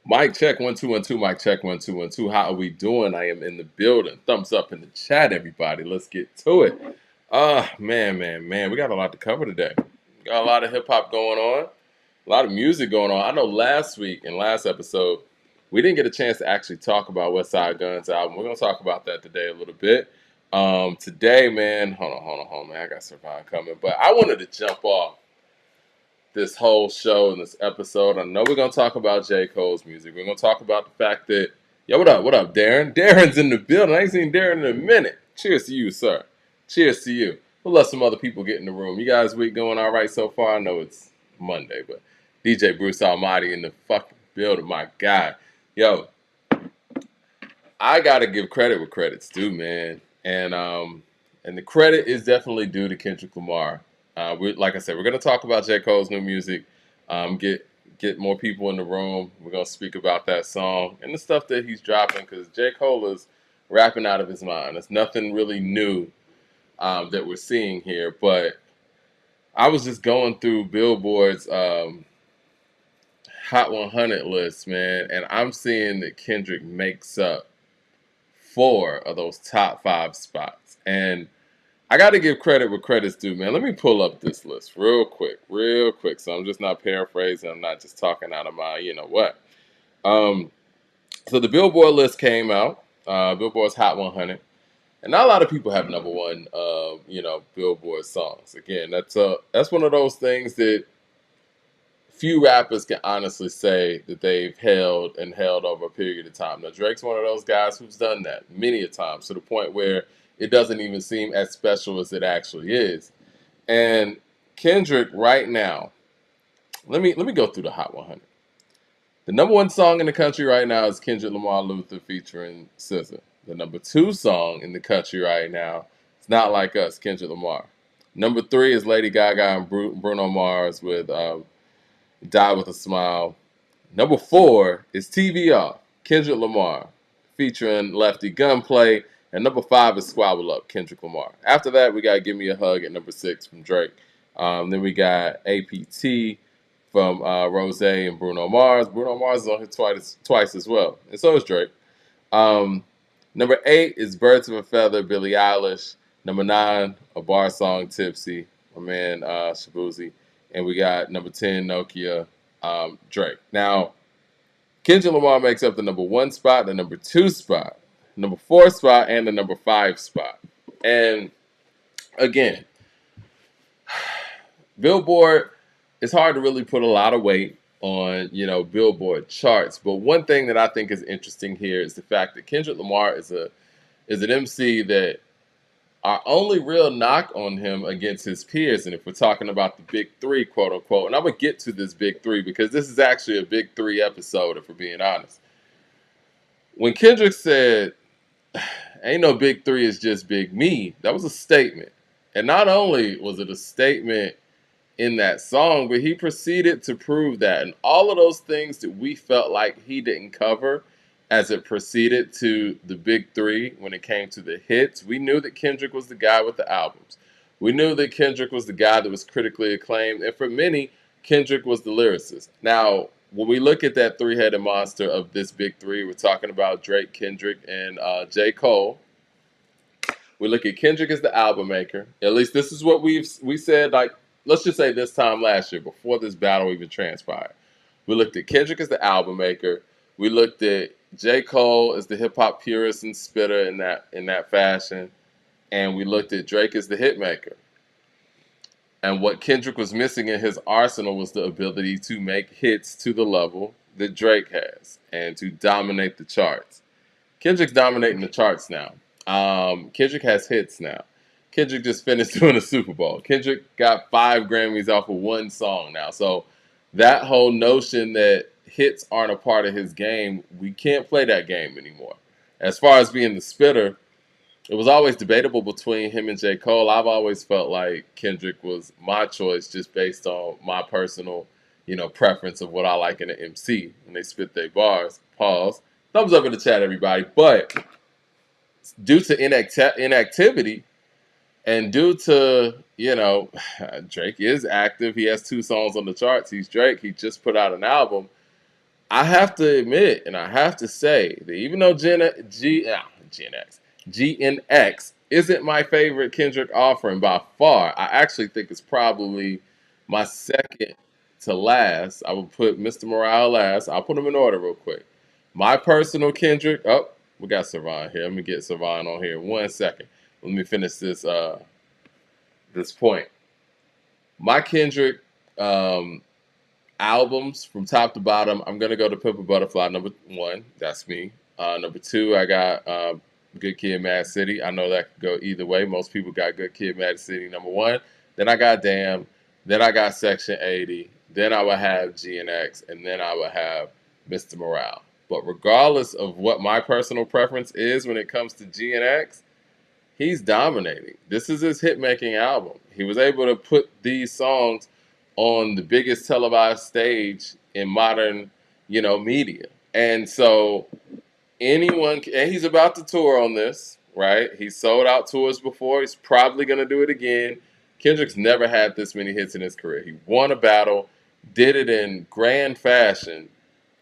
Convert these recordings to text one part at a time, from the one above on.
Mic check 1 2 1 2. Mic check 1 2 1 2. How are we doing? I am in the building. Thumbs up in the chat, everybody. Let's get to it. Man. We got a lot to cover today. We got a lot of hip hop going on, a lot of music going on. I know last week and last episode, we didn't get a chance to actually talk about West Side Gun's album. We're gonna talk about that today a little bit. Today, man, hold on, man. I got Survive coming, but I wanted to jump off this whole show and this episode. I know we're gonna talk about J. Cole's music. We're gonna talk about the fact that what up, Darren? Darren's in the building. I ain't seen Darren in a minute. Cheers to you, sir. Cheers to you. We'll let some other people get in the room. You guys' week going all right so far? I know it's Monday, but DJ Bruce Almighty in the fucking building, my guy. Yo, I gotta give credit where credit's due, man. And the credit is definitely due to Kendrick Lamar. Like I said, we're gonna talk about J. Cole's new music. Get more people in the room. We're gonna speak about that song and the stuff that he's dropping because J. Cole is rapping out of his mind. It's nothing really new that we're seeing here. But I was just going through Billboard's Hot 100 list, man, and I'm seeing that Kendrick makes up 4 of those top 5 spots. And I got to give credit where credit's due, man. Let me pull up this list real quick. So I'm just not paraphrasing. I'm not just talking out of my, you know what. So the Billboard list came out, Billboard's Hot 100. And not a lot of people have number one, Billboard songs. Again, that's one of those things that few rappers can honestly say that they've held over a period of time. Now, Drake's one of those guys who's done that many a times to the point where it doesn't even seem as special as it actually is. And Kendrick right now, let me go through the Hot 100. The number 1 song in the country right now is Kendrick Lamar Luther featuring SZA. The number 2 song in the country right now is Not Like Us, Kendrick Lamar. Number 3 is Lady Gaga and Bruno Mars with Die With a Smile. Number 4 is TVR, Kendrick Lamar, featuring Lefty Gunplay. And number 5 is Squabble Up, Kendrick Lamar. After that, we got Give Me a Hug at number 6 from Drake. Then we got APT from Rose and Bruno Mars. Bruno Mars is on here twice as well. And so is Drake. Number 8 is Birds of a Feather, Billie Eilish. Number 9, a bar song, Tipsy, my man Shabuzi. And we got number 10, Nokia, Drake. Now, Kendrick Lamar makes up the number 1 spot, the number 2 spot, number 4 spot, and the number 5 spot. And again, Billboard, it's hard to really put a lot of weight on, Billboard charts. But one thing that I think is interesting here is the fact that Kendrick Lamar is an MC that our only real knock on him against his peers, and if we're talking about the big 3, quote unquote, and I'm going to get to this big 3 because this is actually a big 3 episode, if we're being honest. When Kendrick said, ain't no big 3, it's just big me, that was a statement. And not only was it a statement in that song, but he proceeded to prove that. And all of those things that we felt like he didn't cover as it proceeded to the big 3 when it came to the hits, we knew that Kendrick was the guy with the albums. We knew that Kendrick was the guy that was critically acclaimed. And for many, Kendrick was the lyricist. Now, when we look at that 3-headed monster of this big 3, we're talking about Drake, Kendrick, and J. Cole. We look at Kendrick as the album maker. At least this is what we said, like, let's just say this time last year, before this battle even transpired. We looked at Kendrick as the album maker. We looked at J. Cole as the hip hop purist and spitter in that fashion, and we looked at Drake as the hit maker. And what Kendrick was missing in his arsenal was the ability to make hits to the level that Drake has and to dominate the charts. Kendrick's dominating the charts now. Kendrick has hits now. Kendrick just finished doing a Super Bowl. Kendrick got 5 Grammys off of 1 song now. So that whole notion that hits aren't a part of his game, we can't play that game anymore. As far as being the spitter, it was always debatable between him and J. Cole. I've always felt like Kendrick was my choice just based on my personal, preference of what I like in an MC when they spit their bars. Pause. Thumbs up in the chat, everybody. But due to inactivity, and due to, Drake is active. He has 2 songs on the charts. He's Drake. He just put out an album. I have to admit, and I have to say that even though GNX isn't my favorite Kendrick offering by far, I actually think it's probably my second to last. I would put Mr. Morale last. I'll put them in order real quick. My personal Kendrick. Oh, we got Savon here. Let me get Savon on here. 1 second. Let me finish this point. My Kendrick albums from top to bottom. I'm gonna go to Pimp a Butterfly #1. That's me. #2, I got Good Kid, Mad City. I know that could go either way. Most people got Good Kid, Mad City #1. Then I got Damn. Then I got Section 80. Then I would have GNX, and then I would have Mr. Morale. But regardless of what my personal preference is when it comes to GNX, he's dominating. This is his hit making album. He was able to put these songs on the biggest televised stage in modern, media. And so and he's about to tour on this, right? He's sold out tours before. He's probably going to do it again. Kendrick's never had this many hits in his career. He won a battle, did it in grand fashion,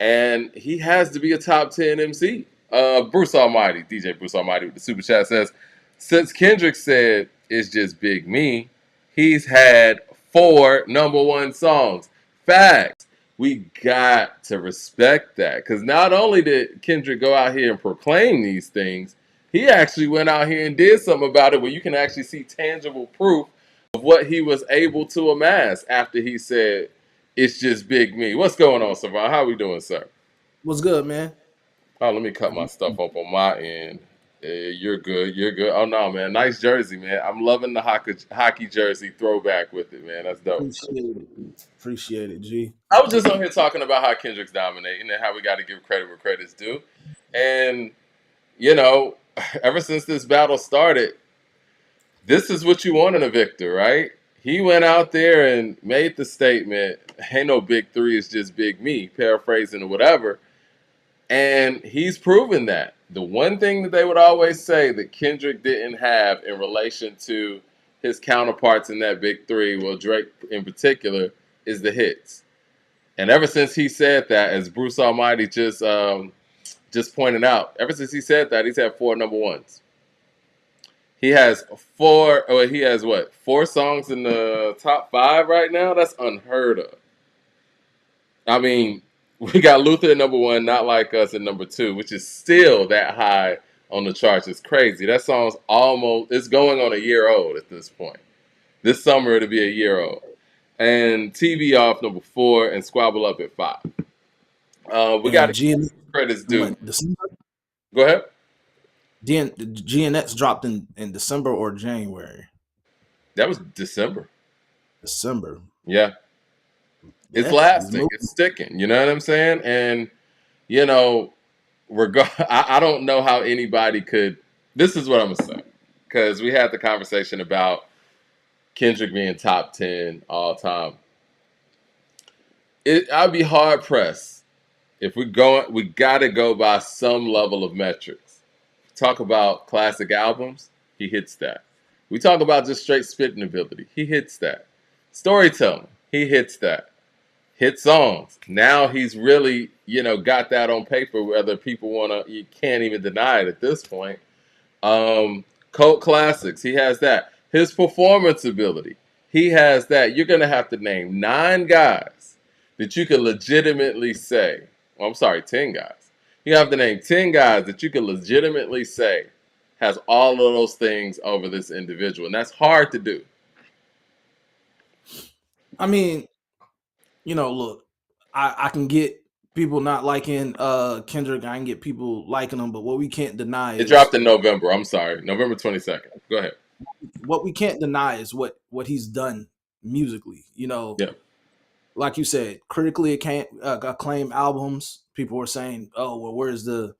and he has to be a top 10 MC. Bruce Almighty, DJ Bruce Almighty with the super chat says, since Kendrick said it's just Big Me, he's had 4 #1 songs. Facts. We got to respect that, because not only did Kendrick go out here and proclaim these things, he actually went out here and did something about it where you can actually see tangible proof of what he was able to amass after he said, it's just Big Me. What's going on, Savon? How we doing, sir? What's good, man? Oh, let me cut my stuff up on my end. You're good. You're good. Oh, no, man. Nice jersey, man. I'm loving the hockey jersey throwback with it, man. That's dope. Appreciate it. Appreciate it, G. I was just on here talking about how Kendrick's dominating and how we got to give credit where credit's due. And, you know, ever since this battle started, this is what you want in a victor, right? He went out there and made the statement, ain't no big three, it's just Big Me, paraphrasing or whatever. And he's proven that. The one thing that they would always say that Kendrick didn't have in relation to his counterparts in that big three, well, Drake in particular, is the hits. And ever since he said that, as Bruce Almighty just pointed out, ever since he said that, he's had 4 #1s. He has 4. Oh, he has what? 4 songs in the top 5 right now. That's unheard of. I mean, we got Luther at #1, Not Like Us at #2, which is still that high on the charts. It's crazy. That song's it's going on a year old at this point. This summer it'll be a year old. And TV Off #4 and Squabble Up at 5. We got GNX credits due. December. Go ahead. GNX dropped in December or January. That was December. December. Yeah. It's lasting. It's sticking. You know what I'm saying? And, you know, I don't know how anybody could. This is what I'm going to say. Because we had the conversation about Kendrick being top 10 all time. I'd be hard pressed if we got to go by some level of metrics. Talk about classic albums, he hits that. We talk about just straight spitting ability, he hits that. Storytelling, he hits that. Hit songs, now he's really, got that on paper, whether people you can't even deny it at this point. Cult classics, he has that. His performance ability, he has that. You're going to have to name 9 guys that you can legitimately say, 10 guys. You have to name 10 guys that you can legitimately say has all of those things over this individual. And that's hard to do. I mean, look, I can get people not liking Kendrick. I can get people liking him, but what we can't deny is... It dropped in November. I'm sorry. November 22nd. Go ahead. What we can't deny is what he's done musically. Yeah. Like you said, critically acclaimed albums. People were saying, "Oh, well, where's the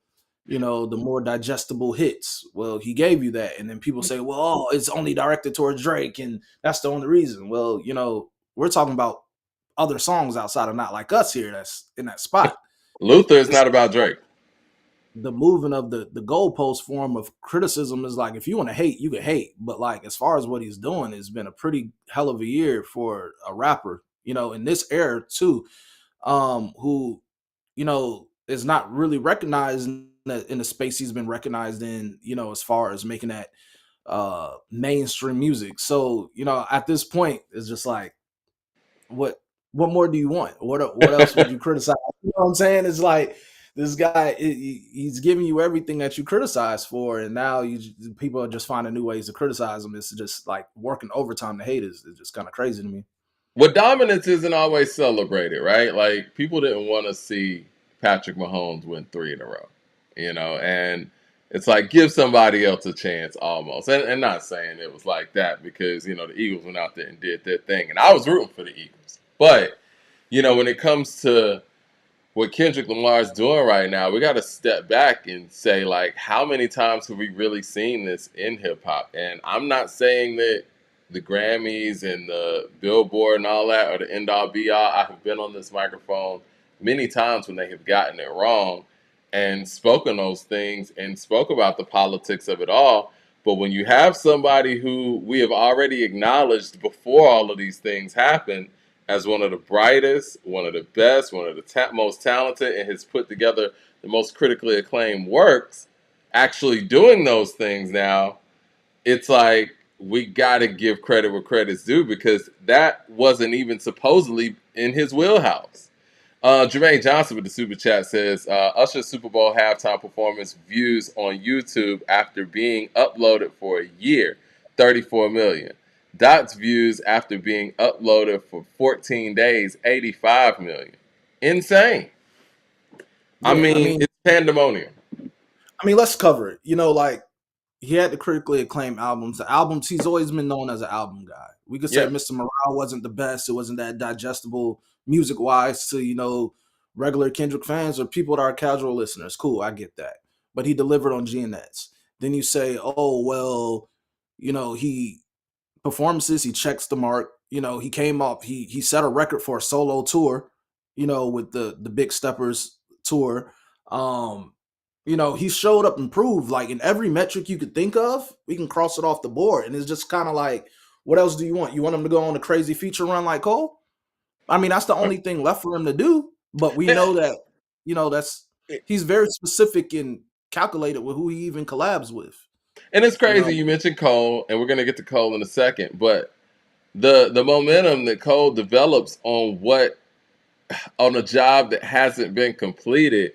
more digestible hits?" Well, he gave you that, and then people say, "Well, it's only directed towards Drake, and that's the only reason." Well, we're talking about other songs outside of Not Like Us here. That's in that spot. Luther is not about Drake. The moving of the goalpost form of criticism is like, if you want to hate, you can hate, but like as far as what he's doing, it's been a pretty hell of a year for a rapper. In this era too, who, is not really recognized in the space he's been recognized in, as far as making that mainstream music. So, at this point, it's just like, what more do you want? What else would you criticize? You know what I'm saying? It's like this guy, he's giving you everything that you criticize for, and now people are just finding new ways to criticize him. It's just like working overtime to hate is just kind of crazy to me. Well, dominance isn't always celebrated, right? Like people didn't want to see Patrick Mahomes win 3 in a row, and it's like give somebody else a chance almost. And not saying it was like that because, the Eagles went out there and did their thing. And I was rooting for the Eagles. But, when it comes to what Kendrick Lamar is doing right now, we got to step back and say, like, how many times have we really seen this in hip hop? And I'm not saying that the Grammys and the Billboard and all that are the end all be all. I have been on this microphone many times when they have gotten it wrong and spoken those things and spoke about the politics of it all. But when you have somebody who we have already acknowledged before all of these things happen as one of the brightest, one of the best, one of the most talented, and has put together the most critically acclaimed works, actually doing those things now, it's like we got to give credit where credit's due because that wasn't even supposedly in his wheelhouse. Jermaine Johnson with the super chat says, Usher's Super Bowl halftime performance views on YouTube after being uploaded for a year, 34 million. Dot's views after being uploaded for 14 days, 85 million. Insane. Yeah, It's pandemonium. let's cover it. Like he had the critically acclaimed albums. The albums, he's always been known as an album guy. We could say Mr. Morale wasn't the best. It wasn't that digestible music wise to, regular Kendrick fans or people that are casual listeners. Cool, I get that. But he delivered on GNS. Then you say, oh, well, he performances, he checks the mark. He came up, he set a record for a solo tour, with the Big Steppers tour. He showed up and proved, like, in every metric you could think of, we can cross it off the board. And it's just kind of like, what else do you want? You want him to go on a crazy feature run like Cole? That's the only thing left for him to do. But we know that, he's very specific and calculated with who he even collabs with. And it's crazy you mentioned Cole, and we're going to get to Cole in a second, but the momentum that Cole develops on a job that hasn't been completed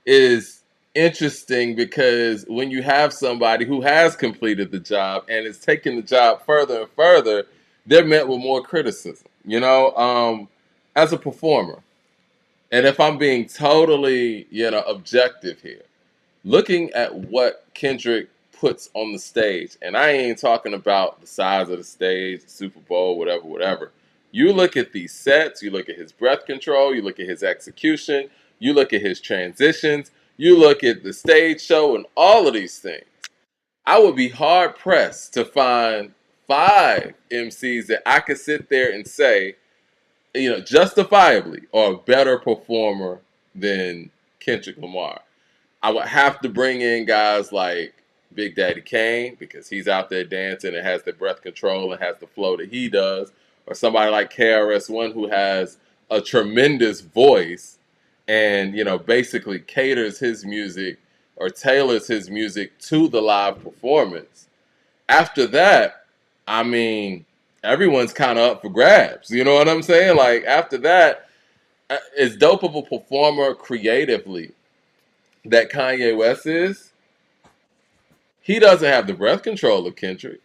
is interesting because when you have somebody who has completed the job and is taking the job further and further, they're met with more criticism, as a performer. And if I'm being totally, objective here, looking at what Kendrick puts on the stage, and I ain't talking about the size of the stage, the Super Bowl, whatever. You look at these sets, you look at his breath control, you look at his execution, you look at his transitions, you look at the stage show and all of these things. I would be hard pressed to find 5 MCs that I could sit there and say, justifiably are a better performer than Kendrick Lamar. I would have to bring in guys like Big Daddy Kane because he's out there dancing and has the breath control and has the flow that he does, or somebody like KRS-One who has a tremendous voice and, basically caters his music or tailors his music to the live performance. After that, everyone's kind of up for grabs. You know what I'm saying? Like, after that, as dope of a performer creatively that Kanye West is, he doesn't have the breath control of Kendrick.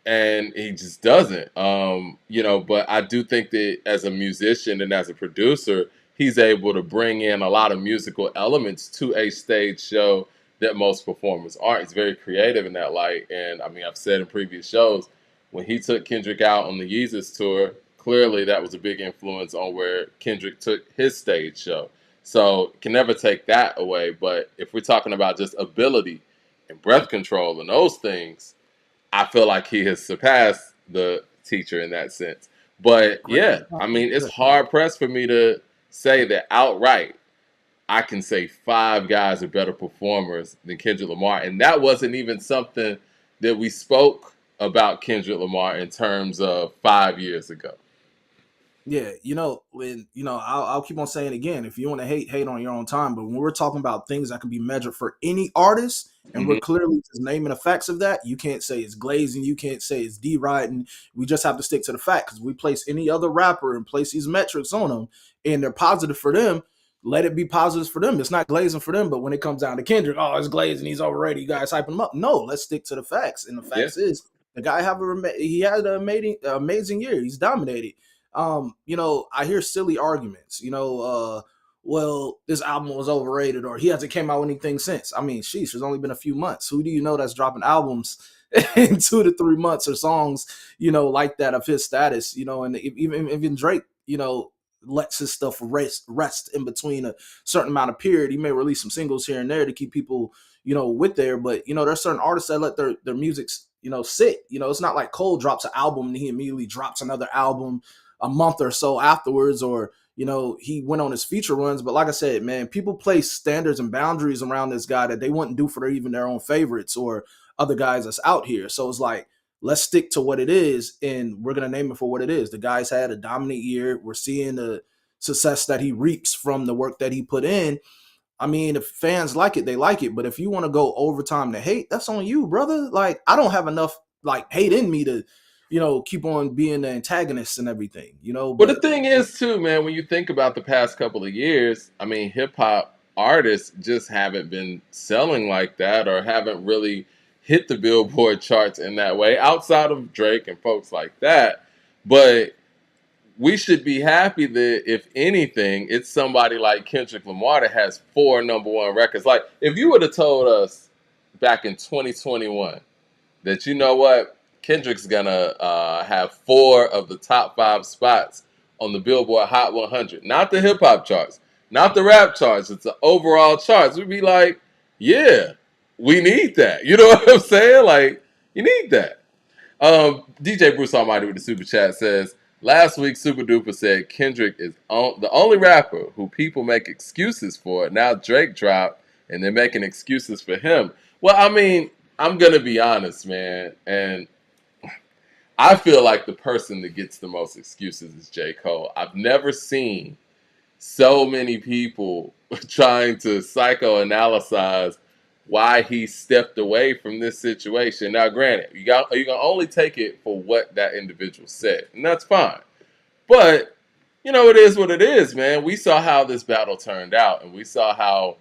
And he just doesn't. But I do think that as a musician and as a producer, he's able to bring in a lot of musical elements to a stage show that most performers aren't. He's very creative in that light. And I've said in previous shows, when he took Kendrick out on the Yeezus tour, clearly that was a big influence on where Kendrick took his stage show. So can never take that away. But if we're talking about just ability and breath control and those things, I feel like he has surpassed the teacher in that sense. But yeah, it's hard pressed for me to say that outright. I can say 5 guys are better performers than Kendrick Lamar. And that wasn't even something that we spoke about Kendrick Lamar in terms of 5 years ago. Yeah, when I'll keep on saying again. If you want to hate on your own time. But when we're talking about things that can be measured for any artist, and we're Hmm. clearly just naming the facts of that, you can't say it's glazing, you can't say it's D-riding. We just have to stick to the fact because we place any other rapper and place these metrics on them, and they're positive for them. Let it be positive for them. It's not glazing for them. But when it comes down to Kendrick, oh, it's glazing. He's overrated. You guys hyping him up. No, let's stick to the facts. And the Yeah. facts is the guy he had an amazing year. He's dominated. I hear silly arguments, well, this album was overrated or he hasn't came out with anything since. I mean, sheesh, it's only been a few months. Who do you know that's dropping albums in 2 to 3 months or songs, like that of his status, and even Drake, lets his stuff rest in between a certain amount of period. He may release some singles here and there to keep people, with there, but there's certain artists that let their music, sit. It's not like Cole drops an album and he immediately drops another album a month or so afterwards, or he went on his feature runs. But like I said, man, people place standards and boundaries around this guy that they wouldn't do for even their own favorites or other guys that's out here. So it's like, let's stick to what it is, and we're gonna name it for what it is. The guy's had a dominant year. We're seeing the success that he reaps from the work that he put in. I mean, if fans like it, they like it. But if you want to go overtime to hate, that's on you, brother. Like, I don't have enough like hate in me to, keep on being the antagonist and everything, But the but thing is, too, man, when you think about the past couple of years, I mean, hip hop artists just haven't been selling like that or haven't really hit the Billboard charts in that way outside of Drake and folks like that. But we should be happy that, if anything, it's somebody like Kendrick Lamar that has 4 number 1 records. Like, if you would have told us back in 2021 that, you know what, Kendrick's gonna have 4 of the top 5 spots on the Billboard Hot 100, not the hip hop charts, not the rap charts, it's the overall charts, we'd be like, yeah, we need that. You know what I'm saying? Like, you need that. DJ Bruce Almighty with the super chat says, last week Super Duper said Kendrick is the only rapper who people make excuses for. Now Drake dropped and they're making excuses for him. Well, I mean, I'm going to be honest, man. And I feel like the person that gets the most excuses is J. Cole. I've never seen so many people trying to psychoanalyze why he stepped away from this situation. Now, granted, you can only take it for what that individual said, and that's fine. But it is what it is, man. We saw how this battle turned out, and we saw how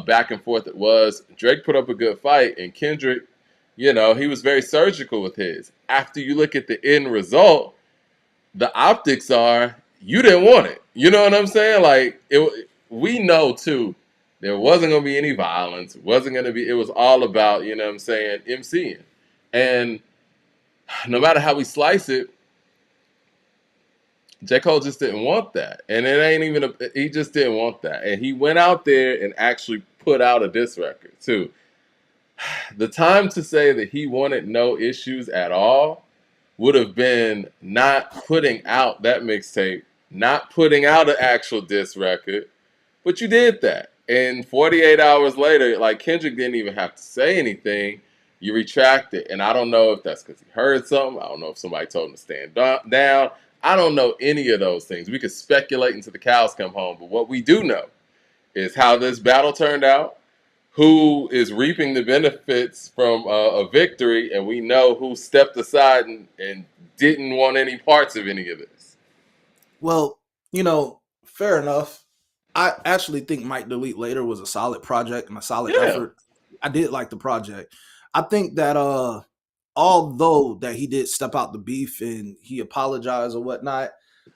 back and forth it was. Drake put up a good fight, and Kendrick, he was very surgical with his. After you look at the end result, the optics are you didn't want it. You know what I'm saying? Like, we know too, there wasn't gonna be any violence. It wasn't gonna be. It was all about, you know what I'm saying, MCing. And no matter how we slice it, J. Cole just didn't want that. And it ain't even he just didn't want that. And he went out there and actually put out a diss record too. The time to say that he wanted no issues at all would have been not putting out that mixtape, not putting out an actual diss record, but you did that. And 48 hours later, like, Kendrick didn't even have to say anything. You retract it. And I don't know if that's because he heard something. I don't know if somebody told him to stand down. I don't know any of those things. We could speculate until the cows come home. But what we do know is how this battle turned out, who is reaping the benefits from a victory, and we know who stepped aside and didn't want any parts of any of this. Well, fair enough. I actually think Mike Delete Later was a solid project and a solid effort. I did like the project. I think that although that he did step out the beef and he apologized or whatnot,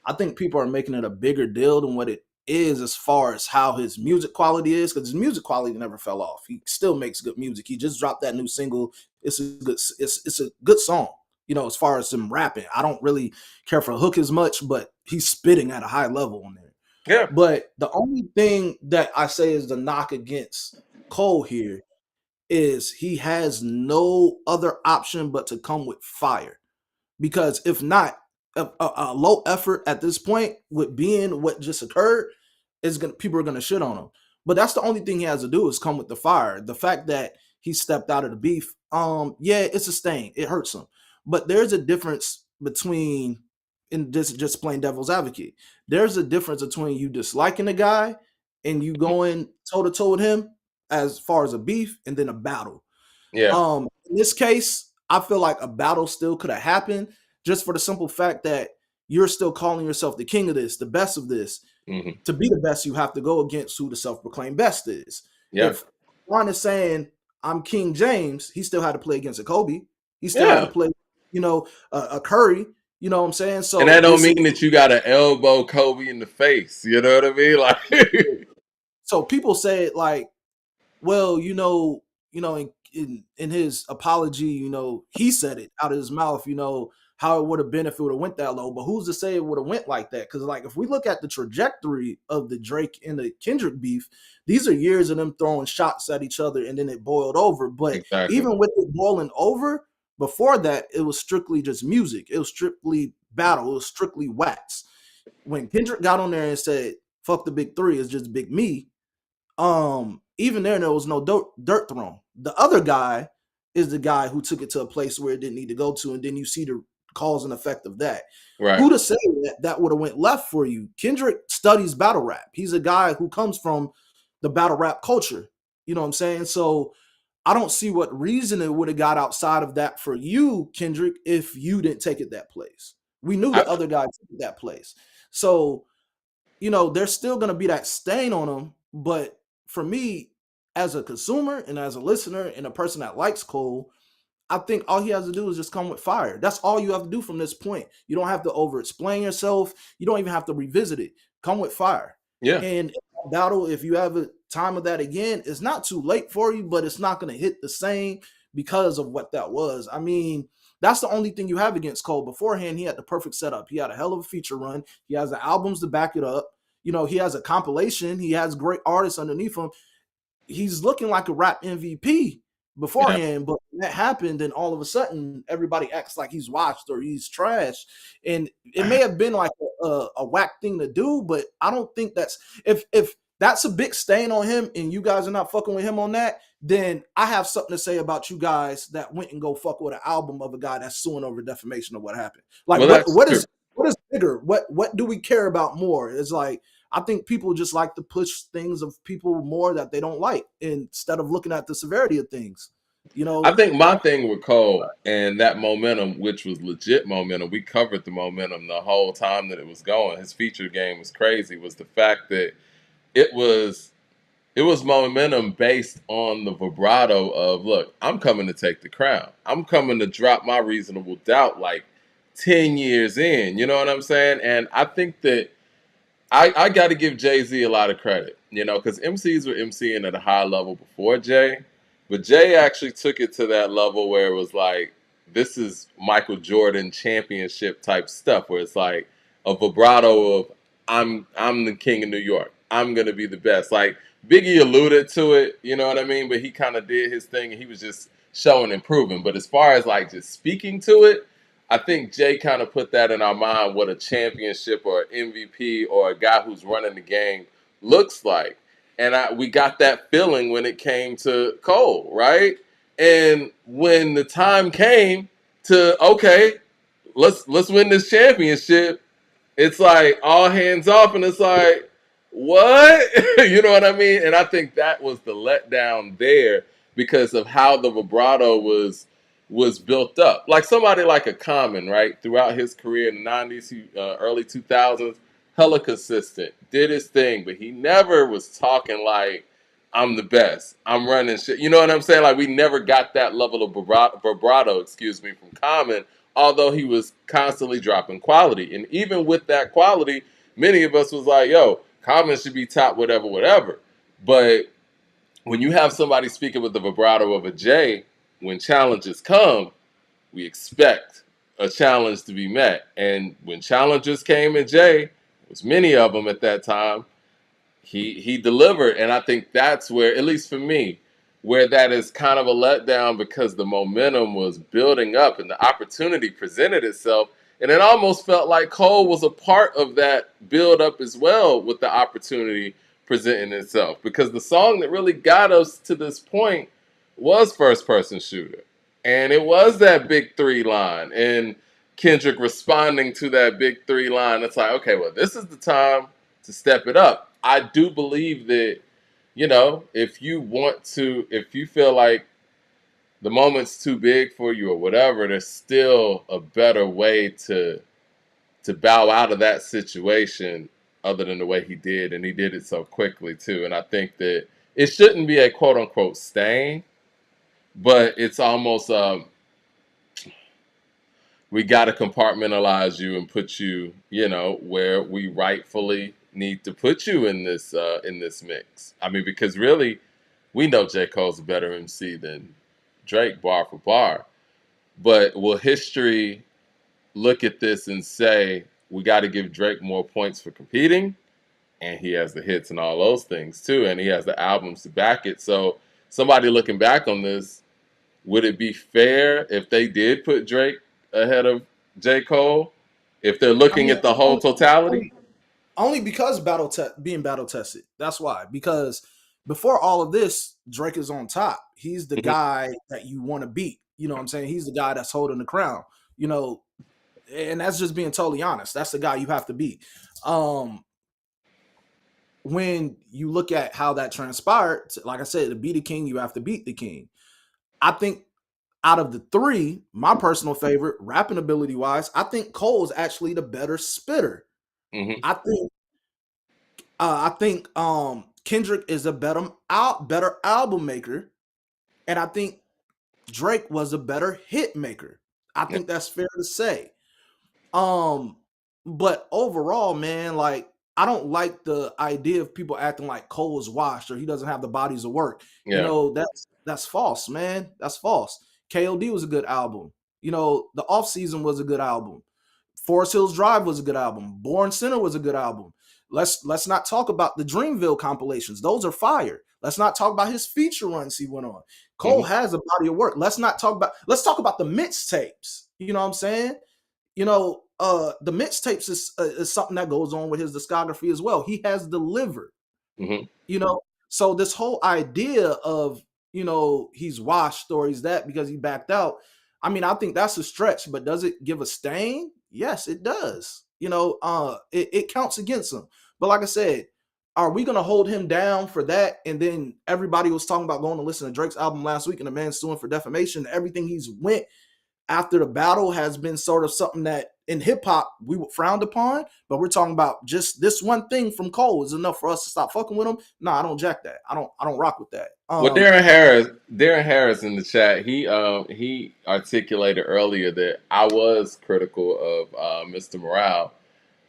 I think people are making it a bigger deal than what it is as far as how his music quality is, because his music quality never fell off. He still makes good music. He just dropped that new single. It's a good song. As far as him rapping, I don't really care for Hook as much, but he's spitting at a high level on there. Yeah. But the only thing that I say is the knock against Cole here is he has no other option but to come with fire. Because if not, a low effort at this point with being what just occurred people are gonna shit on him. But that's the only thing he has to do is come with the fire. The fact that he stepped out of the beef, yeah, it's a stain. It hurts him. But there's a difference between and this is just plain devil's advocate. There's a difference between you disliking a guy and you going toe to toe with him as far as a beef and then a battle. Yeah. In this case, I feel like a battle still could have happened just for the simple fact that you're still calling yourself the king of this, the best of this. Mm-hmm. To be the best, you have to go against who the self-proclaimed best is. Yeah. If Juan is saying I'm King James, he still had to play against a Kobe. He still Yeah. had to play, a Curry. You know what I'm saying? So And that don't mean that you got to elbow Kobe in the face. You know what I mean? Like, so people say it like, well, in his apology, he said it out of his mouth, how it would have been if it would have went that low. But who's to say it would have went like that? Because like if we look at the trajectory of the Drake and the Kendrick beef, these are years of them throwing shots at each other and then it boiled over. But exactly. Even with it boiling over, before that, it was strictly just music. It was strictly battle. It was strictly wax. When Kendrick got on there and said, fuck the big three, it's just big me, even there was no dirt thrown. The other guy is the guy who took it to a place where it didn't need to go to, and then you see the cause and effect of that. Right. Who to say that would have went left for you? Kendrick studies battle rap. He's a guy who comes from the battle rap culture. You know what I'm saying? So I don't see what reason it would have got outside of that for you, Kendrick, if you didn't take it that place. We knew the other guy took it that place. So, there's still going to be that stain on him. But for me, as a consumer and as a listener and a person that likes Cole, I think all he has to do is just come with fire. That's all you have to do from this point. You don't have to over-explain yourself. You don't even have to revisit it. Come with fire. Yeah. And battle, if you have a time of that again, it's not too late for you, but it's not going to hit the same because of what that was. I mean, that's the only thing you have against Cole. Beforehand, he had the perfect setup. He had a hell of a feature run. He has the albums to back it up. He has a compilation. He has great artists underneath him. He's looking like a rap MVP beforehand, but when that happened, then all of a sudden everybody acts like he's washed or he's trash. And it may have been like a whack thing to do, but I don't think that's if that's a big stain on him and you guys are not fucking with him on that, then I have something to say about you guys that went and go fuck with an album of a guy that's suing over defamation of what happened. Like what is bigger? What do we care about more? It's like I think people just like to push things of people more that they don't like instead of looking at the severity of things. I think my thing with Cole and that momentum, which was legit momentum, we covered the momentum the whole time that it was going. His feature game was crazy, was the fact that it was momentum based on the vibrato of, look, I'm coming to take the crown. I'm coming to drop my reasonable doubt like 10 years in. You know what I'm saying? And I think that I got to give Jay-Z a lot of credit, because MCs were MCing at a high level before Jay. But Jay actually took it to that level where it was like, this is Michael Jordan championship type stuff, where it's like a vibrato of, I'm the king of New York. I'm going to be the best. Like, Biggie alluded to it, you know what I mean? But he kind of did his thing, and he was just showing and proving. But as far as, like, just speaking to it, I think Jay kind of put that in our mind, what a championship or an MVP or a guy who's running the game looks like. And we got that feeling when it came to Cole, right? And when the time came to, okay, let's win this championship, it's like all hands off, and it's like, what? You know what I mean? And I think that was the letdown there because of how the vibrato was built up. Like somebody like a Common, right? Throughout his career in the 90s, early 2000s, hella consistent, did his thing, but he never was talking like, I'm the best, I'm running shit. You know what I'm saying? Like we never got that level of vibrato, from Common, although he was constantly dropping quality. And even with that quality, many of us was like, yo, Common should be top whatever. But when you have somebody speaking with the vibrato of a J, when challenges come, we expect a challenge to be met. And when challenges came in Jay, there was many of them at that time, he delivered. And I think that's where, at least for me, where that is kind of a letdown because the momentum was building up and the opportunity presented itself. And it almost felt like Cole was a part of that build up as well with the opportunity presenting itself. Because the song that really got us to this point was First Person Shooter. And it was that big three line. And Kendrick responding to that big three line. It's like, okay, well, this is the time to step it up. I do believe that, you know, if you want to, if you feel like the moment's too big for you or whatever, there's still a better way to bow out of that situation other than the way he did, and he did it so quickly too. And I think that it shouldn't be a quote unquote stain, but it's almost we got to compartmentalize you and put you, you know, where we rightfully need to put you in this mix. I mean, because really, we know J. Cole's a better MC than Drake, bar for bar. But will history look at this and say we got to give Drake more points for competing? And he has the hits and all those things too, and he has the albums to back it. So somebody looking back on this, would it be fair if they did put Drake ahead of J. Cole? If they're I looking mean, at the whole totality? only because being battle tested. That's why. Because before all of this, Drake is on top. He's the Mhm. guy that you want to beat. You know what I'm saying? He's the guy that's holding the crown. You know, and that's just being totally honest. That's the guy you have to beat. When you look at how that transpired, like I said, to be the king, you have to beat the king. I think out of the three, my personal favorite, rapping ability wise, I think Cole is actually the better spitter. Mm-hmm. I think Kendrick is a better album maker, and I think Drake was a better hit maker. I Yeah. think that's fair to say. Um, but overall, man, like I don't like the idea of people acting like Cole is washed or he doesn't have the bodies of work. You Yeah. know, that's false, man. That's false. KOD was a good album. You know, the off season was a good album. Forest Hills Drive was a good album. Born Center was a good album. Let's not talk about the Dreamville compilations. Those are fire. Let's not talk about his feature runs he went on. Cole Mm-hmm. has a body of work. Let's talk about the mixtapes. You know what I'm saying? You know, the mixtapes is something that goes on with his discography as well. He has delivered. Mm-hmm. You know, so this whole idea of, you know, he's washed or he's that because he backed out. I mean, I think that's a stretch, but does it give a stain? Yes, it does. You know, it counts against him. But like I said, are we gonna hold him down for that? And then everybody was talking about going to listen to Drake's album last week, and the man's suing for defamation. Everything he's went after the battle has been sort of something that in hip hop we were frowned upon, but we're talking about just this one thing from Cole is enough for us to stop fucking with him. No, I don't jack that. I don't rock with that. Well, Darren Harris in the chat, he articulated earlier that I was critical of Mr. Morale,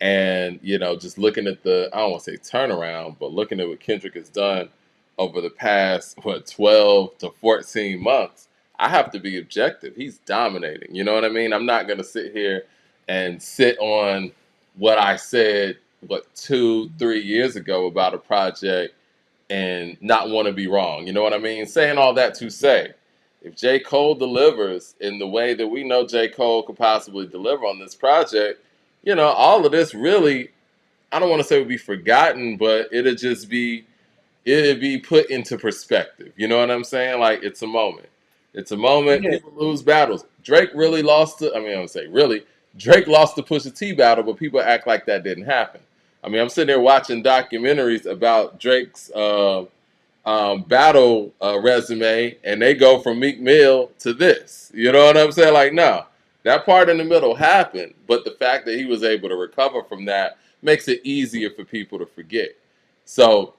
and you know, just looking at the, I don't want to say turnaround, but looking at what Kendrick has done over the past 12 to 14 months, I have to be objective. He's dominating. You know what I mean? I'm not gonna sit here and sit on what I said 2-3 years ago about a project and not want to be wrong. You know what I mean? Saying all that to say, if J. Cole delivers in the way that we know J. Cole could possibly deliver on this project, you know, all of this really, I don't want to say would be forgotten, but it'd be put into perspective. You know what I'm saying? Like, it's a moment. It's a moment. Yeah, People lose battles. Drake really lost to, I mean, I don't say really. Drake lost the Pusha T battle, but people act like that didn't happen. I mean, I'm sitting there watching documentaries about Drake's battle resume, and they go from Meek Mill to this. You know what I'm saying? Like, no, that part in the middle happened, but the fact that he was able to recover from that makes it easier for people to forget. So,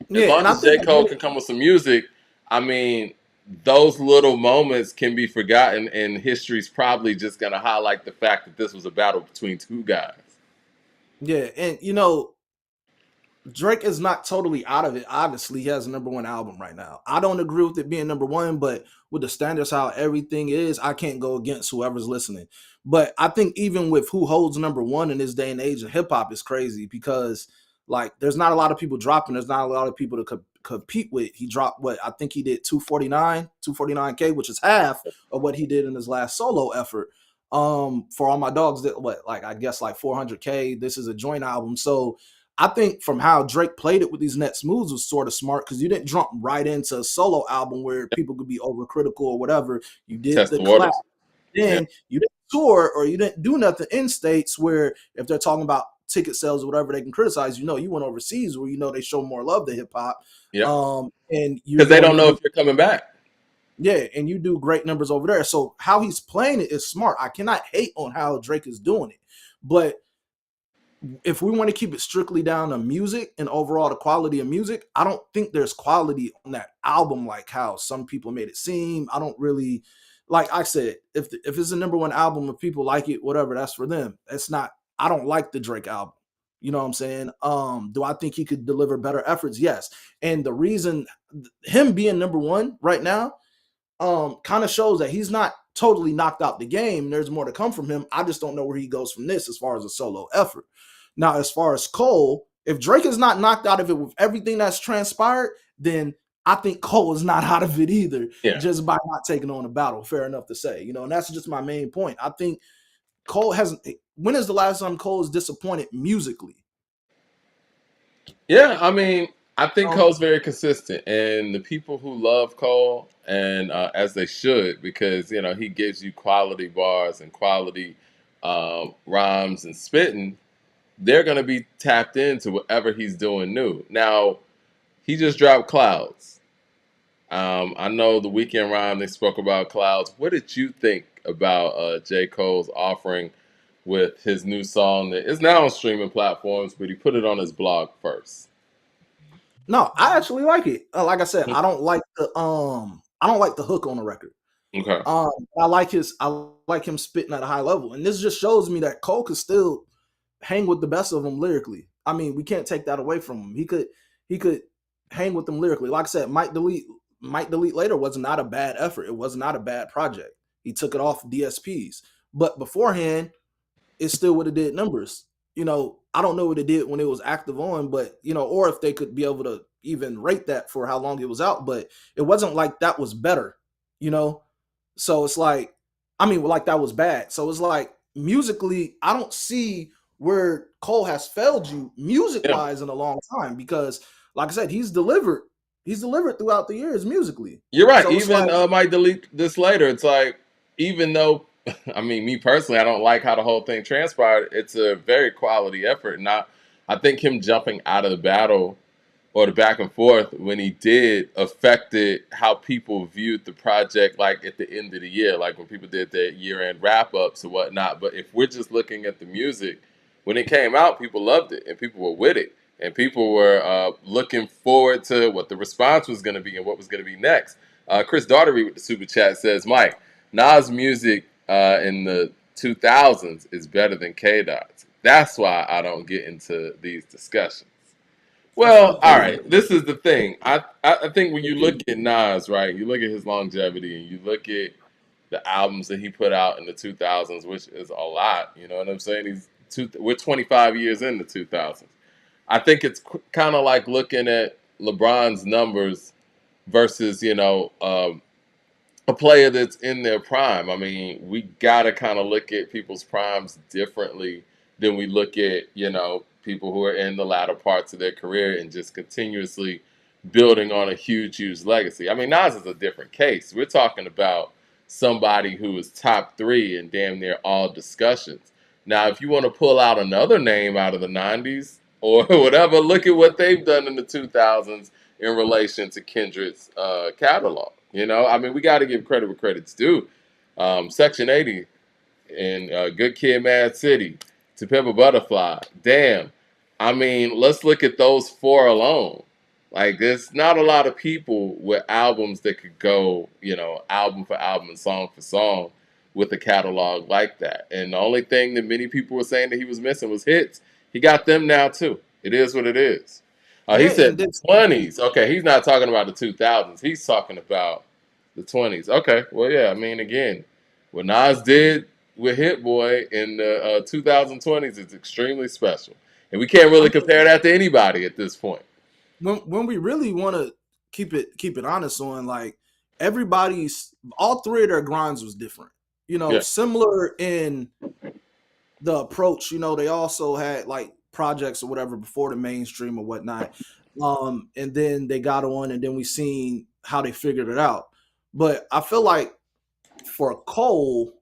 as yeah, long and I as think J. Cole can come with some music, I mean, those little moments can be forgotten, and history's probably just going to highlight the fact that this was a battle between two guys. yeah, and you know, Drake is not totally out of it. Obviously, he has a number one album right now. I don't agree with it being number one, but with the standards how everything is, I can't go against whoever's listening. But I think even with who holds number one in this day and age of hip hop is crazy because like there's not a lot of people dropping. There's not a lot of people to compete with. He dropped what I think he did 249K, which is half of what he did in his last solo effort. For all my dogs that what like I guess like 400K. This is a joint album, so I think from how Drake played it with these next moves was sort of smart because you didn't jump right into a solo album where people could be overcritical or whatever. You did Test the the clap, waters. Yeah. then you didn't tour or you didn't do nothing in states where if they're talking about ticket sales or whatever, they can criticize. You went overseas where they show more love to hip hop. Yep. And you're Because they doing don't know numbers. if you're coming back. Yeah, and you do great numbers over there. So how he's playing it is smart. I cannot hate on how Drake is doing it, but if we want to keep it strictly down to music and overall the quality of music, I don't think there's quality on that album like how some people made it seem. I don't really, like I said, if it's a number one album, if people like it, whatever, that's for them. It's not. I don't like the Drake album. You know what I'm saying? Do I think he could deliver better efforts? Yes. And the reason him being number one right now kind of shows that he's not totally knocked out the game. There's more to come from him. I just don't know where he goes from this as far as a solo effort. Now, as far as Cole, if Drake is not knocked out of it with everything that's transpired, then I think Cole is not out of it either, just by not taking on a battle. Fair enough to say, and that's just my main point. I think Cole hasn't. When is the last time Cole is disappointed musically? Yeah, I mean, I think Cole's very consistent, and the people who love Cole, and as they should, because he gives you quality bars and quality rhymes and spitting. They're going to be tapped into whatever he's doing new. Now, he just dropped Clouds. I know the Weekend Rhyme, they spoke about Clouds. What did you think about J. Cole's offering with his new song that is now on streaming platforms, but he put it on his blog first? No, I actually like it. Like I said, I don't like the hook on the record. Okay. I like him spitting at a high level, and this just shows me that Cole could still hang with the best of them lyrically. I mean, we can't take that away from him. He could hang with them lyrically. Like I said, Might Delete Later was not a bad effort. It was not a bad project. He took it off DSPs, but beforehand, it still would have did numbers. I don't know what it did when it was active on, but or if they could be able to even rate that for how long it was out, but it wasn't like that was better, you know. So it's like, like that was bad. So it's like musically, I don't see where Cole has failed you music wise in a long time because, like I said, he's delivered. He's delivered throughout the years musically. You're right. So Even Might Delete This Later. It's like, even though, I mean, me personally, I don't like how the whole thing transpired. It's a very quality effort. And I think him jumping out of the battle or the back and forth when he did affected how people viewed the project, like at the end of the year, like when people did their year-end wrap-ups or whatnot. But if we're just looking at the music, when it came out, people loved it and people were with it. And people were looking forward to what the response was going to be and what was going to be next. Chris Daughtery with the super chat says, Mike, Nas music in the 2000s is better than K-Dot's. That's why I don't get into these discussions. Well, all right. This is the thing. I think when you look at Nas, right, you look at his longevity and you look at the albums that he put out in the 2000s, which is a lot. You know what I'm saying? We're 25 years in the 2000s. I think it's kind of like looking at LeBron's numbers versus, a player that's in their prime. I mean, we got to kind of look at people's primes differently than we look at, people who are in the latter parts of their career and just continuously building on a huge, huge legacy. I mean, Nas is a different case. We're talking about somebody who is top three in damn near all discussions. Now, if you want to pull out another name out of the 90s or whatever, look at what they've done in the 2000s in relation to Kendrick's catalog. I mean, we got to give credit where credit's due. Section 80 and Good Kid, Mad City, To Pimp a Butterfly. Damn. I mean, let's look at those four alone. Like, there's not a lot of people with albums that could go, album for album and song for song with a catalog like that. And the only thing that many people were saying that he was missing was hits. He got them now, too. It is what it is. He said the 20s. Okay, he's not talking about the 2000s. He's talking about the 20s. Okay, well, yeah, I mean, again, what Nas did with Hit Boy in the 2020s is extremely special. And we can't really compare that to anybody at this point. When we really want to keep it honest on, like, all three of their grinds was different. Similar in the approach. They also had like projects or whatever before the mainstream or whatnot. And then they got on, and then we seen how they figured it out. But I feel like for Cole,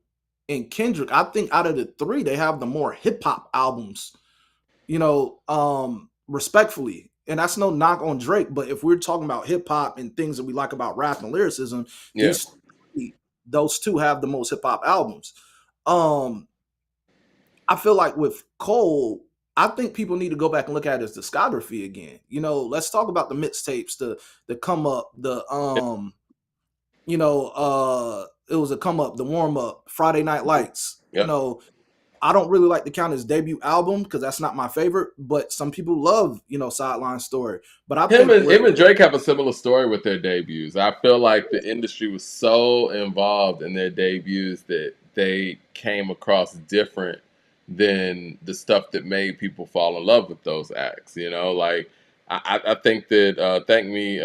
and Kendrick, I think out of the three, they have the more hip hop albums, respectfully. And that's no knock on Drake, but if we're talking about hip hop and things that we like about rap and lyricism, Yeah. those two have the most hip hop albums. Um, I feel like with Cole, I think people need to go back and look at his discography again. Let's talk about the mixtapes, the come up, it was a come up, the warm up, Friday Night Lights. Yeah. I don't really like to count his debut album because that's not my favorite, but some people love, Sideline Story. But I Him think and him and Drake have a similar story with their debuts. I feel like the industry was so involved in their debuts that they came across different than the stuff that made people fall in love with those acts. Like I think that Thank Me,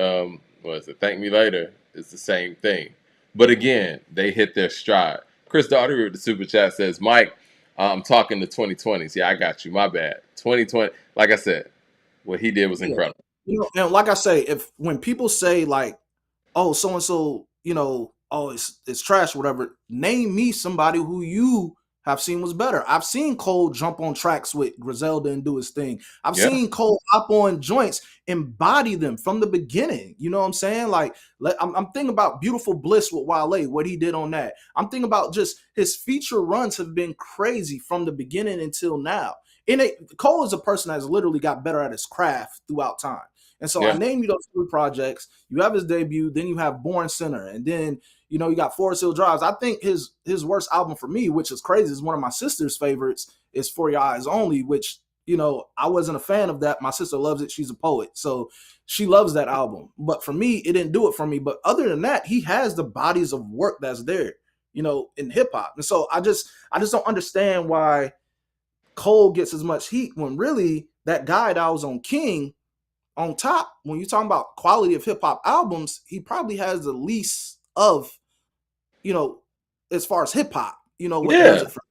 what is it? Thank Me Later is the same thing. But again, they hit their stride. Chris Daugherty with the super chat says, Mike, I'm talking the 2020s. Yeah, I got you. My bad. 2020. Like I said, what he did was yeah, incredible. and like I say, if when people say like, oh, so and so, oh, it's trash, whatever. Name me somebody who you have seen was better. I've seen Cole jump on tracks with Griselda and do his thing. I've Yeah. seen Cole hop on joints, embody them from the beginning. You know what I'm saying? Like, I'm thinking about Beautiful Bliss with Wale, what he did on that. I'm thinking about just his feature runs have been crazy from the beginning until now. Cole is a person that has literally got better at his craft throughout time. And so I Yeah. named you those three projects. You have his debut, then you have Born Center, and then you got Forest Hill Drives. I think his worst album for me, which is crazy, is one of my sister's favorites, is For Your Eyes Only, which I wasn't a fan of that. My sister loves it. She's a poet, so she loves that album. But for me, it didn't do it for me. But other than that, he has the bodies of work that's there, in hip hop. And so I just don't understand why Cole gets as much heat when really that guy that was on King on top, when you're talking about quality of hip hop albums, he probably has the least of, as far as hip hop, what does Yeah. it for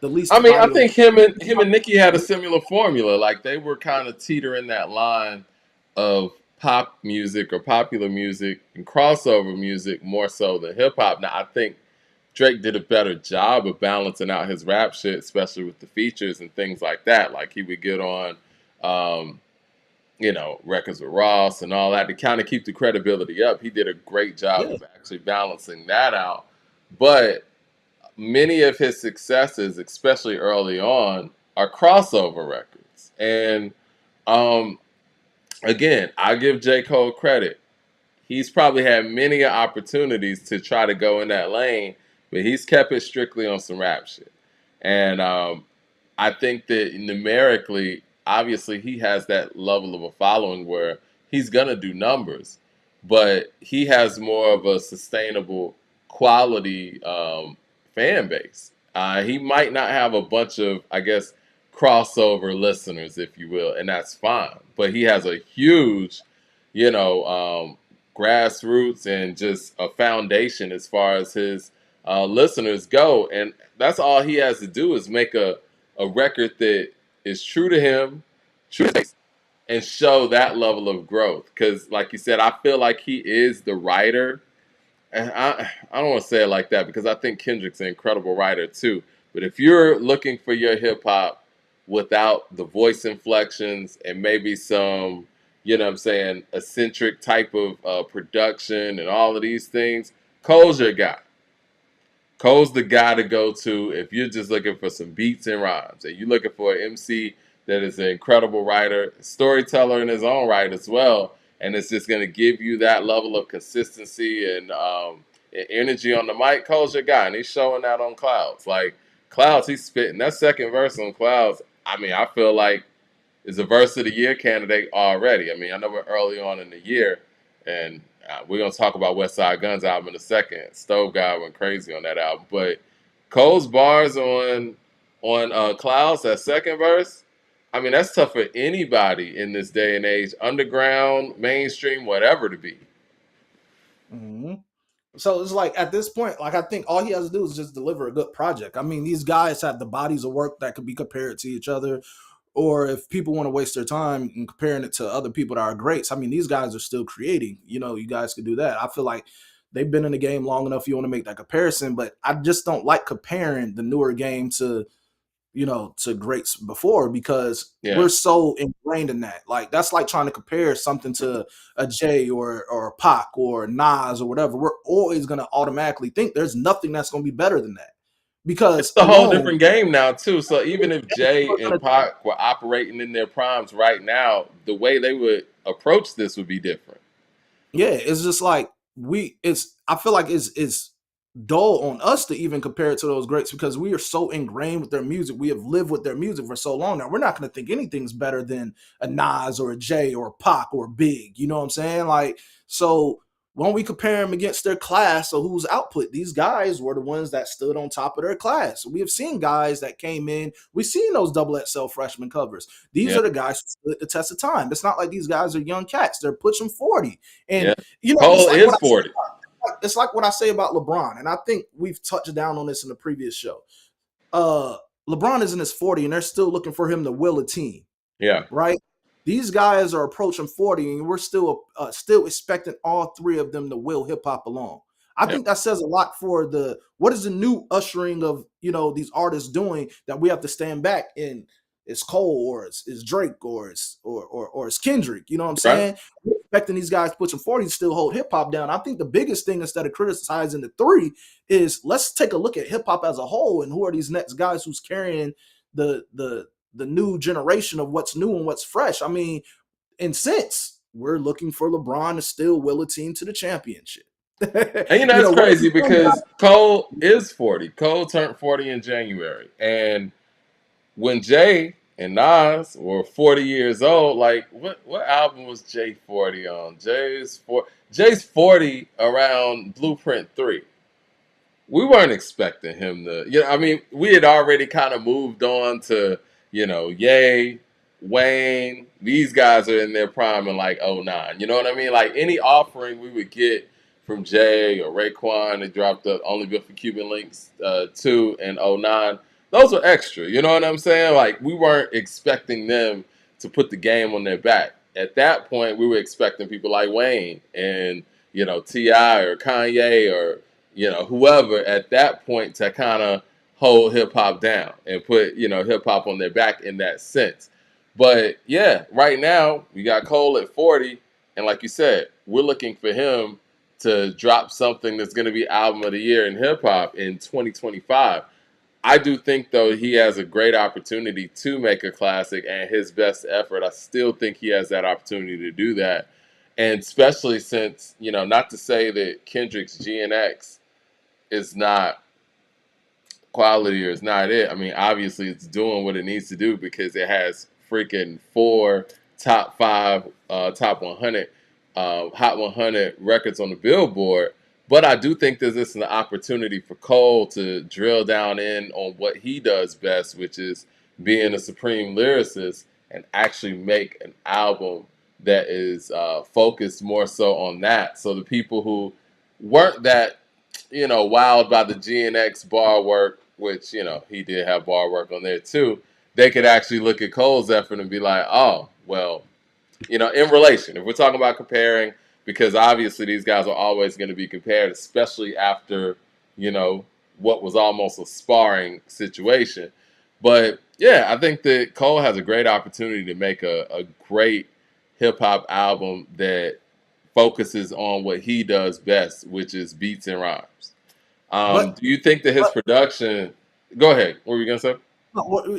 the least I mean, I body of think him and Nicki had a similar formula. Like they were kind of teetering that line of pop music or popular music and crossover music more so than hip hop. Now I think Drake did a better job of balancing out his rap shit, especially with the features and things like that. Like he would get on um, records with Ross and all that to kind of keep the credibility up. He did a great job yeah, of actually balancing that out. But many of his successes, especially early on, are crossover records. And um, again, I give J. Cole credit. He's probably had many opportunities to try to go in that lane, but he's kept it strictly on some rap shit. And I think that numerically, obviously, he has that level of a following where he's gonna do numbers, but he has more of a sustainable quality fan base. He might not have a bunch of, I guess, crossover listeners, if you will, and that's fine. But he has a huge, you know, grassroots and just a foundation as far as his listeners go, and that's all he has to do is make a record that is true to him, true to taste, and show that level of growth. Because, like you said, I feel like he is the writer, and I don't want to say it like that because I think Kendrick's an incredible writer too. But if you're looking for your hip hop without the voice inflections and maybe some, what I'm saying, eccentric type of production and all of these things, Cole's your guy. Cole's the guy to go to if you're just looking for some beats and rhymes, and you're looking for an MC that is an incredible writer, storyteller in his own right as well, and it's just going to give you that level of consistency and energy on the mic. Cole's your guy, and he's showing that on Clouds. Like Clouds, he's spitting that second verse on Clouds. I mean, I feel like is a verse of the year candidate already. I mean, I know we're early on in the year, and we're gonna talk about West Side Gun's album in a second. Stove guy went crazy on that album, but Cole's bars on Clouds, that second verse. I mean, that's tough for anybody in this day and age, underground, mainstream, whatever to be. Mm-hmm. So it's like at this point, like I think all he has to do is just deliver a good project. I mean, these guys have the bodies of work that could be compared to each other, or if people want to waste their time in comparing it to other people that are greats, I mean, these guys are still creating. You guys could do that. I feel like they've been in the game long enough. You want to make that comparison, but I just don't like comparing the newer game to, to greats before, because we're so ingrained in that. Like, that's like trying to compare something to a Jay or Pac or Nas or whatever. We're always going to automatically think there's nothing that's going to be better than that, because it's a whole different game now too. So even if Jay and Pac were operating in their primes right now, the way they would approach this would be different. Yeah, it's just like I feel like it's dull on us to even compare it to those greats, because we are so ingrained with their music. We have lived with their music for so long now. We're not going to think anything's better than a Nas or a Jay or a Pac or a Big. You know what I'm saying? Like, so when we compare them against their class or whose output, these guys were the ones that stood on top of their class. We have seen guys that came in. We've seen those double XL freshman covers. These are the guys who stood the test of time. It's not like these guys are young cats. They're pushing 40. And, Cole is 40. It's like what I say about LeBron, and I think we've touched down on this in the previous show. LeBron is in his 40, and they're still looking for him to will a team. Yeah. Right? These guys are approaching 40, and we're still expecting all three of them to will hip-hop along. I think that says a lot for what is the new ushering of, these artists doing, that we have to stand back in. It's Cole, or it's Drake, or it's Kendrick. You know what I'm saying? We're expecting these guys pushing 40 to still hold hip hop down. I think the biggest thing, instead of criticizing the three, is let's take a look at hip hop as a whole, and who are these next guys who's carrying the new generation of what's new and what's fresh. I mean, in sense, we're looking for LeBron to still will a team to the championship. And it's crazy because Cole is 40. Cole turned 40 in January, and when Jay and Nas were 40 years old, like what album was Jay 40 on? Jay's 40 around Blueprint 3. We weren't expecting him to, I mean, we had already kind of moved on to, Ye, Wayne. These guys are in their prime in like 09. You know what I mean? Like, any offering we would get from Jay or Raekwon, they dropped the Only Built for Cuban Links 2 in 09. Those were extra. You know what I'm saying? Like, we weren't expecting them to put the game on their back. At that point, we were expecting people like Wayne and, T.I. or Kanye or, whoever at that point to kind of hold hip hop down and put, hip hop on their back in that sense. But yeah, right now we got Cole at 40. And like you said, we're looking for him to drop something that's going to be album of the year in hip hop in 2025. I do think, though, he has a great opportunity to make a classic, and his best effort, I still think he has that opportunity to do that. And especially since, not to say that Kendrick's GNX is not quality or is not it. I mean, obviously it's doing what it needs to do because it has freaking 4 top 5, top 100, Hot 100 records on the Billboard. But I do think there's this an opportunity for Cole to drill down in on what he does best, which is being a supreme lyricist, and actually make an album that is focused more so on that. So the people who weren't that, wowed by the GNX bar work, which, he did have bar work on there too, they could actually look at Cole's effort and be like, oh, well, in relation, if we're talking about comparing, because obviously these guys are always going to be compared, especially after, what was almost a sparring situation. But yeah, I think that Cole has a great opportunity to make a great hip hop album that focuses on what he does best, which is beats and rhymes. Do you think that his production? Go ahead. What were you gonna say?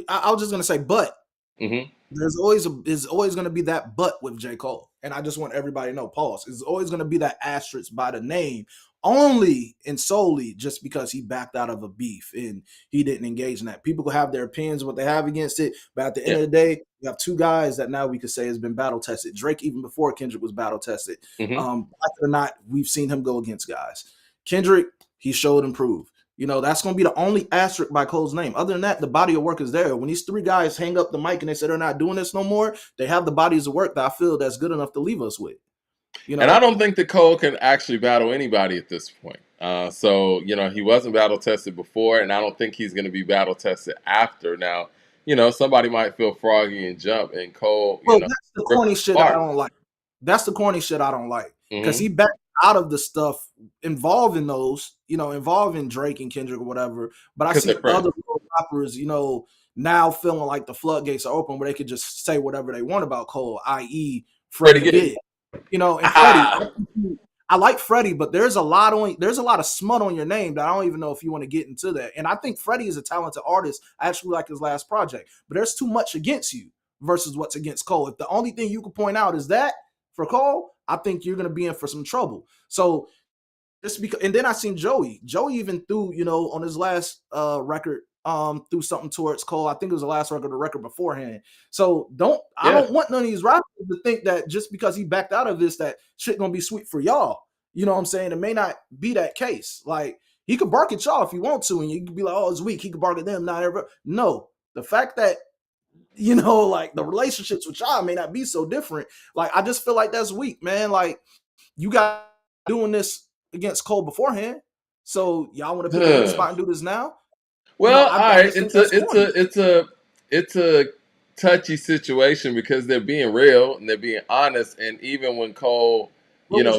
I was just gonna say, but there's always going to be that but with J. Cole, and I just want everybody to know. Pause. It's always going to be that asterisk by the name, only and solely just because he backed out of a beef and he didn't engage in that. People will have their opinions what they have against it, but at the end of the day, you have two guys that now we could say has been battle tested. Drake, even before Kendrick, was battle tested. Like it or not, we've seen him go against guys. Kendrick, he showed and proved. That's going to be the only asterisk by Cole's name. Other than that, the body of work is there. When these three guys hang up the mic and they say they're not doing this no more, they have the bodies of work that I feel that's good enough to leave us with. And I don't think that Cole can actually battle anybody at this point. So, he wasn't battle tested before, and I don't think he's going to be battle tested after. Now, somebody might feel froggy and jump, and Cole, that's the corny shit I don't like. That's the corny shit I don't like. Because he backed out of the stuff involving those, involving Drake and Kendrick or whatever. But I see other rappers, now feeling like the floodgates are open where they could just say whatever they want about Cole, i.e. Freddie Gibbs. And Freddie, I like Freddie, but there's a lot of smut on your name that I don't even know if you want to get into that. And I think Freddie is a talented artist. I actually like his last project, but there's too much against you versus what's against Cole. If the only thing you can point out is that for Cole, I think you're going to be in for some trouble. So just because, and then I seen Joey even threw, on his last record, threw something towards Cole. I think it was the last record, the record beforehand. So I don't want none of these rappers to think that just because he backed out of this, that shit gonna be sweet for y'all. You know what I'm saying? It may not be that case. Like, he could bark at y'all if he want to, and you could be like, oh, it's weak. He could bark at them, not ever. No, the fact that, like, the relationships with y'all may not be so different. Like, I just feel like that's weak, man. Like, you got doing this against Cole beforehand, so y'all want to pick up the spot and do this now? Well, all right, it's a touchy situation because they're being real and they're being honest, and even when Cole,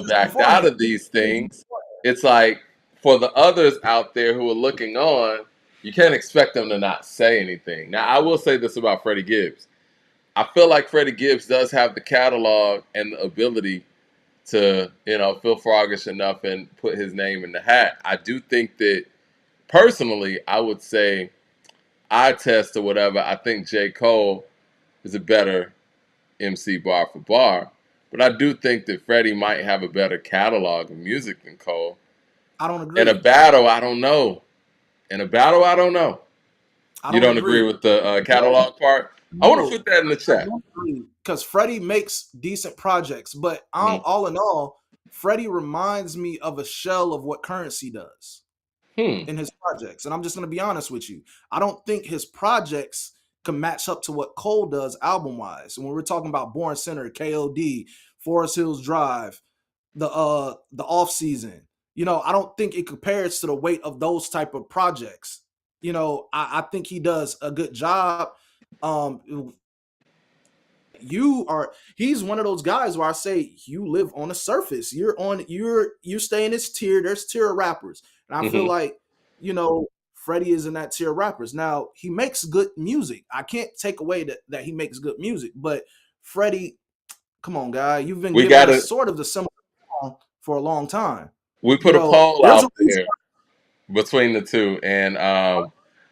backed out of these things, it's like, for the others out there who are looking on, you can't expect them to not say anything. Now, I will say this about Freddie Gibbs. I feel like Freddie Gibbs does have the catalog and the ability to, feel froggish enough and put his name in the hat. I do think that, personally, I would say, eye test or whatever, I think J. Cole is a better MC bar for bar. But I do think that Freddie might have a better catalog of music than Cole. I don't agree. In a battle, I don't know. You don't agree with the catalog part? No. I want to put that in the chat. Because Freddie makes decent projects, but all in all, Freddie reminds me of a shell of what Currency does in his projects. And I'm just going to be honest with you. I don't think his projects can match up to what Cole does album-wise. And when we're talking about Born Center, KOD, Forest Hills Drive, the Off Season, I don't think it compares to the weight of those type of projects. I think he does a good job. He's one of those guys where I say you live on the surface. You stay in this tier. There's tier of rappers. And I feel like, Freddie is in that tier of rappers. Now, he makes good music. I can't take away that he makes good music, but Freddie, come on, guy. You've been giving us sort of the similar song for a long time. We put a poll out there between the two, and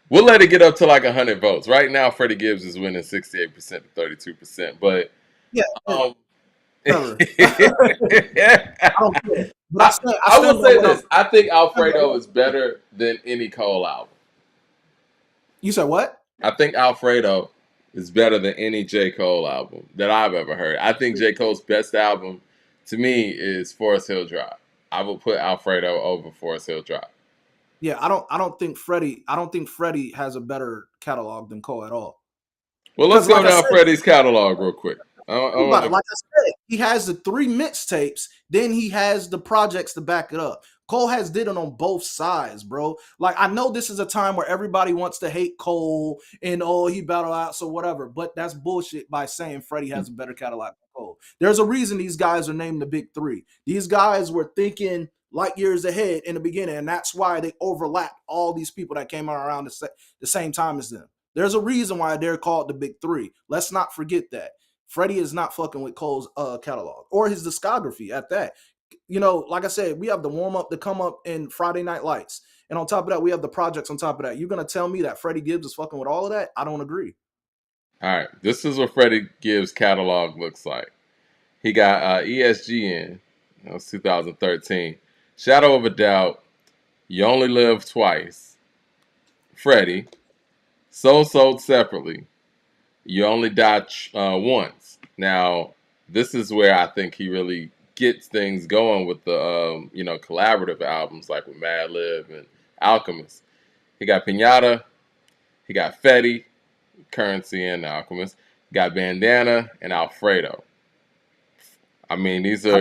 we'll let it get up to like 100 votes. Right now, Freddie Gibbs is winning 68% to 32%. But yeah, I will say this: I think Alfredo is better than any Cole album. You said what? I think Alfredo is better than any J. Cole album that I've ever heard. I think J. Cole's best album, to me, is Forest Hill Drive. I will put Alfredo over Forest Hill Drive. Yeah, I don't think Freddie has a better catalog than Cole at all. Well, let's go down Freddie's catalog real quick. Like I said, he has the 3 mixtapes, then he has the projects to back it up. Cole has did it on both sides, bro. Like, I know this is a time where everybody wants to hate Cole and, he battle out, so whatever. But that's bullshit by saying Freddie has a better catalog than Cole. There's a reason these guys are named the Big 3. These guys were thinking light years ahead in the beginning, and that's why they overlapped all these people that came around the same time as them. There's a reason why they're called the Big 3. Let's not forget that. Freddie is not fucking with Cole's catalog or his discography at that. Like I said, we have the warm-up, the come-up, and Friday Night Lights. And on top of that, we have the projects on top of that. You're going to tell me that Freddie Gibbs is fucking with all of that? I don't agree. All right. This is what Freddie Gibbs' catalog looks like. He got ESG in. That was 2013. Shadow of a Doubt. You Only Live Twice. Freddie. Soul Sold Separately. You Only Die Once. Now, this is where I think he really gets things going with the collaborative albums like with Madlib and Alchemist. He got Pinata, he got Fetty, Currency and Alchemist, got Bandana and Alfredo. I mean, these are how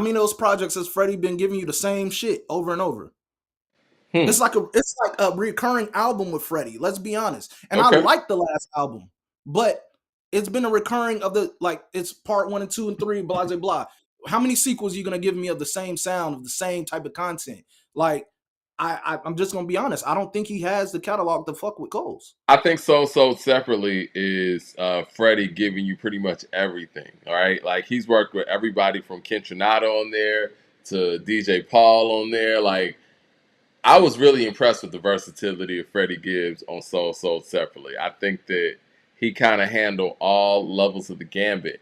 many of those projects has Freddie been giving you the same shit over and over? It's like a recurring album with Freddie. Let's be honest. And I like the last album, but it's been a recurring of it's part 1 and 2 and 3, blah blah blah. how many sequels are you gonna give me of the same sound, of the same type of content? Like, I'm just gonna be honest. I don't think he has the catalog to fuck with Cole's. I think So Separately is Freddie giving you pretty much everything. All right, like he's worked with everybody from Kentronado on there to DJ Paul on there. Like I was really impressed with the versatility of Freddie Gibbs on Soul Separately. I think that he kind of handled all levels of the gambit.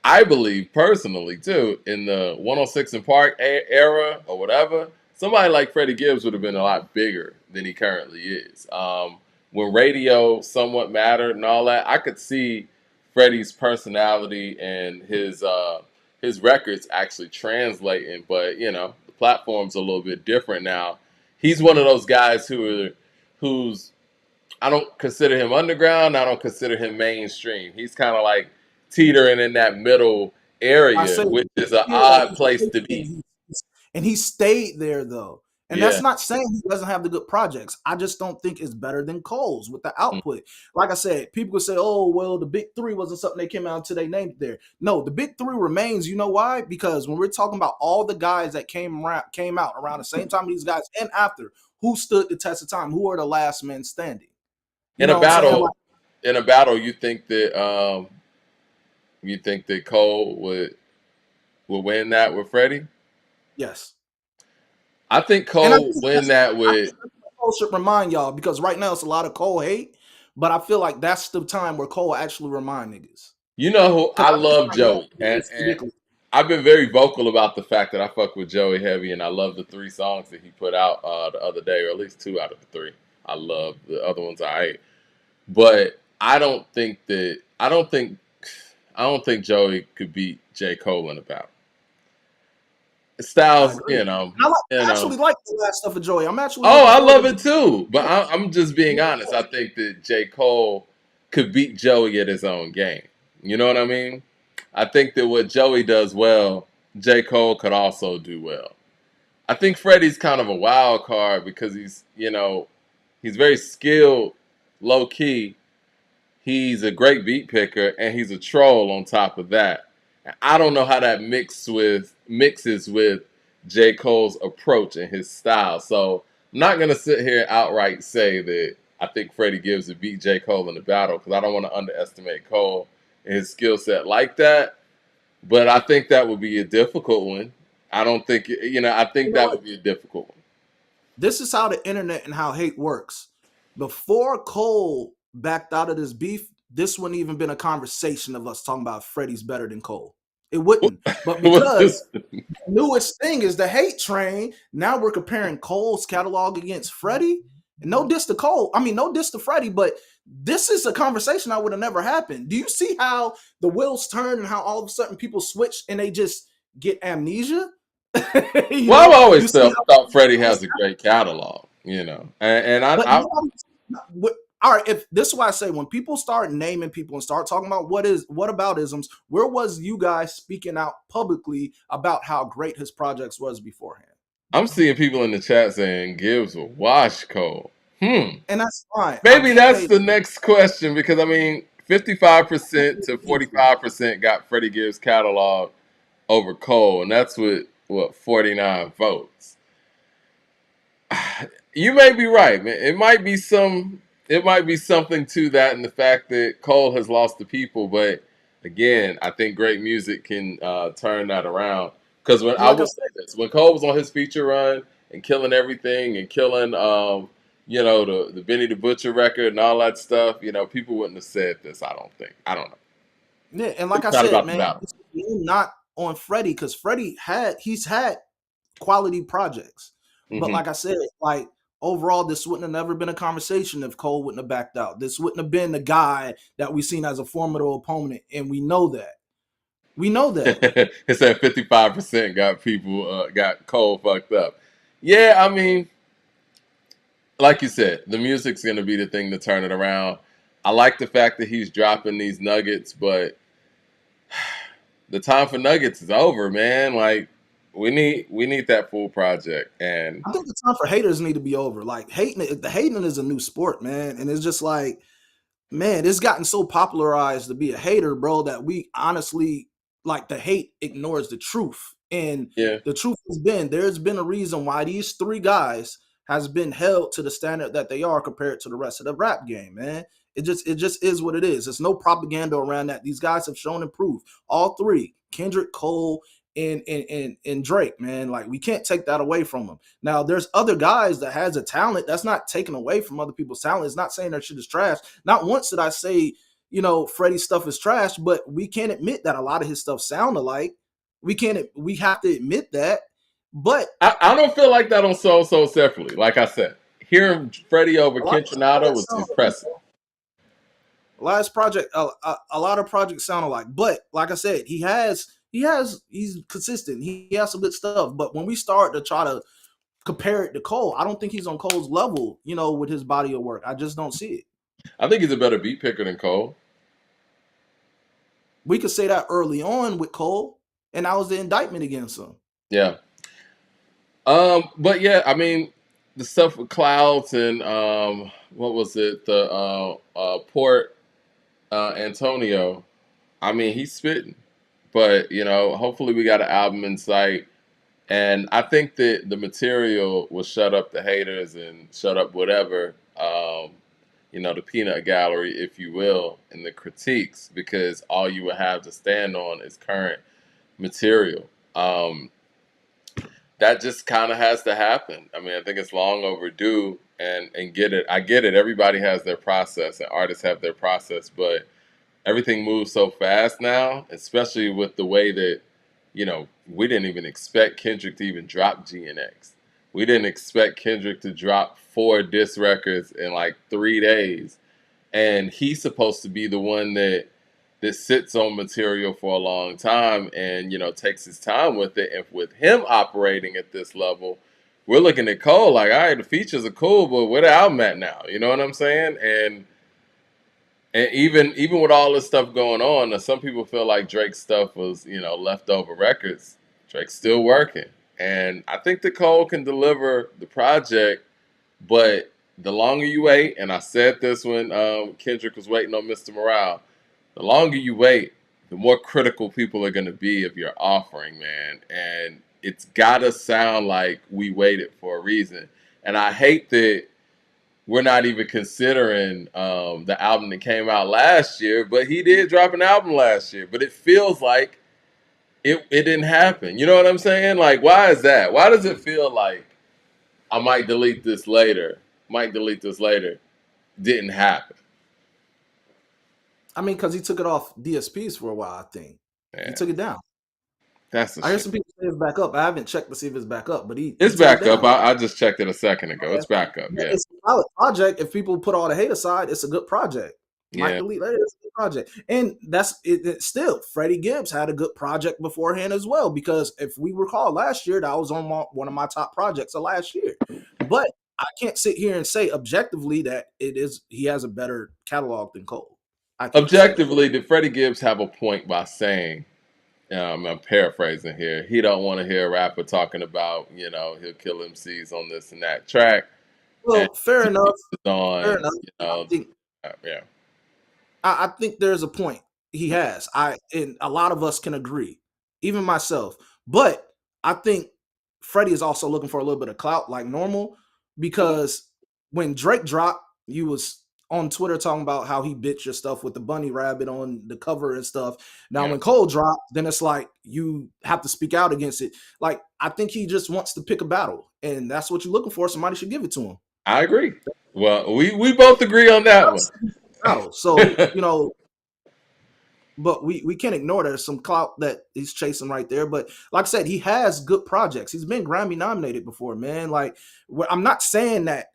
I believe personally too in the 106 and Park era or whatever, somebody like Freddie Gibbs would have been a lot bigger than he currently is. When radio somewhat mattered and all that, I could see Freddie's personality and his records actually translating. But you know, the platform's a little bit different now. He's one of those guys who's I don't consider him underground. I don't consider him mainstream. He's kind of like teetering in that middle I area, say which is an like odd place to be. and he stayed there though. And Yeah. that's not saying he doesn't have the good projects. I just don't think it's better than Cole's with the output. Like I said, people could say, "Oh, well, the big three wasn't something they came out until they named it there." No, the big three remains. You know why? Because when we're talking about all the guys that came out around the same time these guys and after, who stood the test of time? Who are the last men standing? You In know a what I'm saying? battle, in a battle, you think that Cole would win that with Freddie? Yes. I think Cole win that with. Cole should remind y'all because right now it's a lot of Cole hate, but I feel like that's the time where Cole actually remind niggas. You know who I love, Joey, and I've been very vocal about the fact that I fuck with Joey heavy, and I love the 3 songs that he put out the other day, or at least 2 out of the 3. I love the other ones. I hate, but I don't think Joey could beat J. Cole in a battle. Styles, I actually like the last stuff of Joey. I'm actually. Oh, I love it too. But I'm just being honest. I think that J. Cole could beat Joey at his own game. You know what I mean? I think that what Joey does well, J. Cole could also do well. I think Freddie's kind of a wild card because he's very skilled, low key. He's a great beat picker, and he's a troll on top of that. I don't know how that mixes with J. Cole's approach and his style. So I'm not gonna sit here and outright say that I think Freddie Gibbs would beat J. Cole in the battle because I don't want to underestimate Cole and his skill set like that. But I think that would be a difficult one. I don't think I think that would be a difficult one. This is how the internet and how hate works. Before Cole backed out of this beef, this wouldn't even been a conversation of us talking about Freddie's better than Cole. It wouldn't. But because the newest thing is the hate train, now we're comparing Cole's catalog against Freddie. And no diss to Cole. I mean, no diss to Freddie, but this is a conversation that would have never happened. Do you see how the wheels turn and how all of a sudden people switch and they just get amnesia? Well, I've always thought Freddie has a great catalog, and all right, if this is why I say when people start naming people and start talking about what about isms, where was you guys speaking out publicly about how great his projects was beforehand? I'm seeing people in the chat saying Gibbs will wash Cole. And that's fine. Maybe that's the next question because I mean 55% to 45% got Freddie Gibbs catalog over Cole, and that's with 49 votes. You may be right, man. It might be something to that in the fact that Cole has lost the people, but again, I think great music can turn that around. Because when I will say this, when Cole was on his feature run and killing everything and killing the Benny the Butcher record and all that stuff, people wouldn't have said this, I don't think. I don't know. Yeah, and like I said, man, it's not on Freddie because he's had quality projects. But like I said, like overall, this wouldn't have never been a conversation if Cole wouldn't have backed out. This wouldn't have been the guy that we seen as a formidable opponent, and we know that. We know that. It said 55% got Cole fucked up. Yeah, I mean, like you said, the music's going to be the thing to turn it around. I like the fact that he's dropping these nuggets, but the time for nuggets is over, man. Like, we need that full project, and I think the time for haters need to be over. Like hating is a new sport, man, and it's just like, man, it's gotten so popularized to be a hater, bro, that we honestly like the hate ignores the truth. And Yeah. the truth has been there's been a reason why these three guys has been held to the standard that they are compared to the rest of the rap game, man. It just is what it is. There's no propaganda around that. These guys have shown and proved. All three, Kendrick, Cole, and Drake, man. Like, we can't take that away from them. Now, there's other guys that has a talent that's not taken away from other people's talent. It's not saying their shit is trash. Not once did I say, Freddie's stuff is trash, but we can't admit that a lot of his stuff sound alike. We have to admit that. But I don't feel like that on Soul separately. Like I said, hearing Freddy over Kentronado was impressive. Last project, a lot of projects sound alike, but like I said, he's consistent. He has some good stuff. But when we start to try to compare it to Cole, I don't think he's on Cole's level, with his body of work. I just don't see it. I think he's a better beat picker than Cole. We could say that early on with Cole, and that was the indictment against him. Yeah. But yeah, I mean, the stuff with Clouds and what was it? The Port Antonio. I mean, he's spitting. But, hopefully we got an album in sight. And I think that the material will shut up the haters and shut up whatever, the peanut gallery, if you will, and the critiques, because all you would have to stand on is current material. That just kind of has to happen. I mean, I think it's long overdue, and get it. I get it. Everybody has their process, and artists have their process, but everything moves so fast now, especially with the way that, we didn't even expect Kendrick to even drop GNX. We didn't expect Kendrick to drop 4 diss records in like 3 days. And he's supposed to be the one that sits on material for a long time and, takes his time with it. And with him operating at this level, we're looking at Cole like, all right, the features are cool, but where the album at now? You know what I'm saying? And even with all this stuff going on, some people feel like Drake's stuff was, leftover records. Drake's still working. And I think that Cole can deliver the project, but the longer you wait, and I said this when Kendrick was waiting on Mr. Morale, the longer you wait, the more critical people are going to be of your offering, man. And it's got to sound like we waited for a reason. And I hate that we're not even considering the album that came out last year, but he did drop an album last year. But it feels like it didn't happen. You know what I'm saying? Like, why is that? Why does it feel like I might delete this later? Didn't happen. I mean, because he took it off DSPs for a while, I think. Yeah. He took it down. I heard some people say it's back up. I haven't checked to see if it's back up, but it's back up. I just checked it a second ago. It's back up. Yeah, it's a solid project. If people put all the hate aside, it's a good project. Might delete later. It's a good project, and that's it. Still, Freddy Gibbs had a good project beforehand as well. Because if we recall, last year that was on one of my top projects of last year. But I can't sit here and say objectively that he has a better catalog than Cole. Objectively, did Freddy Gibbs have a point by saying? I'm paraphrasing here. He don't want to hear a rapper talking about, he'll kill MCs on this and that track. Well, fair enough. Fair enough. I think there's a point he has. And a lot of us can agree, even myself. But I think Freddie is also looking for a little bit of clout, like normal, because when Drake dropped, you was on Twitter talking about how he bitched your stuff with the bunny rabbit on the cover and stuff. Now, when Cole dropped, then it's like you have to speak out against it. Like, I think he just wants to pick a battle, and that's what you're looking for. Somebody should give it to him. I agree. Well, we both agree on that one. So, but we can't ignore there's some clout that he's chasing right there. But like I said, he has good projects. He's been Grammy nominated before, man. Like, I'm not saying that,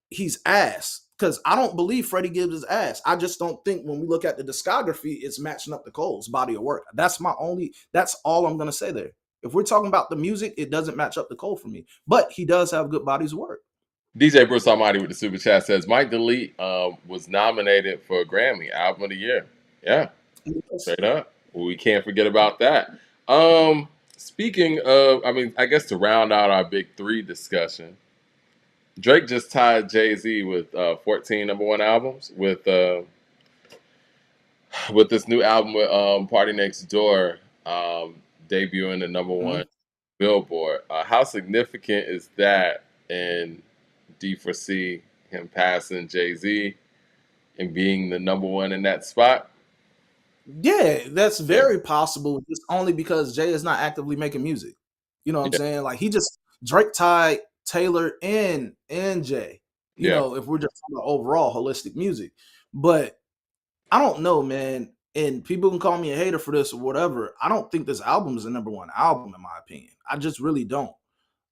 he's ass. Because I don't believe Freddie Gibbs is ass. I just don't think when we look at the discography, it's matching up to Cole's body of work. That's all I'm going to say there. If we're talking about the music, it doesn't match up to Cole for me. But he does have good bodies of work. DJ Bruce Almighty with the super chat says, Mike Delete was nominated for a Grammy Album of the Year. Yeah, straight up. Well, we can't forget about that. Speaking of, I guess to round out our big 3 discussion, Drake just tied Jay-Z with 14 #1 albums with with this new album with Party Next Door debuting the number Mhm. one Billboard. How significant is that? And do you foresee him passing Jay-Z and being the number one in that spot? Yeah, that's Yeah, very possible. Just only because Jay is not actively making music. You know what I'm yeah, saying? Like he just Drake tied Taylor and Jay. You yeah, know, if we're just talking about overall holistic music, but I don't know, man. And people can call me a hater for this or whatever. I don't think this album is the number one album, in my opinion. I just really don't.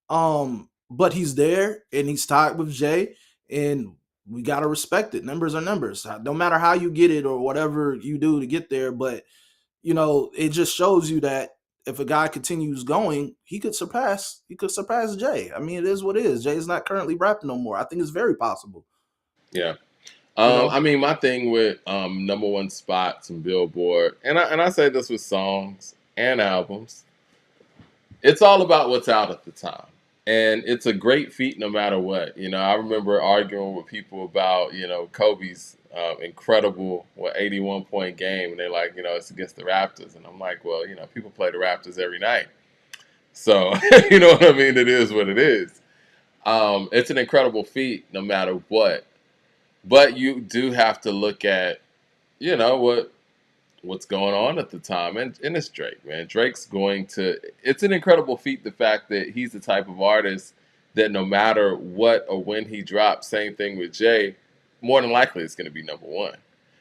But he's there and he's tied with Jay, and we gotta respect it. Numbers are numbers. No matter how you get it or whatever you do to get there, but it just shows you that if a guy continues going, he could surpass Jay. I mean, it is what it is. Jay is not currently rapping no more. I think it's very possible. yeah. You know? I mean, my thing with number one spots and Billboard, and I say this with songs and albums, it's all about what's out at the time. And it's a great feat no matter what. I remember arguing with people about, Kobe's incredible 81 point game. And they're like, it's against the Raptors. And I'm like, well, people play the Raptors every night. So, you know what I mean? It is what it is. It's an incredible feat no matter what. But you do have to look at, what's going on at the time. And it's Drake, man. Drake's going to it's an incredible feat, the fact that he's the type of artist that no matter what or when he drops, same thing with Jay, more than likely it's gonna be number one.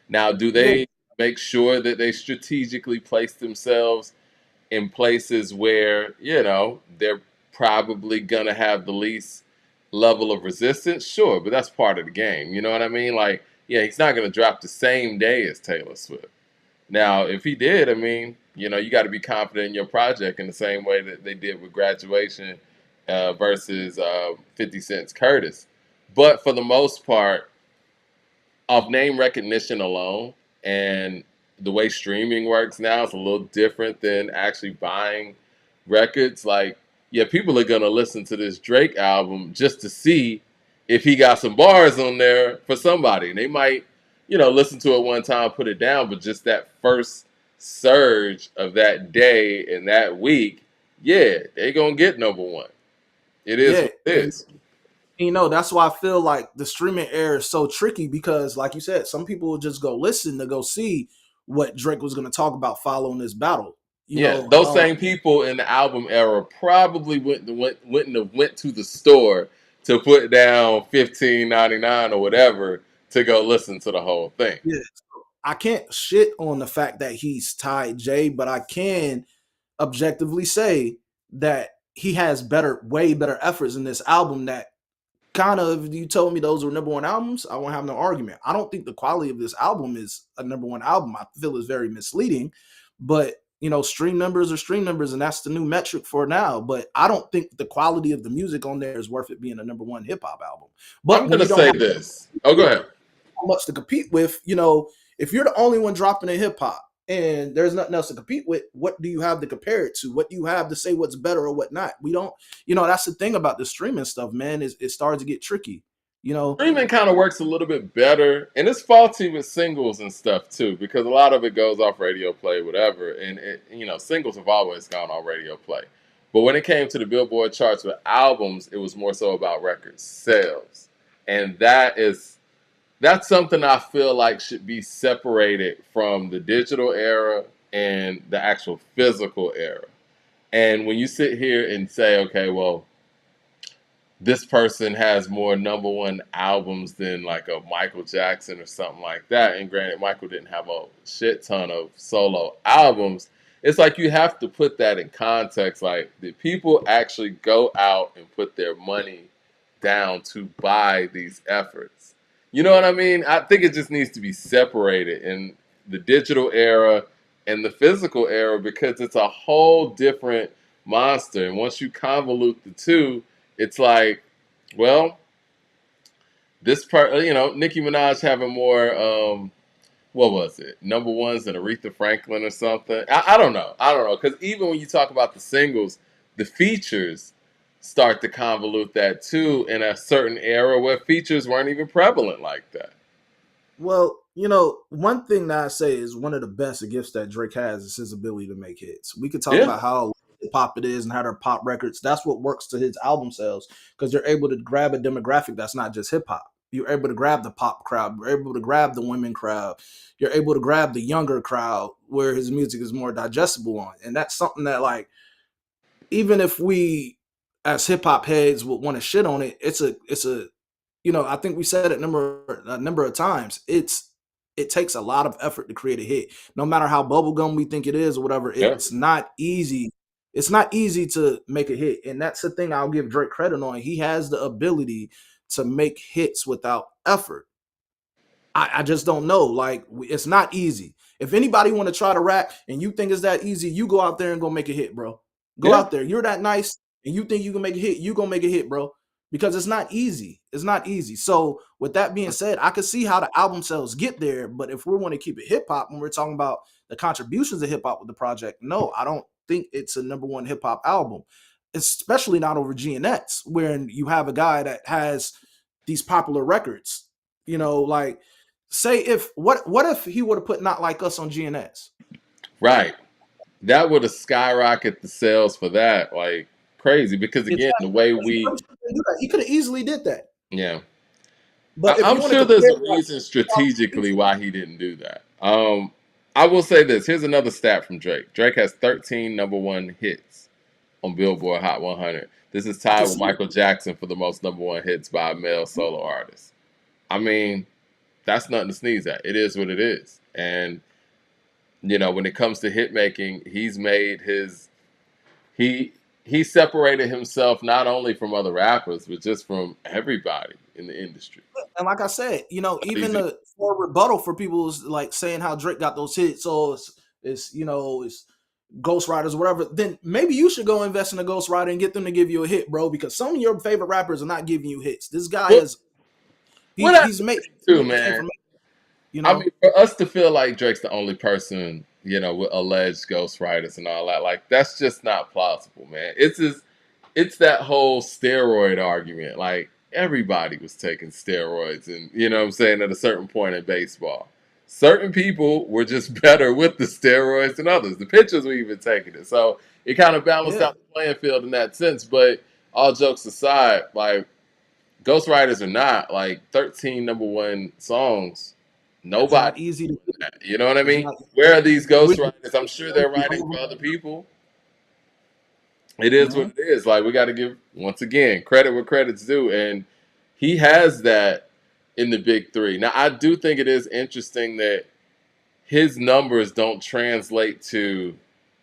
Now, do Yeah, they make sure that they strategically place themselves in places where, they're probably gonna have the least level of resistance? Sure, but that's part of the game. You know what I mean? Like, yeah, he's not gonna drop the same day as Taylor Swift. Now, if he did, I mean, you got to be confident in your project in the same way that they did with Graduation versus 50 Cent's Curtis. But for the most part, off name recognition alone and the way streaming works now is a little different than actually buying records. Like, yeah, people are going to listen to this Drake album just to see if he got some bars on there for somebody. And they might, listen to it one time, put it down, but just that first surge of that day and that week, yeah, they going to get number one. It is yeah. what it And is. that's why I feel like the streaming era is so tricky because, like you said, some people will just go listen to go see what Drake was going to talk about following this battle. You Yeah, know, those same people in the album era probably wouldn't have went to the store to put down 15.99 or whatever to go listen to the whole thing. yeah. I can't shit on the fact that he's tied Jay, but I can objectively say that he has way better efforts in this album that kind of, if you told me those were number one albums, I won't have no argument. I don't think the quality of this album is a number one album. I feel it's very misleading, but stream numbers are stream numbers, and that's the new metric for now. But I don't think the quality of the music on there is worth it being a number one hip hop album. I'm But when gonna you don't say have this. Oh, go ahead. much to compete with, if you're the only one dropping in hip hop and there's nothing else to compete with, what do you have to compare it to? What do you have to say what's better or what not? We don't, that's the thing about the streaming stuff, man, is it starts to get tricky, you know? Streaming kind of works a little bit better, and it's faulty with singles and stuff too, because a lot of it goes off radio play, whatever. And singles have always gone on radio play. But when it came to the Billboard charts with albums, it was more so about record sales, and that's something I feel like should be separated from the digital era and the actual physical era. And when you sit here and say, okay, well, this person has more number one albums than like a Michael Jackson or something like that. And granted, Michael didn't have a shit ton of solo albums. It's like you have to put that in context. Like, did people actually go out and put their money down to buy these efforts? You know what I mean? I think it just needs to be separated in the digital era and the physical era, because it's a whole different monster. And once you convolute the two, it's like, well, this part, Nicki Minaj having more, what was it, number ones than Aretha Franklin or something. I don't know. I don't know. Because even when you talk about the singles, the features start to convolute that too in a certain era where features weren't even prevalent like that. Well, one thing that I say is one of the best gifts that Drake has is his ability to make hits. We could talk Yeah, about how hip hop it is and how they're pop records. That's what works to his album sales because you're able to grab a demographic that's not just hip hop. You're able to grab the pop crowd. You're able to grab the women crowd. You're able to grab the younger crowd where his music is more digestible on. And that's something that, like, even if we as hip hop heads would want to shit on it, it's a I think we said it a number of times. It takes a lot of effort to create a hit. No matter how bubblegum we think it is or whatever, yeah, it's not easy. It's not easy to make a hit. And that's the thing I'll give Drake credit on. He has the ability to make hits without effort. I just don't know. Like, it's not easy. If anybody want to try to rap and you think it's that easy, you go out there and go make a hit, bro. Go yeah. out there. You're that nice and you think you can make a hit, you gonna make a hit, bro. Because it's not easy. It's not easy. So with that being said, I can see how the album sales get there, but if we want to keep it hip hop, when we're talking about the contributions of hip hop with the project, no, I don't think it's a number one hip hop album, especially not over GNX, where you have a guy that has these popular records. Like, say if what if he would have put Not Like Us on GNS? Right. That would have skyrocketed the sales for that like crazy because again, the Exactly. way we He could have easily did that. yeah. But if I'm you want to sure compare, there's a like, reason strategically why he didn't do that. I will say this. Here's another stat from Drake. Drake has 13 number one hits on Billboard Hot 100. This is I tied can with see it. Michael Jackson for the most number one hits by a male solo artist. I mean, that's nothing to sneeze at. It is what it is. And when it comes to hit making, he's made his he he separated himself not only from other rappers, but just from everybody in the industry. And like I said, Not even easy. the for rebuttal for people's like saying how Drake got those hits, so it's ghostwriters or whatever, then maybe you should go invest in a ghostwriter and get them to give you a hit, bro, because some of your favorite rappers are not giving you hits. This guy What is what I he's made too, hits came man. from, you I know. mean, for us to feel like Drake's the only person, with alleged ghostwriters and all that, like that's just not plausible, man. It's that whole steroid argument. Like everybody was taking steroids, and what I'm saying at a certain point in baseball, certain people were just better with the steroids than others. The pitchers were even taking it, so it kind of balanced Yeah, out the playing field in that sense. But all jokes aside, like ghostwriters or not, like 13 number one songs, it's not nobody easy to doing do. that. You know what I It's mean? not. Where are these We, ghostwriters? I'm sure they're writing for other people. It is what Mhm. it is. Like we got to give once again credit where credit's due, and he has that in the big three. Now I do think it is interesting that his numbers don't translate to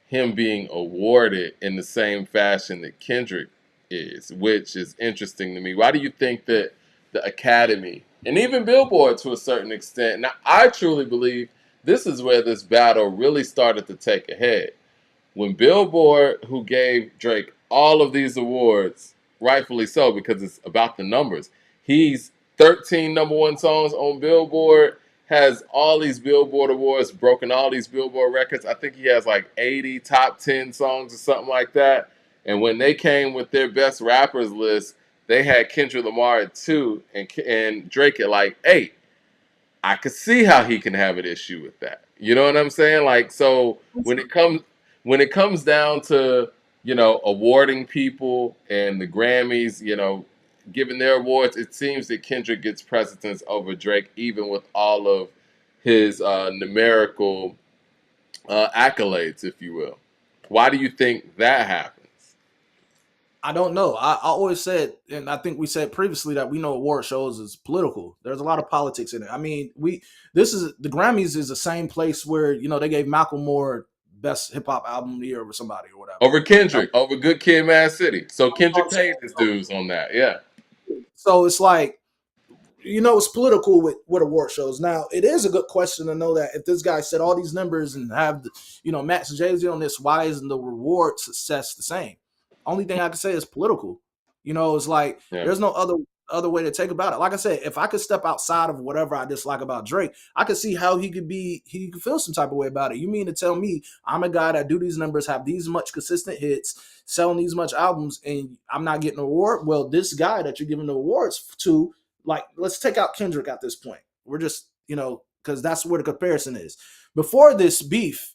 him being awarded in the same fashion that Kendrick is, which is interesting to me. Why do you think that the Academy and even Billboard to a certain extent? Now I truly believe this is where this battle really started to take a head when Billboard, who gave Drake all of these awards, rightfully so, because it's about the numbers. He's 13 number one songs on Billboard, has all these Billboard awards, broken all these Billboard records. I think he has like 80 top 10 songs or something like that. And when they came with their best rappers list, they had Kendrick Lamar at 2 and Drake at like 8. I could see how he can have an issue with that. You know what I'm saying? Like, so when it comes down to awarding people and the Grammys, giving their awards, it seems that Kendrick gets precedence over Drake, even with all of his numerical accolades, if you will. Why do you think that happens? I don't know. I always said, and I think we said previously that we know award shows is political. There's a lot of politics in it. I mean, this is the Grammys is the same place where they gave Malcolm Moore best hip hop album of the year over somebody or whatever. Over That Kendrick, over Good Kid, Mad City. So was Kendrick what paid his dues on that. Yeah. so it's like, it's political with award shows. Now, it is a good question to know that if this guy set all these numbers and have, Max and Jay-Z on this, why isn't the reward success the same? Only thing I can say is political. It's like Yeah. there's no other way to take about it. Like I said, if I could step outside of whatever I dislike about Drake, I could see how he could feel some type of way about it. You mean to tell me I'm a guy that do these numbers, have these much consistent hits, selling these much albums, and I'm not getting an award? Well, this guy that you're giving the awards to, like, let's take out Kendrick at this point. We're just, because that's where the comparison is. Before this beef,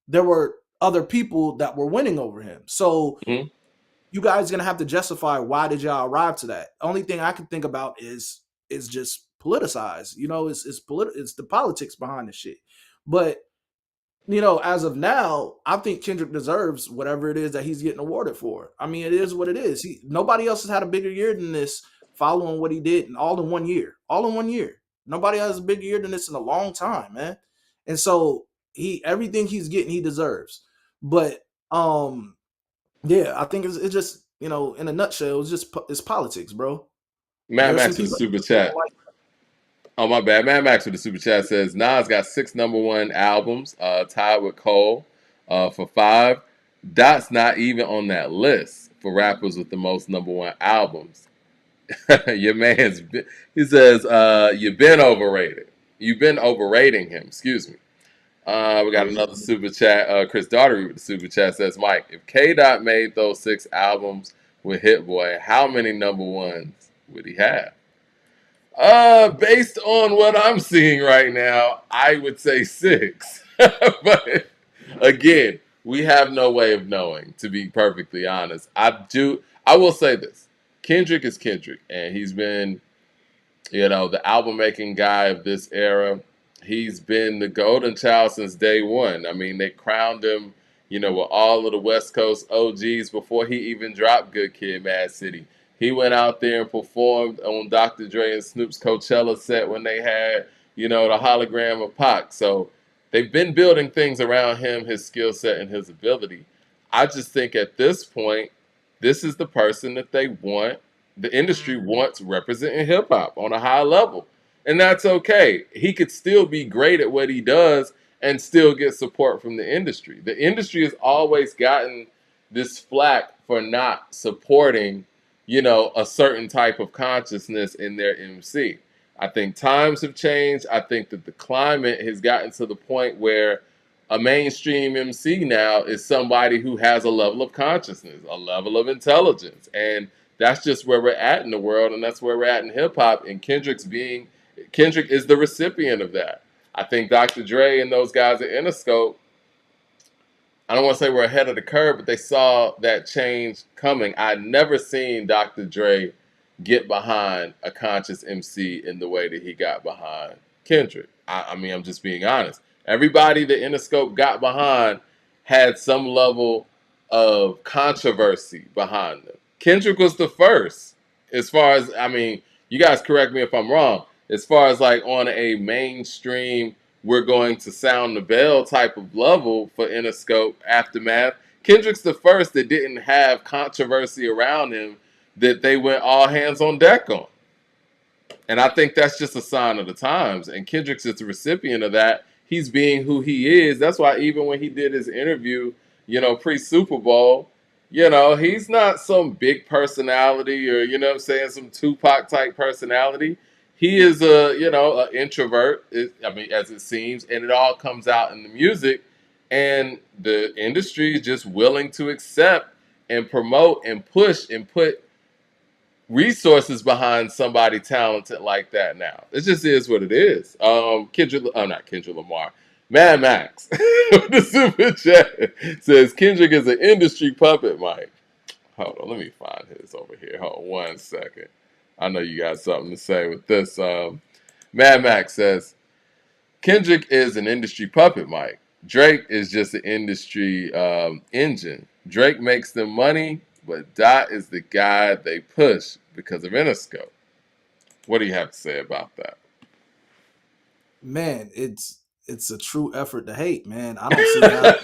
there were other people that were winning over him. So you guys are gonna have to justify why did y'all arrive to that. Only thing I can think about is just politicized. It's the politics behind the shit. But as of now, I think Kendrick deserves whatever it is that he's getting awarded for. I mean, it is what it is. Nobody else has had a bigger year than this following what he did all in 1 year. All in 1 year. Nobody has a bigger year than this in a long time, man. And so everything he's getting, he deserves. But yeah, I think it's just, in a nutshell, it's politics, bro. Mad Max with the super chat. Oh, my bad. Mad Max with the super chat says Nas got 6 #1 albums, tied with Cole for 5. Dot's not even on that list for rappers with the most #1 albums. Your man's, he says, you've been overrated. You've been overrating him. Excuse me. We got another super chat. Chris Daughtery with the super chat says, Mike, if K. Dot made those 6 albums with Hit Boy, how many #1s would he have? Based on what I'm seeing right now, I would say 6. But again, we have no way of knowing, to be perfectly honest. I will say this. Kendrick is Kendrick, and he's been, the album making guy of this era. He's been the golden child since day one. I mean, they crowned him, with all of the West Coast OGs before he even dropped Good Kid, Mad City. He went out there and performed on Dr. Dre and Snoop's Coachella set when they had, the hologram of Pac. So they've been building things around him, his skill set, and his ability. I just think at this point, this is the person that they want. The industry wants representing hip hop on a high level. And that's okay. He could still be great at what he does and still get support from the industry. The industry has always gotten this flack for not supporting a certain type of consciousness in their MC. I think times have changed. I think that the climate has gotten to the point where a mainstream MC now is somebody who has a level of consciousness, a level of intelligence. And that's just where we're at in the world, and that's where we're at in hip hop. And Kendrick is the recipient of that. I think Dr. Dre and those guys at Interscope, I don't want to say we're ahead of the curve, but they saw that change coming. I'd never seen Dr. Dre get behind a conscious MC in the way that he got behind Kendrick. I mean, I'm just being honest. Everybody that Interscope got behind had some level of controversy behind them. Kendrick was the first, as far as, you guys correct me if I'm wrong, as far as like on a mainstream, we're going to sound the bell type of level for Interscope Aftermath. Kendrick's the first that didn't have controversy around him that they went all hands on deck on. And I think that's just a sign of the times. And Kendrick's just a recipient of that. He's being who he is. That's why even when he did his interview, pre-Super Bowl, he's not some big personality or, some Tupac type personality. He is an introvert, as it seems, and it all comes out in the music. And the industry is just willing to accept and promote and push and put resources behind somebody talented like that now. It just is what it is. Not Kendrick Lamar. Mad Max, the super chat says Kendrick is an industry puppet, Mike. Hold on, let me find his over here. Hold on 1 second. I know you got something to say with this. Mad Max says Kendrick is an industry puppet, Mike. Drake is just an industry engine. Drake makes them money, but Dot is the guy they push because of Interscope. What do you have to say about that? Man, it's a true effort to hate, man. I don't see how.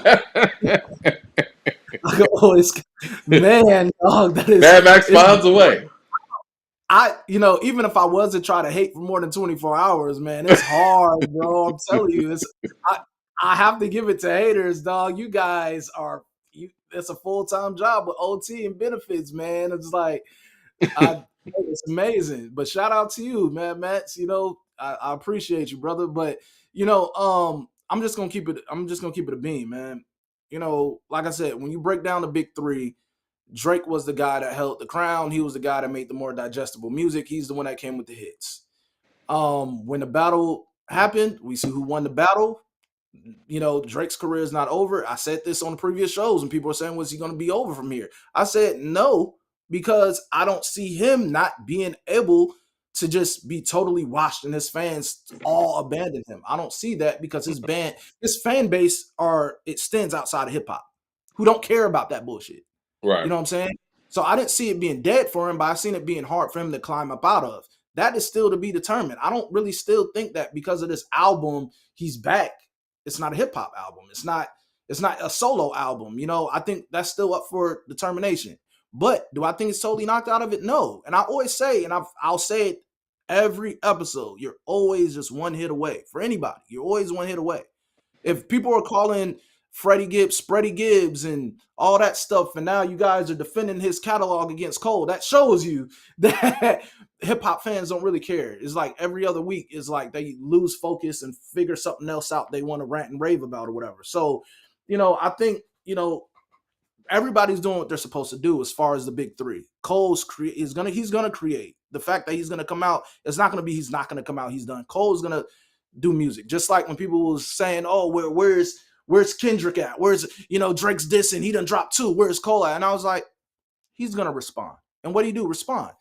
Man, dog, that is. Mad Max finds a way. Even if I was to try to hate for more than 24 hours, man, it's hard, bro. I'm telling you, I have to give it to haters, dog. You guys it's a full-time job with OT and benefits, man. It's like, it's amazing. But shout out to you, man, Max. I appreciate you, brother. But I'm just gonna keep it a beam, man. Like I said, when you break down the big three, Drake was the guy that held the crown. He was the guy that made the more digestible music. He's the one that came with the hits. When the battle happened. We see who won the battle. Drake's career is not over. I said this on the previous shows, and people are saying, was he going to be over from here? I said no, because I don't see him not being able to just be totally washed and his fans all abandon him. I don't see that, because his fan base extends outside of hip hop, who don't care about that bullshit. Right. You know what I'm saying? So I didn't see it being dead for him, but I seen it being hard for him to climb up out of. That is still to be determined. I don't really still think that because of this album, he's back. It's not a hip hop album. It's not a solo album. I think that's still up for determination. But do I think it's totally knocked out of it? No. And I always say, and I'll say it every episode, you're always just one hit away. For anybody, you're always one hit away. If people are calling Freddy Gibbs, and all that stuff, and now you guys are defending his catalog against Cole, that shows you that hip hop fans don't really care. It's like every other week is like they lose focus and figure something else out they want to rant and rave about or whatever. So, I think, everybody's doing what they're supposed to do as far as the big three. He's gonna create. The fact that he's gonna come out, it's not gonna be he's not gonna come out, he's done. Cole's gonna do music. Just like when people was saying, oh, where's Kendrick at? Where's, Drake's dissing, he done dropped 2. Where's Cole at? And I was like, he's gonna respond. And what do you do? Respond.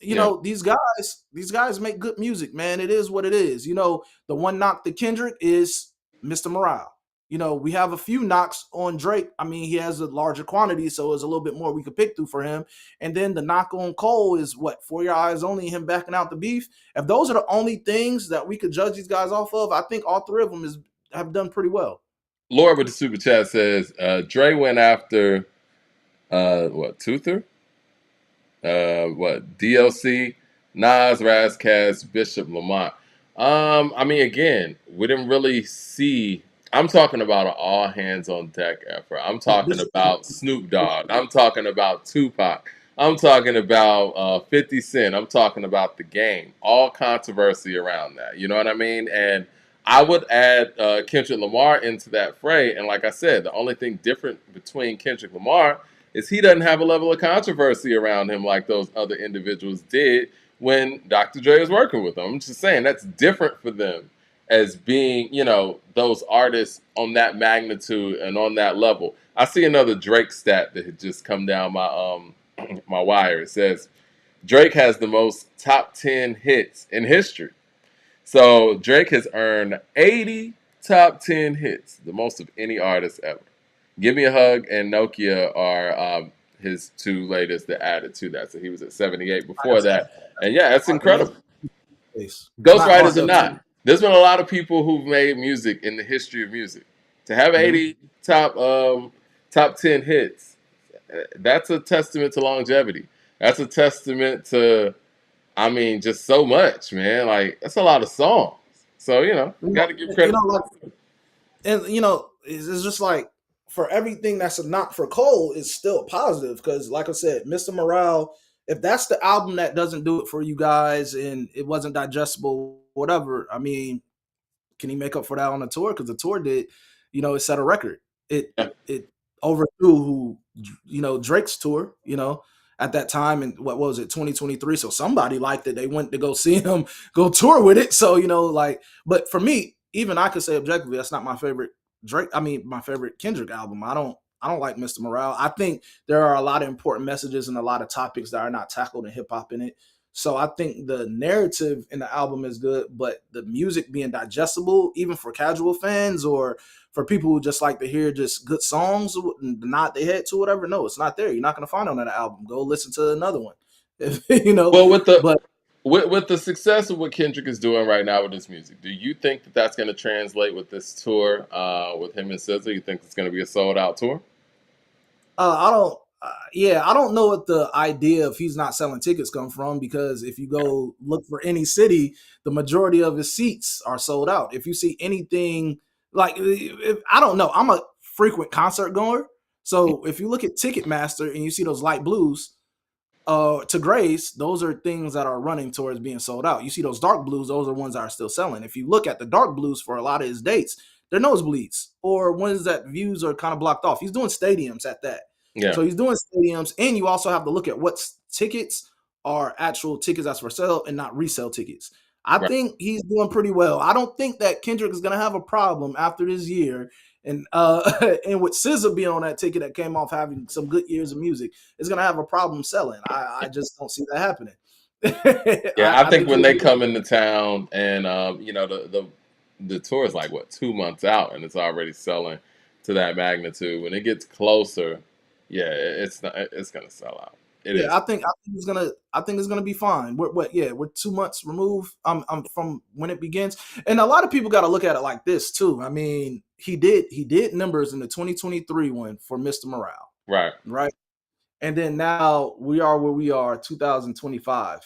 These guys make good music, man. It is what it is. The one knock to Kendrick is Mr. Morale. We have a few knocks on Drake. I mean, he has a larger quantity, so it's a little bit more we could pick through for him. And then the knock on Cole is what? For Your Eyes Only, him backing out the beef. If those are the only things that we could judge these guys off of, I think all 3 of them have done pretty well. Lord with the super chat says, Dre went after Toother? DLC, Nas, Razkaz, Bishop, Lamont. I mean, again, we didn't really see. I'm talking about an all hands on deck effort. I'm talking about Snoop Dogg. I'm talking about Tupac. I'm talking about 50 Cent. I'm talking about The Game. All controversy around that. You know what I mean? And I would add Kendrick Lamar into that fray. And like I said, the only thing different between Kendrick Lamar is he doesn't have a level of controversy around him like those other individuals did when Dr. Dre was working with them. I'm just saying that's different for them as being, those artists on that magnitude and on that level. I see another Drake stat that had just come down my my wire. It says Drake has the most top 10 hits in history. So Drake has earned 80 top 10 hits, the most of any artist ever. Give Me a Hug and Nokia are his 2 latest that added to that. So he was at 78 before that. And yeah, that's incredible. Ghostwriters or not, there's been a lot of people who've made music in the history of music. To have 80 top 10 hits, that's a testament to longevity. That's a testament to, I mean, just so much, man. Like, that's a lot of songs. So, you got to give credit. It's just like, for everything that's a knock for Cole is still positive, because like I said, Mr. Morale, if that's the album that doesn't do it for you guys and it wasn't digestible, whatever, I mean, can he make up for that on the tour? Because the tour did, it set a record. It overthrew Drake's tour, at that time. And what was it, 2023? So somebody liked it. They went to go see him go tour with it. So, but for me, even I could say objectively, that's not my favorite Drake. I mean, my favorite Kendrick album. I don't like Mr. Morale. I think there are a lot of important messages and a lot of topics that are not tackled in hip hop in it. So I think the narrative in the album is good, but the music being digestible, even for casual fans or for people who just like to hear just good songs and nod their head to whatever, no, it's not there. You're not going to find it on that album. Go listen to another one. Well, with the success of what Kendrick is doing right now with his music, do you think that that's going to translate with this tour with him and SZA? You think it's going to be a sold out tour? I don't know what the idea of he's not selling tickets come from, because if you go look for any city, the majority of his seats are sold out. If you see anything like, I don't know, I'm a frequent concert goer. So if you look at Ticketmaster and you see those light blues to grays, those are things that are running towards being sold out. You see those dark blues, those are ones that are still selling. If you look at the dark blues for a lot of his dates, they're nosebleeds or ones that views are kind of blocked off. He's doing stadiums at that. Yeah. So he's doing stadiums, and you also have to look at what tickets are actual tickets that's for sale and not resale tickets. I Right. think he's doing pretty well. I don't think that Kendrick is gonna have a problem after this year. And and with SZA being on that ticket that came off having some good years of music, is gonna have a problem selling. I just don't see that happening. Yeah, I I think think when he'll they be come into town and the tour is like what 2 months out and it's already selling to that magnitude. When it gets closer, yeah, it's gonna sell out. It yeah, is. I think it's gonna be fine. We're 2 months removed from when it begins. And a lot of people gotta look at it like this too. I mean, he did numbers in the 2023 one for Mr. Morale, Right. right? And then now we are where we are, 2025.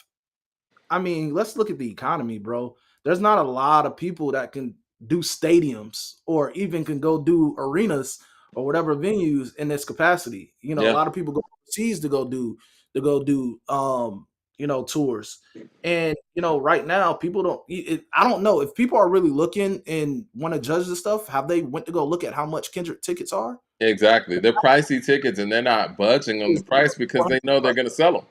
I mean, let's look at the economy, bro. There's not a lot of people that can do stadiums or even can go do arenas or whatever venues in this capacity. A Yeah. lot of people go overseas to go do tours. And right now people don't I don't know if people are really looking and want to judge this stuff. Have they went to go look at how much Kendrick tickets are? Exactly. They're pricey tickets and they're not budging on the price because they know they're gonna sell them.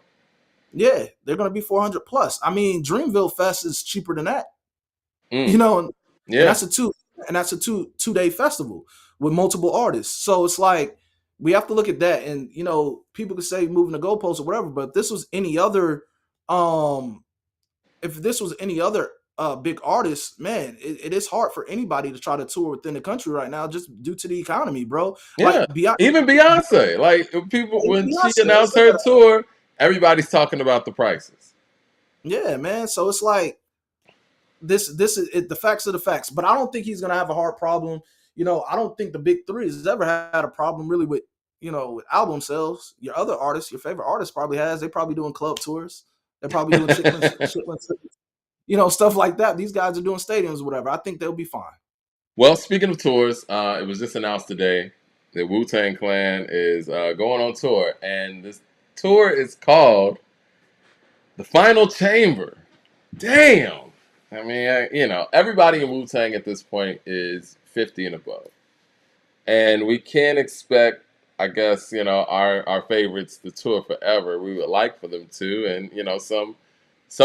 Yeah, they're gonna be 400 plus. I mean, Dreamville Fest is cheaper than that. you Mm. know, and, and Yeah. that's a two-day festival with multiple artists. So it's like we have to look at that, and people could say moving the goalposts or whatever, but um, if this was any other big artist, man, it is hard for anybody to try to tour within the country right now just due to the economy, bro. Yeah. Like Beyonce, Even Beyonce. Like people when she Beyonce, announced her tour, everybody's talking about the prices. yeah, man. So it's like this is it, the facts are the facts. But I don't think he's gonna have a hard problem. I don't think the big three has ever had a problem really with with album sales. Your other artists, your favorite artist probably has. They're probably doing club tours. They're probably doing Chitlins, stuff like that. These guys are doing stadiums, or whatever. I think they'll be fine. Well, speaking of tours, it was just announced today that Wu-Tang Clan is going on tour, and this tour is called The Final Chamber. Damn. I mean, everybody in Wu-Tang at this point is 50 and above. And we can't expect, I guess, our favorites to tour forever. We would like for them to, and some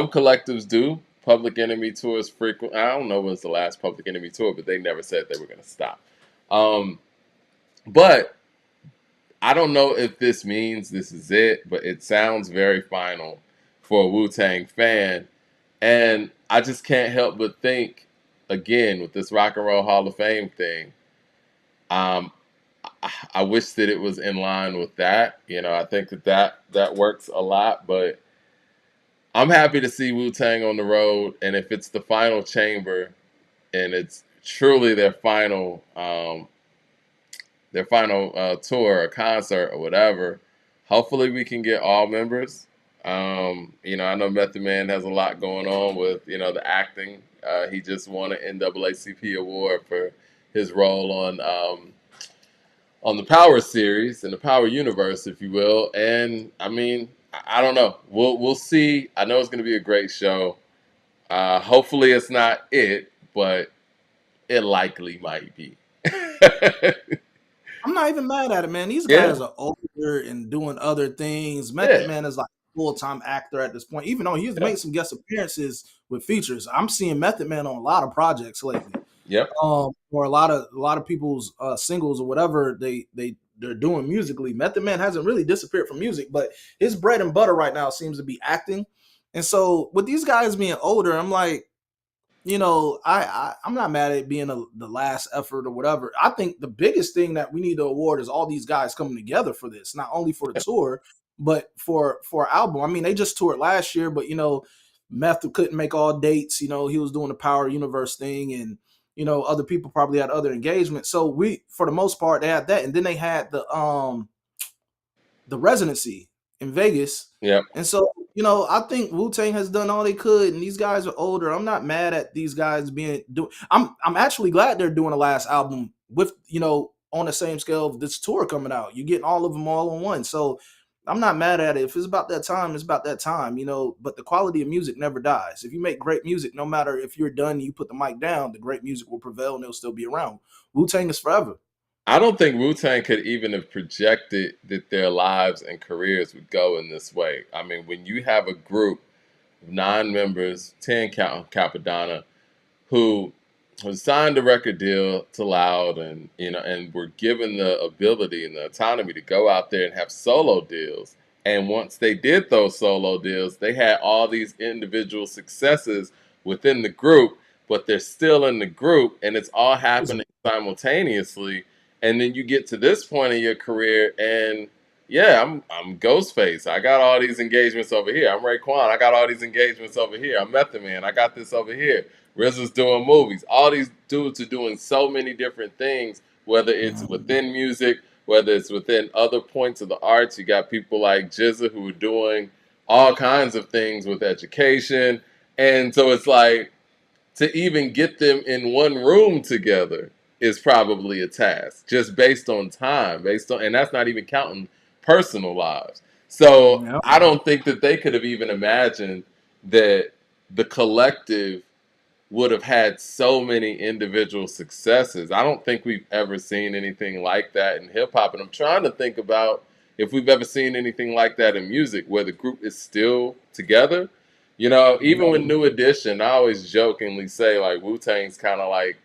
collectives do. Public Enemy tours frequent. I don't know when's the last Public Enemy tour, but they never said they were going to stop. Um, but I don't know if this means this is it, but it sounds very final for a Wu-Tang fan. And I just can't help but think, again, with this Rock and Roll Hall of Fame thing, um, I wish that it was in line with that. I think that works a lot, but I'm happy to see Wu-Tang on the road. And if it's the final chamber and it's truly their final tour or concert or whatever, hopefully we can get all members. I know Method Man has a lot going on with the acting. He just won an NAACP award for his role on the Power series in the Power universe, if you will. And I mean, I don't know. We'll see. I know it's going to be a great show. Hopefully, it's not it, but it likely might be. I'm not even mad at it, man. These Yeah, guys are older and doing other things. Method yeah, Man is like a full-time actor at this point, even though he's yeah, made some guest appearances with features. I'm seeing Method Man on a lot of projects lately. yep. Or a lot of people's singles or whatever they're doing musically. Method Man hasn't really disappeared from music, but his bread and butter right now seems to be acting. And so with these guys being older, I'm like, I'm not mad at it being the last effort or whatever. I think the biggest thing that we need to award is all these guys coming together for this, not only for the tour, but for album. I mean, they just toured last year, but Meth couldn't make all dates. He was doing the Power Universe thing, and other people probably had other engagements. So for the most part, they had that, and then they had the residency in Vegas. Yep. And so, I think Wu-Tang has done all they could, and these guys are older. I'm not mad at these guys I'm actually glad they're doing the last album with, on the same scale of this tour coming out. You're getting all of them all on one. So I'm not mad at it. If it's about that time, it's about that time, but the quality of music never dies. If you make great music, no matter if you're done and you put the mic down, the great music will prevail and it'll still be around. Wu-Tang is forever. I don't think Wu-Tang could even have projected that their lives and careers would go in this way. I mean, when you have a group 9 members, 10 Capadonna, who signed a record deal to Loud, and and were given the ability and the autonomy to go out there and have solo deals. And once they did those solo deals, they had all these individual successes within the group, but they're still in the group, and it's all happening simultaneously. And then you get to this point in your career, and yeah, I'm Ghostface. I got all these engagements over here. I'm Raekwon. I got all these engagements over here. I'm Method Man. I got this over here. RZA's doing movies. All these dudes are doing so many different things, whether it's within music, whether it's within other points of the arts. You got people like GZA who are doing all kinds of things with education. And so it's like, to even get them in one room together is probably a task, just based on time, and that's not even counting personal lives. So Yep. I don't think that they could have even imagined that the collective would have had so many individual successes. I don't think we've ever seen anything like that in hip hop. And I'm trying to think about if we've ever seen anything like that in music where the group is still together. Even with New Edition, I always jokingly say like Wu-Tang's kind of like,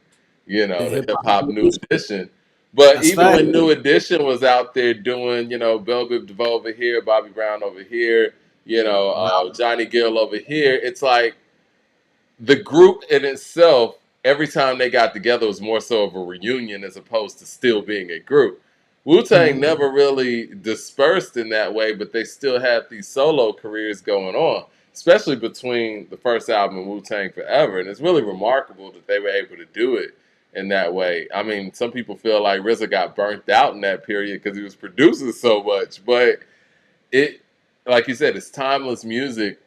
The the hip hip hop. hop New Edition. But That's even fact. when New Edition was out there doing, Bell Biv DeVoe over here, Bobby Brown over here, Johnny Gill over here, it's like the group in itself, every time they got together, was more so of a reunion as opposed to still being a group. Wu-Tang never really dispersed in that way, but they still had these solo careers going on, especially between the first album and Wu-Tang Forever. And it's really remarkable that they were able to do it in that way. I mean, some people feel like RZA got burnt out in that period because he was producing so much, but it, like you said, it's timeless music.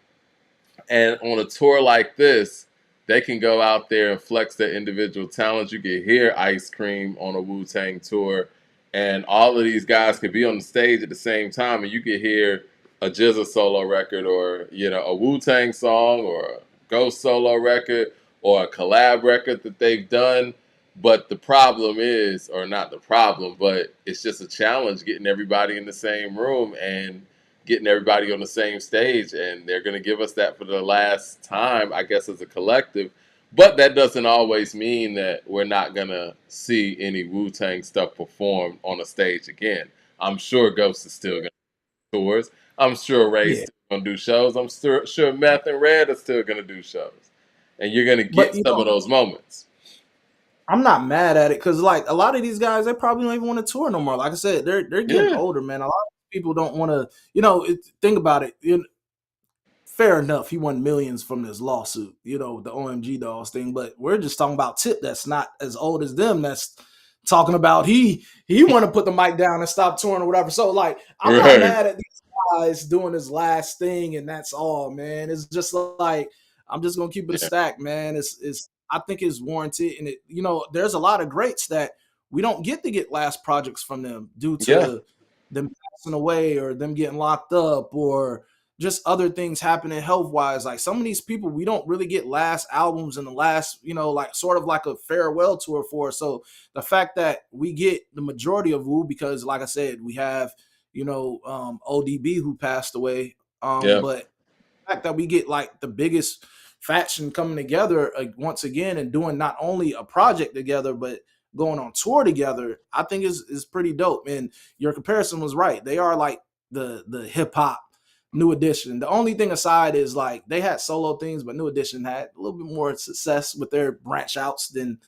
And on a tour like this, they can go out there and flex their individual talents. You can hear Ice Cream on a Wu-Tang tour, and all of these guys could be on the stage at the same time, and you could hear a GZA solo record, or a Wu-Tang song, or a Ghost solo record, or a collab record that they've done. But the problem is, or not the problem, but it's just a challenge getting everybody in the same room and getting everybody on the same stage, and they're going to give us that for the last time, I guess, as a collective. But that doesn't always mean that we're not going to see any Wu-Tang stuff performed on a stage again. I'm sure Ghost is still going to do tours. I'm sure Ray's Yeah. still going to do shows. I'm sure Meth and Red are still going to do shows. And you're going to get But some of those moments. I'm not mad at it because like a lot of these guys, they probably don't even want to tour no more. Like I said, they're getting older, man. A lot of people don't want to, think about it. Fair enough, he won millions from this lawsuit, the OMG Dolls thing. But we're just talking about Tip, that's not as old as them. That's talking about he want to put the mic down and stop touring or whatever. So like, I'm not mad at these guys doing his last thing, and that's all, man. It's just like I'm just gonna keep it a stack, man. It's I think it's warranted, and there's a lot of greats that we don't get to get last projects from them due to them passing away or them getting locked up or just other things happening health wise. Like some of these people, we don't really get last albums and the last, like sort of like a farewell tour for. So the fact that we get the majority of Wu, because like I said, we have, ODB who passed away. But the fact that we get like the biggest faction coming together once again and doing not only a project together, but going on tour together, I think is pretty dope. And your comparison was right. They are like the hip hop New Edition. The only thing aside is like they had solo things, but New Edition had a little bit more success with their branch outs than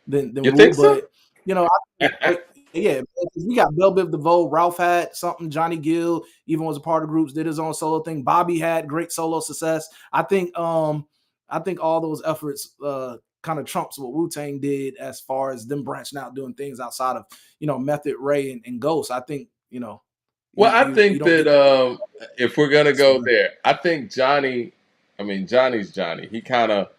You Wu. think so? But yeah, we got Bell Biv DeVoe, Ralph had something, Johnny Gill even was a part of groups, did his own solo thing. Bobby had great solo success. I think all those efforts kind of trumps what Wu-Tang did as far as them branching out doing things outside of Method, Ray, and Ghost. I think Well, I you think don't that get if we're gonna go there, I think Johnny's Johnny. He kind of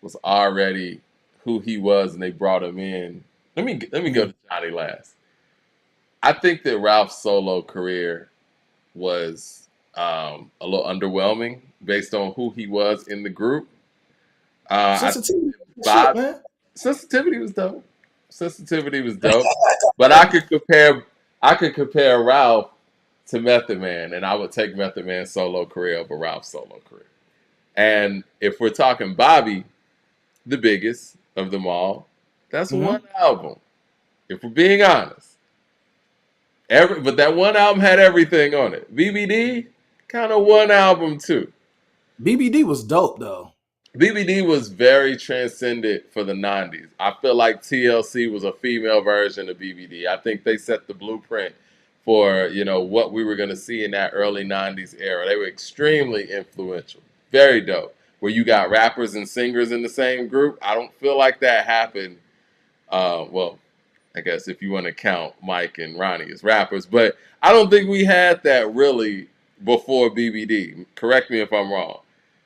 was already who he was, and they brought him in. Let me go to Johnny last. I think that Ralph's solo career was a little underwhelming based on who he was in the group. I sensitivity, shit, Bob man. Sensitivity was dope. Sensitivity was dope, but I could compare Ralph to Method Man, and I would take Method Man's solo career over Ralph's solo career. And if we're talking Bobby, the biggest of them all, that's one album. If we're being honest, but that one album had everything on it. BBD, kind of one album too. BBD was dope though. BBD was very transcendent for the 90s. I feel like TLC was a female version of BBD. I think they set the blueprint for, what we were going to see in that early 90s era. They were extremely influential. Very dope. Where you got rappers and singers in the same group. I don't feel like that happened. Well, I guess if you want to count Mike and Ronnie as rappers. But I don't think we had that really before BBD. Correct me if I'm wrong.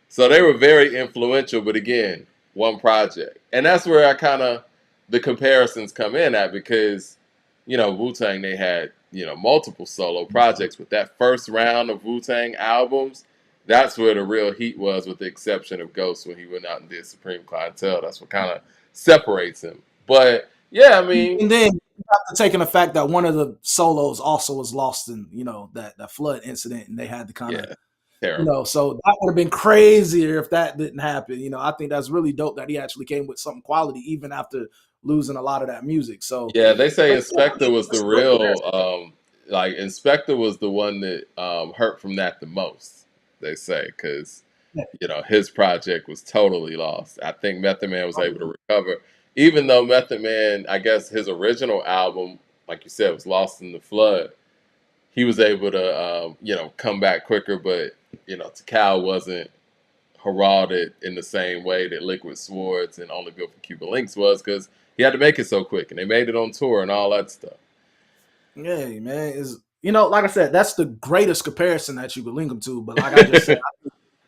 So they were very influential, but again, one project. And that's where the comparisons come in at, because, Wu-Tang, they had, multiple solo projects. But that first round of Wu-Tang albums, that's where the real heat was, with the exception of Ghost when he went out and did Supreme Clientele. That's what kind of separates him. But yeah, I mean, and then you have to take in the fact that one of the solos also was lost in that flood incident, and they had to kind of so that would have been crazier if that didn't happen. I think that's really dope that he actually came with something quality even after losing a lot of that music. So yeah, they say Inspector was the real Inspector was the one that hurt from that the most. They say because his project was totally lost. I think Method Man was able to recover, even though Method Man, I guess his original album, like you said, was lost in the flood. He was able to come back quicker, but Tikal wasn't heralded in the same way that Liquid Swords and Only Built for Cuban Links was, because he had to make it so quick, and they made it on tour and all that stuff. Yeah, man, is like I said, that's the greatest comparison that you could link them to. But like I just said,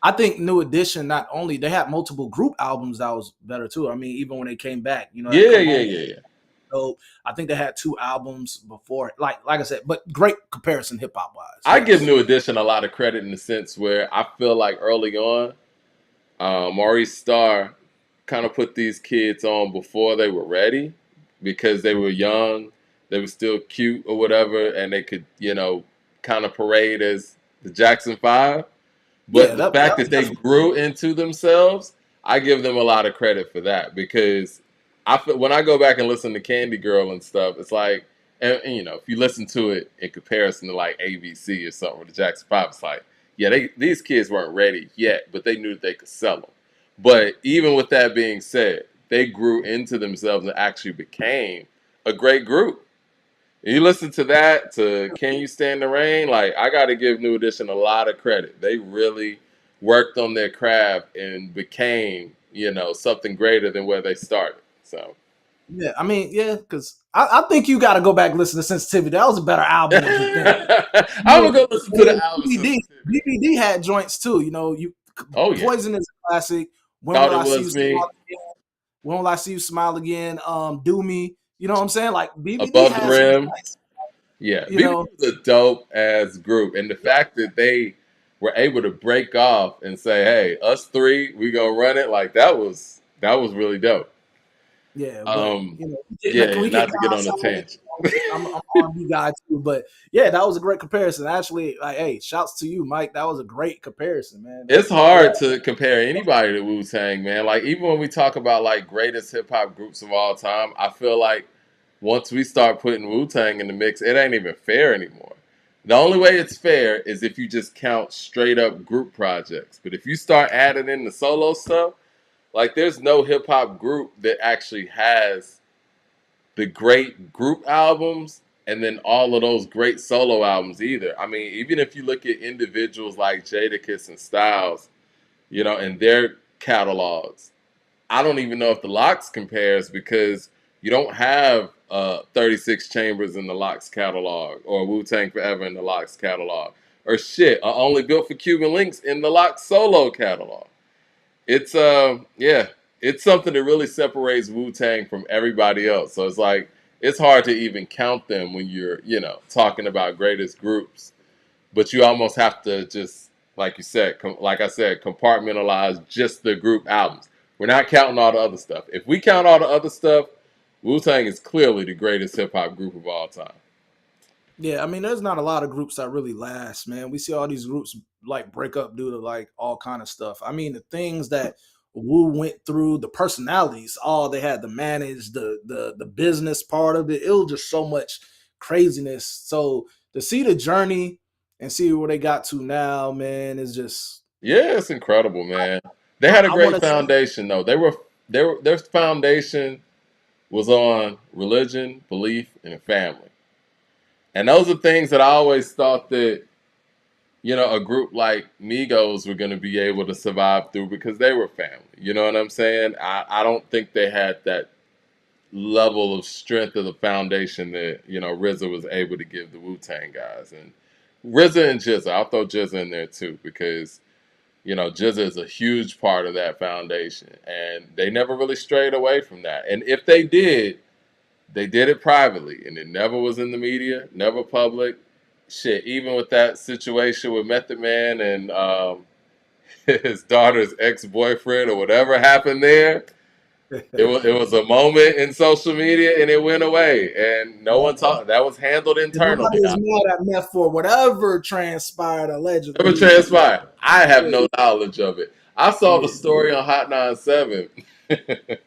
I think New Edition, not only they had multiple group albums that was better too. I mean, even when they came back, Yeah. So I think they had 2 albums before, like I said, but great comparison hip hop wise. I give New Edition a lot of credit in the sense where I feel like early on, Maurice Starr kind of put these kids on before they were ready, because they were young, they were still cute or whatever, and they could, kind of parade as the Jackson 5. But the fact that they grew into themselves, I give them a lot of credit for that, because when I go back and listen to Candy Girl and stuff, it's like, and if you listen to it in comparison to like ABC or something, with the Jackson 5, it's like, yeah, these kids weren't ready yet, but they knew that they could sell them. But even with that being said, they grew into themselves and actually became a great group. And you listen to that, to Can You Stand the Rain, like, I got to give New Edition a lot of credit. They really worked on their craft and became, something greater than where they started. So, yeah, I mean, because I think you got to go back and listen to Sensitivity. That was a better album than you think. I'm gonna go listen to the album. BBD had joints too. Poison is a classic. When Thought will it I see you was me. smile again? When will I see you smile again? Do me. You know what I'm saying? Like BBD Above has the Rim. nice, Yeah, BBD was a dope ass group, and the fact that they were able to break off and say, "Hey, us 3, we gonna run it," like that was really dope. Yeah, but, we not to get on a tangent. I'm on you guys too, but yeah, that was a great comparison. Actually, like, hey, shouts to you, Mike. That was a great comparison, man. It's hard to compare anybody to Wu-Tang, man. Like, even when we talk about like greatest hip hop groups of all time, I feel like once we start putting Wu-Tang in the mix, it ain't even fair anymore. The only way it's fair is if you just count straight up group projects. But if you start adding in the solo stuff, like, there's no hip hop group that actually has the great group albums and then all of those great solo albums either. I mean, even if you look at individuals like Jadakiss and Styles, and their catalogs, I don't even know if the Lox compares, because you don't have 36 Chambers in the Lox catalog, or Wu-Tang Forever in the Lox catalog, or Only Built for Cuban Links in the Lox solo catalog. It's it's something that really separates Wu-Tang from everybody else. So it's like, it's hard to even count them when you're, talking about greatest groups. But you almost have to just, like you said, like I said, compartmentalize just the group albums. We're not counting all the other stuff. If we count all the other stuff, Wu-Tang is clearly the greatest hip hop group of all time. Yeah, I mean, there's not a lot of groups that really last, man. We see all these groups like break up due to like all kind of stuff. I mean, the things that Wu went through, the personalities, all they had to manage, the business part of it. It was just so much craziness. So to see the journey and see where they got to now, man, is just Yeah, it's incredible, man. They had a I want great to see. foundation though. Their foundation was on religion, belief, and family. And those are things that I always thought that, a group like Migos were going to be able to survive through because they were family. You know what I'm saying? I don't think they had that level of strength of the foundation that, RZA was able to give the Wu-Tang guys. And RZA and GZA, I'll throw GZA in there too because, GZA is a huge part of that foundation. And they never really strayed away from that. And if they did it privately, and it never was in the media, never public. Shit, even with that situation with Method Man and his daughter's ex-boyfriend or whatever happened there, it was a moment in social media and it went away, and no one talked. That was handled internally. Nobody is mad at Meth for whatever transpired allegedly. Never He was transpired. I have yeah, no knowledge of it. I saw the yeah. story on Hot 97. And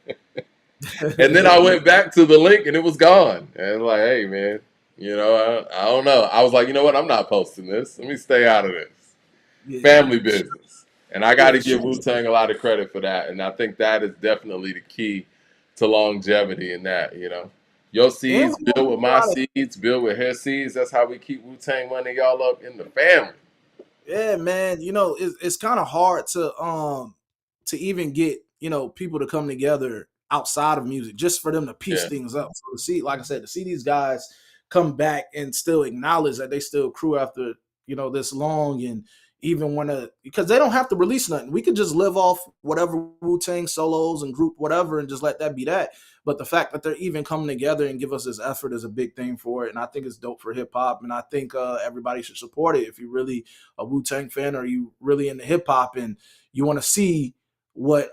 then I went back to the link and it was gone. And like, hey man, I don't know. I was like, you know what? I'm not posting this. Let me stay out of this. Yeah, Family business. And I got yeah, to give Wu Tang a lot of credit for that. And I think that is definitely the key to longevity in that. Your and seeds build with my seeds, build with her seeds. That's how we keep Wu Tang money y'all up in the family. yeah, man. It's kind of hard to even get people to come together outside of music just for them to piece Yeah. things up. So to see, like I said, to see these guys come back and still acknowledge that they still crew after this long, and even want to, because they don't have to release nothing. We could just live off whatever Wu-Tang solos and group whatever and just let that be that. But the fact that they're even coming together and give us this effort is a big thing for it. And I think it's dope for hip hop. And I think everybody should support it. If you're really a Wu-Tang fan or you really into hip hop and you want to see what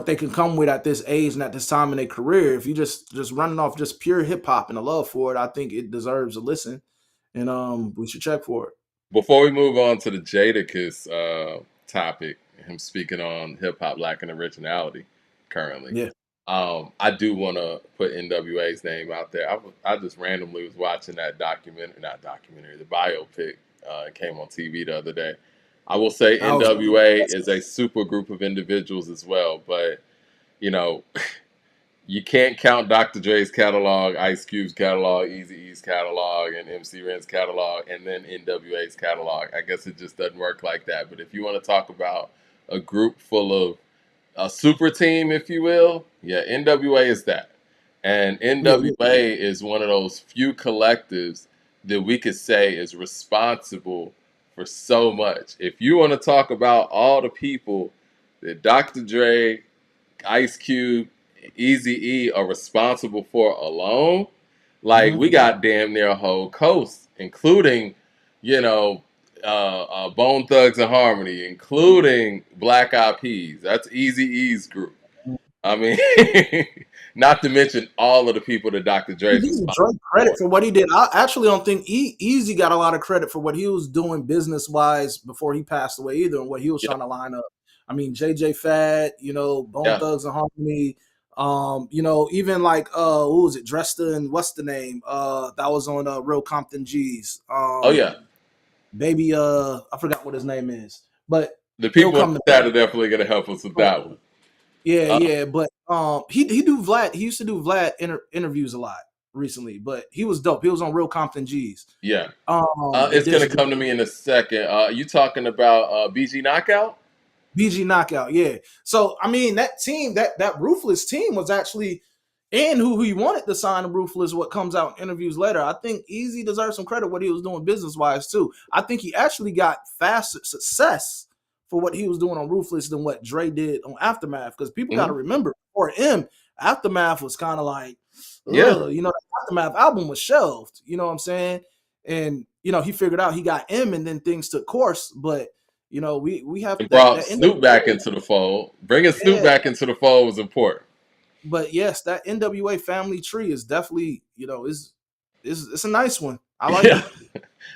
they can come with at this age and at this time in their career, if you just running off just pure hip hop and a love for it, I think it deserves a listen. And we should check for it. Before we move on to the Jadakiss topic, him speaking on hip hop lacking originality currently, Yeah. I do want to put NWA's name out there. I just randomly was watching that not documentary, the biopic. It came on TV the other day. I will say NWA is a super group of individuals as well, but you know, you can't count Dr. Dre's catalog, Ice Cube's catalog, Eazy-E's catalog, and MC Ren's catalog, and then NWA's catalog. I guess it just doesn't work like that. But if you want to talk about a group full of a super team, if you will, yeah, NWA is that. And NWA is one of those few collectives that we could say is responsible for so much. If you want to talk about all the people that Dr. Dre, Ice Cube, Eazy-E are responsible for alone, like we got damn near a whole coast, including, Bone Thugs and Harmony, including Black Eyed Peas. That's Eazy-E's group. I mean, not to mention all of the people that Dr. Dre's responsible Drake credit for. for what he did. I actually don't think Easy got a lot of credit for what he was doing business wise before he passed away either, and what he was trying to line up. I mean, JJ Fad, Bone Thugs and Harmony, even like who was it, Dresta and what's the name? That was on Real Compton G's. Oh yeah. Baby, I forgot what his name is. But the people in the chat are definitely gonna help us with that one. Yeah, but he do Vlad. He used to do Vlad interviews a lot recently, but he was dope. He was on Real Compton G's. Yeah, it's gonna come to me in a second. You talking about BG Knockout? BG Knockout, yeah. So I mean, that team, that Ruthless team was actually in who he wanted to sign. Ruthless, what comes out in interviews later. I think Eazy deserves some credit what he was doing business wise too. I think he actually got faster success for what he was doing on Ruthless than what Dre did on Aftermath. Because people got to remember, for him, Aftermath was kind of like, the Aftermath album was shelved. You know what I'm saying? And he figured out he got M, and then things took course. But we have to brought Snoop back into the fold. Bringing Snoop back into the fold was important. But yes, that NWA family tree is definitely, is it's a nice one. I like it.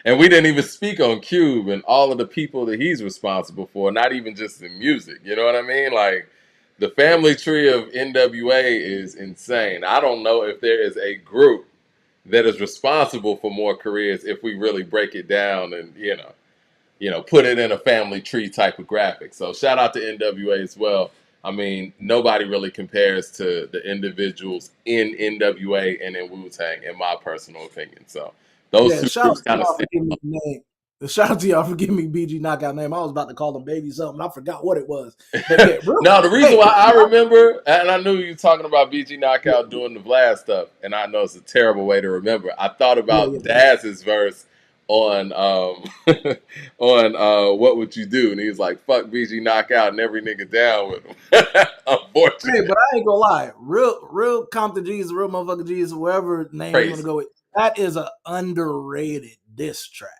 And we didn't even speak on Cube and all of the people that he's responsible for, not even just in music. You know what I mean? Like, the family tree of NWA is insane. I don't know if there is a group that is responsible for more careers if we really break it down and, put it in a family tree type of graphic. So shout out to NWA as well. I mean, nobody really compares to the individuals in NWA and in Wu-Tang, in my personal opinion. So those two groups kind of shout out to y'all for giving me BG Knockout name. I was about to call him Baby something. I forgot what it was. But yeah, really, no, the reason why I remember, and I knew you were talking about BG Knockout doing the Vlad stuff, and I know it's a terrible way to remember. I thought about Daz's verse on What Would You Do? And he was like, fuck BG Knockout and every nigga down with him. Unfortunately. Hey, but I ain't gonna lie. Real Compton G's, real motherfucker G's, whatever name you want to go with, that is an underrated diss track.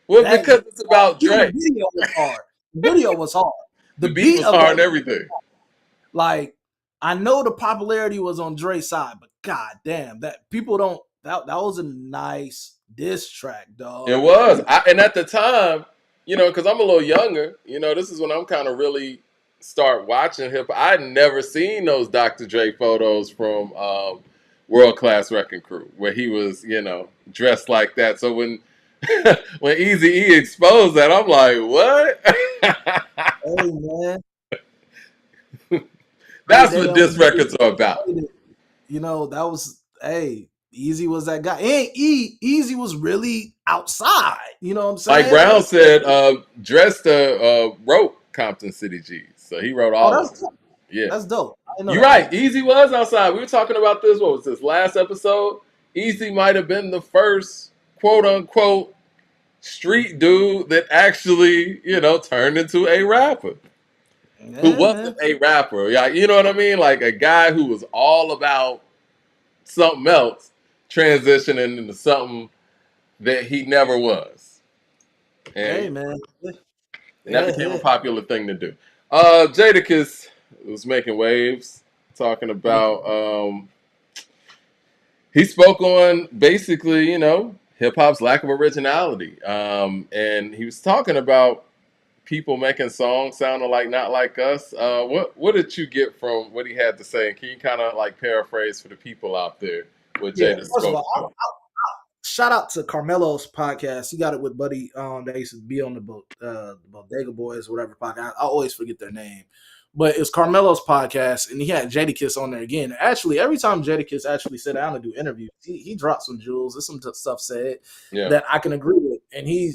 Well, because it's about Drake. The video was hard. The video was hard. The beat was hard and everything. Like, I know the popularity was on Dre's side, but god damn, that people don't. That was a nice diss track, dog. It was, and at the time, because I'm a little younger, this is when I'm kind of really start watching hip hop. I'd never seen those Dr. Dre photos from World Class Wrecking Crew where he was, dressed like that. So when Eazy-E exposed that, I'm like, what? Hey, man. That's what diss records are about. That was, Eazy was that guy. And Eazy was really outside. You know what I'm saying? Like Brown said, Dresta wrote Compton City G's. So he wrote all of them. Yeah. That's dope. You're right. Eazy was outside. We were talking about this. What was this last episode? Eazy might have been the first quote unquote street dude that actually, turned into a rapper. Yeah, who wasn't a rapper. Yeah, you know what I mean? Like a guy who was all about something else transitioning into something that he never was. And that became a popular thing to do. Jadakiss was making waves, talking about he spoke on basically, hip hop's lack of originality. And he was talking about people making songs sounding like not like us. What did you get from what he had to say? And can you kind of like paraphrase for the people out there what Jada spoke about? Shout out to Carmelo's podcast. He got it with Buddy. They used to be on the Bodega Boys, whatever podcast. I always forget their name, but it's Carmelo's podcast, and he had Jadakiss on there again. Actually, every time Jadakiss actually sit down and do interviews, he dropped some jewels. There's some stuff said that I can agree with, and he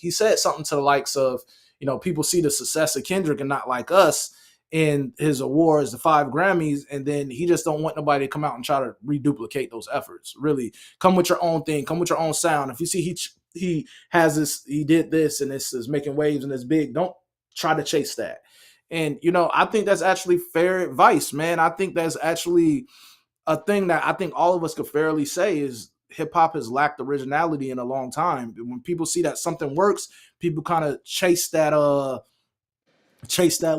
said something to the likes of, people see the success of Kendrick and not like us in his awards, the 5 Grammys, and then he just don't want nobody to come out and try to reduplicate those efforts. Really, come with your own thing, come with your own sound. If you see he has this, he did this, and this is making waves and it's big, don't try to chase that. And I think that's actually fair advice, man. I think that's actually a thing that I think all of us could fairly say is hip hop has lacked originality in a long time. When people see that something works, people kind of chase that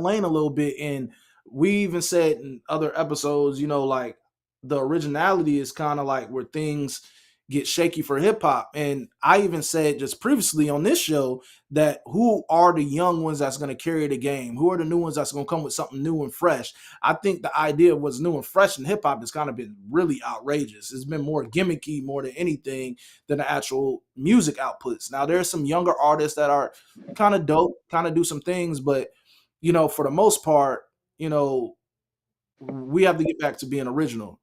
lane a little bit. And we even said in other episodes, like the originality is kind of like where things get shaky for hip hop. And I even said just previously on this show that who are the young ones that's going to carry the game? Who are the new ones that's going to come with something new and fresh? I think the idea of what's new and fresh in hip hop has kind of been really outrageous. It's been more gimmicky more than anything than the actual music outputs. Now there's some younger artists that are kind of dope, kind of do some things, but for the most part, we have to get back to being original.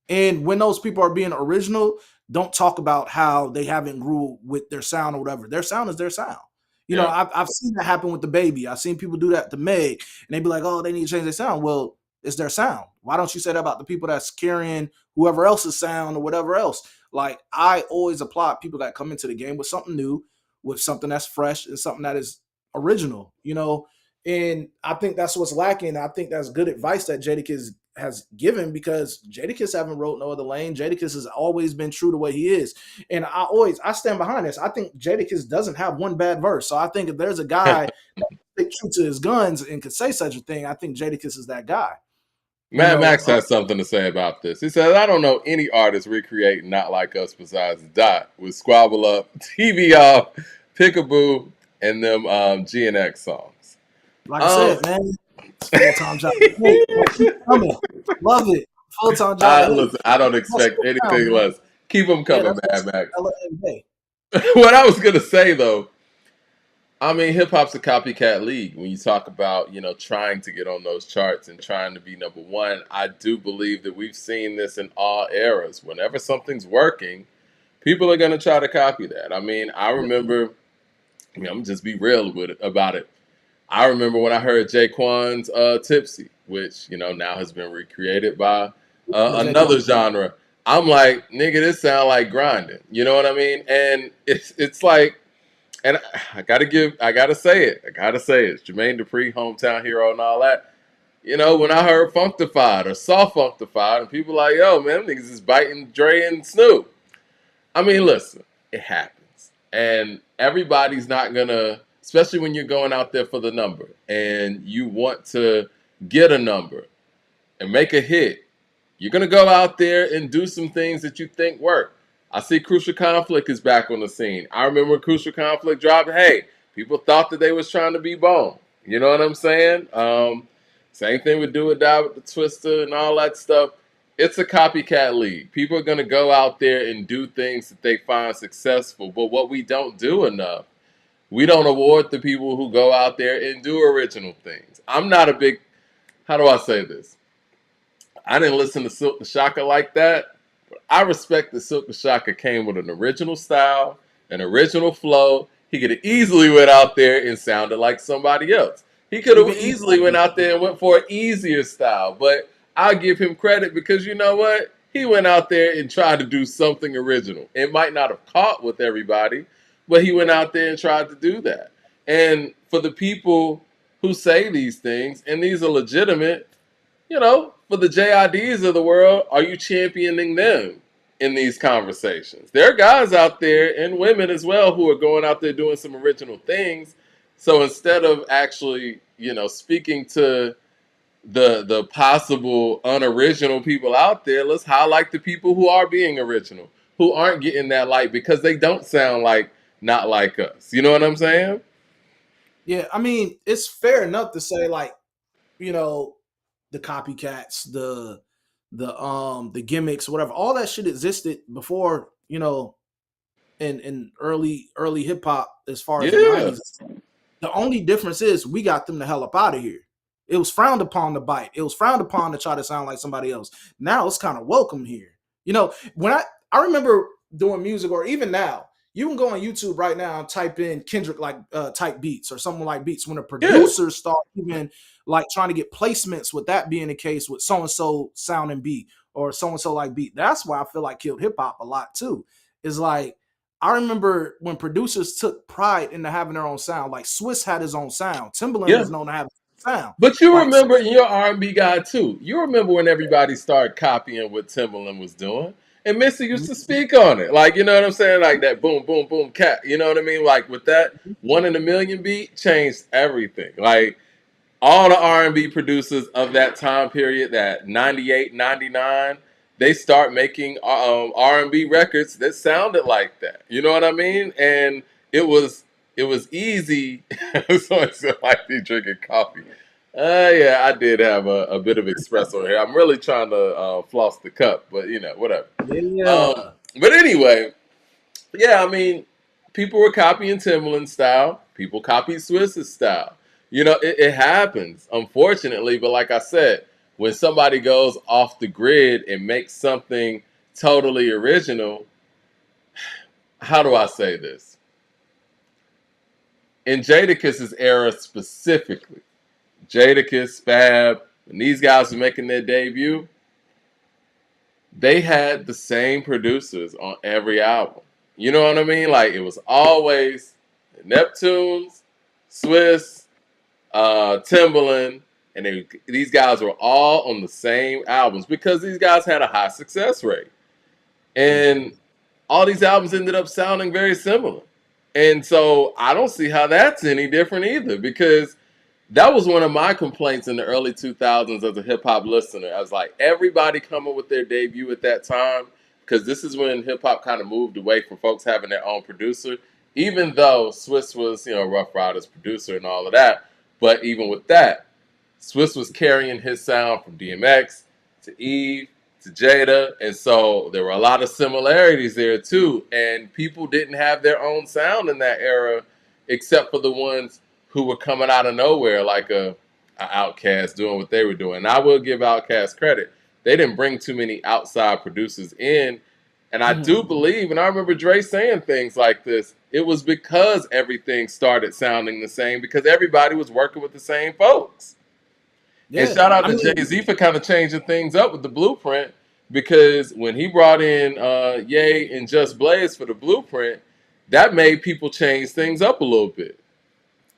And when those people are being original, don't talk about how they haven't grew with their sound or whatever. Their sound is their sound. I've seen that happen with the Baby. I've seen people do that to Meg, and they be like, oh, they need to change their sound. Well, it's their sound. Why don't you say that about the people that's carrying whoever else's sound or whatever else? Like, I always applaud people that come into the game with something new, with something that's fresh and something that is original, And I think that's what's lacking. I think that's good advice that Jadakiss has given, because Jadakiss haven't wrote no other lane. Jadakiss has always been true to what he is. And I stand behind this. I think Jadakiss doesn't have one bad verse. So I think if there's a guy that's true to his guns and could say such a thing, I think Jadakiss is that guy. You Mad know, Max has something to say about this. He says, I don't know any artist recreating Not Like Us besides Dot with Squabble Up, TV Off, Pickaboo, and them GNX songs. like I said, man, it's full time job. Hey, keep coming. Love it. Full time job. Hey, Listen, I don't that's expect cool now, anything man. less. Keep them Yeah, coming, that's Mad Max. LA. What I was going to say, though, I mean, hip hop's a copycat league. When you talk about, trying to get on those charts and trying to be number one, I do believe that we've seen this in all eras. Whenever something's working, people are going to try to copy that. I mean, I remember, I'm going to just be real about it. I remember when I heard Jaquan's Tipsy, which, now has been recreated by another genre. I'm like, nigga, this sound like grinding. You know what I mean? And it's like, and I gotta say it. It's Jermaine Dupri, hometown hero, and all that. When I heard Functified or saw Functified, and people like, yo, man, them niggas is biting Dre and Snoop. I mean, listen, it happens, and everybody's not gonna, especially when you're going out there for the number and you want to get a number and make a hit. You're gonna go out there and do some things that you think work. I see Crucial Conflict is back on the scene. I remember when Crucial Conflict dropped. Hey, people thought that they was trying to be Bone. You know what I'm saying? Same thing with Do or Die with the Twister and all that stuff. It's a copycat league. People are gonna go out there and do things that they find successful. But what we don't do enough, we don't award the people who go out there and do original things. I'm not a big. How do I say this? I didn't listen to Silk the Shocker like that. But I respect that Silk the Shocker came with an original style, an original flow. He could have easily went out there and sounded like somebody else. He could have easily went out there and went for an easier style. But I'll give him credit because you know what? He went out there and tried to do something original. It might not have caught with everybody, but he went out there and tried to do that. And for the people who say these things, and these are legitimate, for the JIDs of the world, are you championing them in these conversations? There are guys out there and women as well who are going out there doing some original things. So instead of actually, speaking to the possible unoriginal people out there, let's highlight the people who are being original, who aren't getting that light because they don't sound like Not Like Us. You know what I'm saying? Yeah, I mean, it's fair enough to say like, the copycats, the gimmicks, whatever, all that shit existed before, in early hip hop as far as the 90s. The only difference is we got them the hell up out of here. It was frowned upon to bite. It was frowned upon to try to sound like somebody else. Now it's kind of welcome here. When I remember doing music, or even now, you can go on YouTube right now and type in Kendrick type beats or someone like beats. When the producers start even like trying to get placements with that being the case with so and so sound and beat or so and so like beat, that's why I feel like killed hip hop a lot too. Is like I remember when producers took pride into having their own sound. Like Swiss had his own sound. Timbaland was known to have his own sound. But you remember, you're an R&B guy too. You remember when everybody started copying what Timbaland was doing? And Missy used to speak on it. Like, you know what I'm saying? Like that boom, boom, boom, cat. You know what I mean? Like with that 1 in a million beat changed everything. Like all the R&B producers of that time period, that 98, 99, they start making R&B records that sounded like that. You know what I mean? And it was easy. Someone said like me drinking coffee. Yeah, I did have a bit of espresso here. I'm really trying to floss the cup, but whatever. Yeah. But anyway, yeah, I mean, people were copying Timbaland's style. People copied Swiss's style. It happens, unfortunately. But like I said, when somebody goes off the grid and makes something totally original, how do I say this? In Jadakiss' era specifically, Jadakiss, Fab, when these guys were making their debut, they had the same producers on every album. You know what I mean? Like, it was always Neptunes, Swiss, Timbaland, and these guys were all on the same albums because these guys had a high success rate. And all these albums ended up sounding very similar. And so I don't see how that's any different either because that was one of my complaints in the early 2000s as a hip hop listener. I was like, everybody coming with their debut at that time, because this is when hip hop kind of moved away from folks having their own producer. Even though Swiss was, Rough Riders producer and all of that, but even with that, Swiss was carrying his sound from DMX to Eve to Jada, and so there were a lot of similarities there too. And people didn't have their own sound in that era, except for the ones who were coming out of nowhere, like a Outkast doing what they were doing. And I will give Outkast credit; they didn't bring too many outside producers in. And I do believe, and I remember Dre saying things like this, it was because everything started sounding the same because everybody was working with the same folks. And Yeah, shout out I to mean, Jay-Z for kind of changing things up with the Blueprint, because when he brought in Ye and Just Blaze for the Blueprint, that made people change things up a little bit.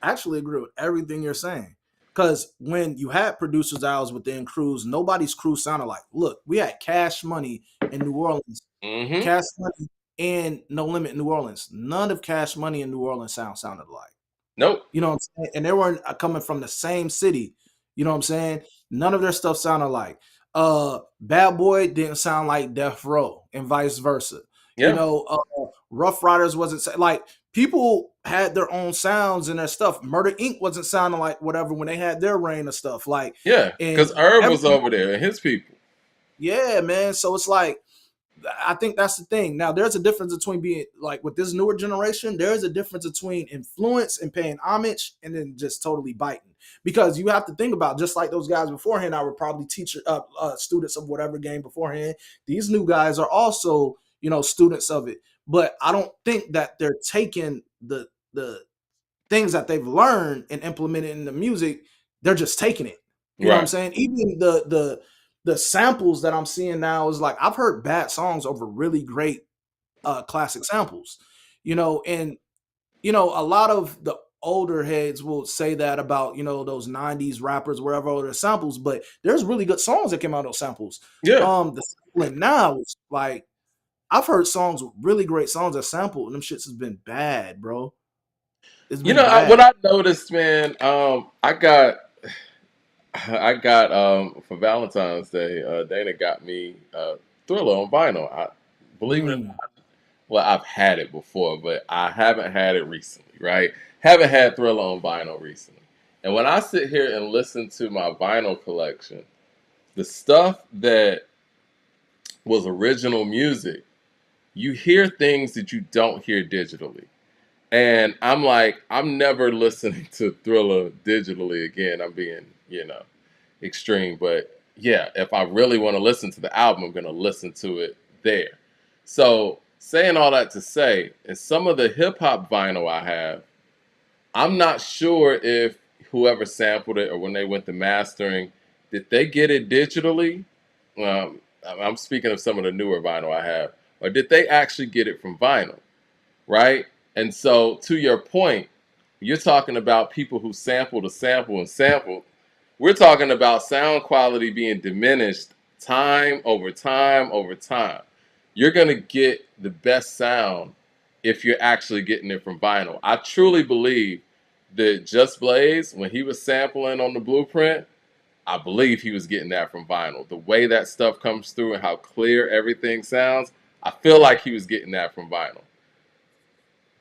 I actually agree with everything you're saying. Because when you had producers that was within crews, nobody's crew sounded like. Look, we had Cash Money in New Orleans, Mm-hmm. Cash Money and No Limit in New Orleans. None of Cash Money in New Orleans sounded alike. Nope. You know what I'm saying? And they weren't coming from the same city. You know what I'm saying? None of their stuff sounded alike. Bad Boy didn't sound like Death Row and vice versa. You Yeah. know, Rough Riders wasn't like people had their own sounds and their stuff. Murder Inc. wasn't sounding like whatever when they had their reign of stuff. Like, Yeah. and Because Herb was everyone, over there and his people. yeah, man. So it's like I think that's the thing. Now, there's a difference between being like with this newer generation, there's a difference between influence and paying homage and then just totally biting. Because you have to think about just like those guys beforehand, I were probably students of whatever game beforehand. These new guys are also, students of it. But I don't think that they're taking the things that they've learned and implemented in the music. They're just taking it. You know what I'm Right. saying? Even the samples that I'm seeing now is like I've heard bad songs over really great classic samples, and a lot of the older heads will say that about those 90s rappers wherever their samples, but there's really good songs that came out of those samples. Yeah. The sampling now is like I've heard songs with really great songs that sampled and them shits has been bad, bro. It's been What bad. I noticed, man, I got for Valentine's Day, Dana got me Thriller on vinyl. I believe it or Mm. not, well, I've had it before, but I haven't had it recently, right? Haven't had Thriller on vinyl recently. And when I sit here and listen to my vinyl collection, the stuff that was original music, you hear things that you don't hear digitally. And I'm like, I'm never listening to Thriller digitally again. I'm being, extreme. But yeah, if I really want to listen to the album, I'm going to listen to it there. So, saying all that to say, in some of the hip hop vinyl I have, I'm not sure if whoever sampled it or when they went to mastering, did they get it digitally? I'm speaking of some of the newer vinyl I have, or did they actually get it from vinyl? Right? And so, to your point, you're talking about people who sampled a sample and sampled. We're talking about sound quality being diminished time over time over time. You're going to get the best sound if you're actually getting it from vinyl. I truly believe that Just Blaze, when he was sampling on the Blueprint, I believe he was getting that from vinyl. The way that stuff comes through and how clear everything sounds, I feel like he was getting that from vinyl.